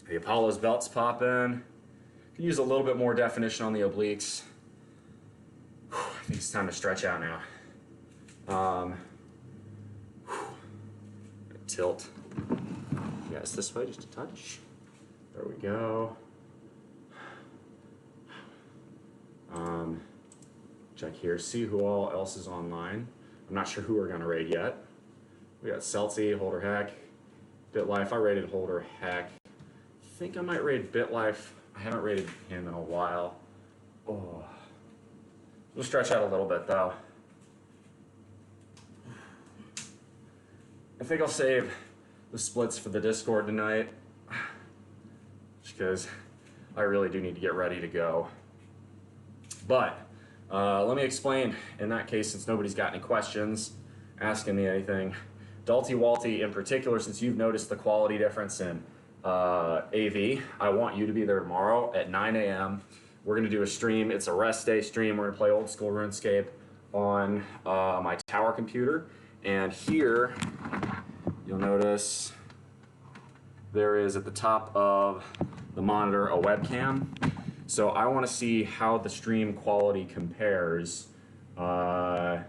The Apollo's belt's popping. Can use a little bit more definition on the obliques. Whew, I think it's time to stretch out now. Tilt. Yes, this way, just a touch. There we go. Check here, see who all else is online. I'm not sure who we're gonna raid yet. We got Celty, Holder Hack, BitLife. I rated Holder Hack. I think I might raid BitLife. I haven't rated him in a while. Oh. We'll stretch out a little bit though. I think I'll save the splits for the Discord tonight, just because I really do need to get ready to go. But let me explain in that case, since nobody's got any questions, asking me anything. Dalty Walty in particular, since you've noticed the quality difference in AV, I want you to be there tomorrow at 9 a.m. We're going to do a stream. It's a rest day stream. We're going to play old school RuneScape on my tower computer. And here, you'll notice there is at the top of the monitor a webcam. So I want to see how the stream quality compares on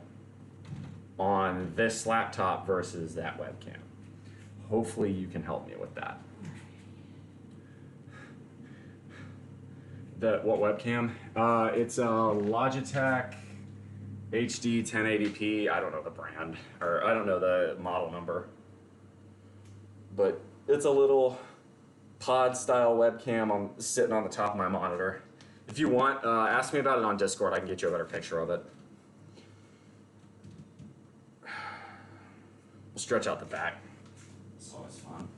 this laptop versus that webcam. Hopefully you can help me with that. What webcam? It's a Logitech HD 1080p. I don't know the brand, or I don't know the model number. But it's a little pod style webcam sitting on the top of my monitor. If you want, ask me about it on Discord. I can get you a better picture of it. We'll stretch out the back. It's always fun.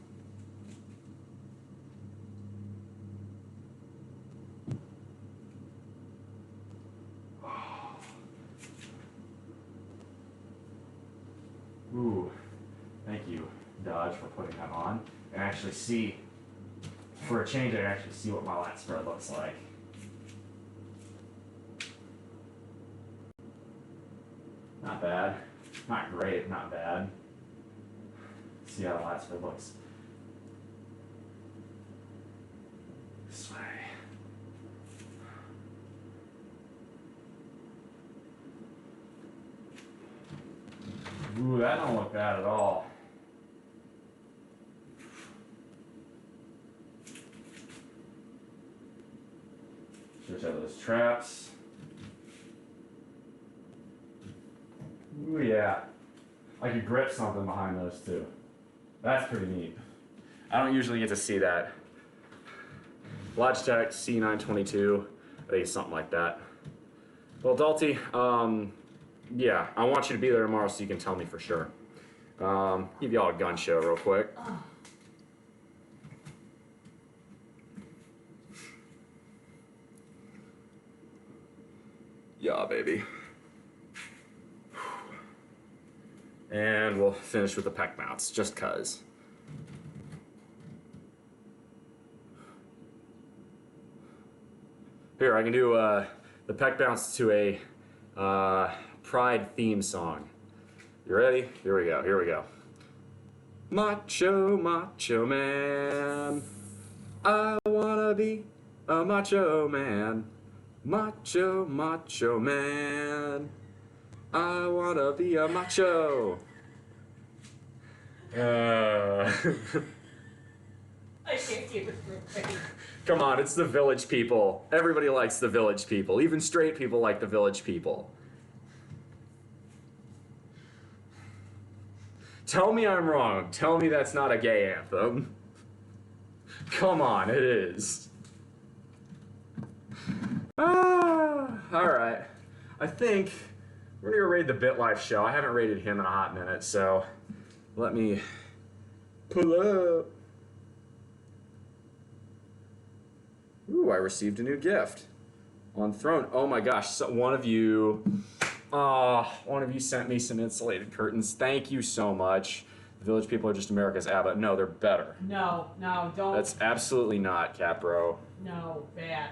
Ooh, thank you, Dodge, for putting that on. And actually see, for a change, I actually see what my lat spread looks like. Not bad. Not great, not bad. See how the lat spread looks. This way. Ooh, that don't look bad at all. Switch out those traps. Ooh, yeah. I could grip something behind those too. That's pretty neat. I don't usually get to see that. Logitech C922, I think it's something like that. Well, Dalty, yeah, I want you to be there tomorrow so you can tell me for sure. Give y'all a gun show real quick. Yeah, baby. And we'll finish with the pec mounts, just cuz. Here, I can do the pec bounce to a Pride theme song. You ready? Here we go, here we go. Macho, macho man. I wanna be a macho man. Macho, macho man. I wanna be a macho. I can't keep it straight. Come on, it's the Village People. Everybody likes the Village People. Even straight people like the Village People. Tell me I'm wrong. Tell me that's not a gay anthem. Come on, it is. Alright. I think we're gonna raid the BitLife show. I haven't rated him in a hot minute, so let me pull up. Ooh, I received a new gift on Throne. Oh my gosh, so one of you sent me some insulated curtains. Thank you so much. The Village People are just America's ABBA. No, they're better. No, don't. That's absolutely not, Capro. No, bad.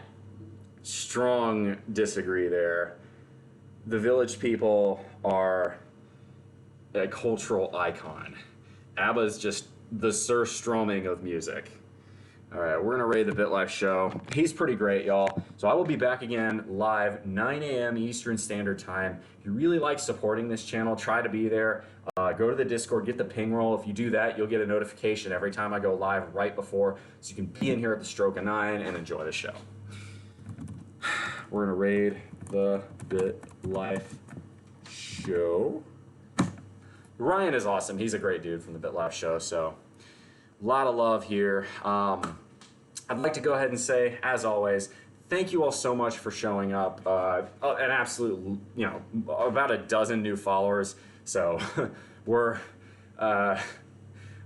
Strong disagree there. The Village People are a cultural icon. ABBA is just the Sir Stroming of music. All right, we're gonna raid the BitLife show. He's pretty great, y'all. So I will be back again live 9 a.m. Eastern Standard Time. If you really like supporting this channel, try to be there. Go to the Discord, get the ping roll. If you do that, you'll get a notification every time I go live right before, so you can be in here at the stroke of 9 and enjoy the show. We're gonna raid the BitLife show. Ryan is awesome. He's a great dude from the BitLife show, so a lot of love here. I'd like to go ahead and say, as always, thank you all so much for showing up. An absolute, about a dozen new followers. So we're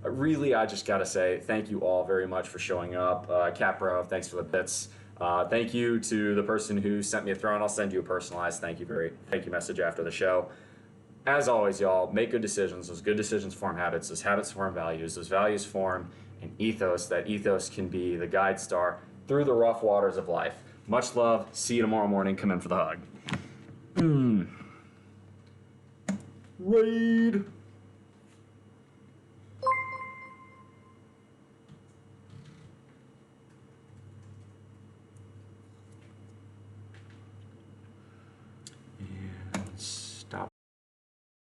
really, I just gotta say thank you all very much for showing up. Capro, thanks for the bits. Thank you to the person who sent me a throne. I'll send you a personalized thank you message after the show. As always, y'all, make good decisions. Those good decisions form habits. Those habits form values. Those values form an ethos. That ethos can be the guide star through the rough waters of life. Much love. See you tomorrow morning. Come in for the hug. Raid.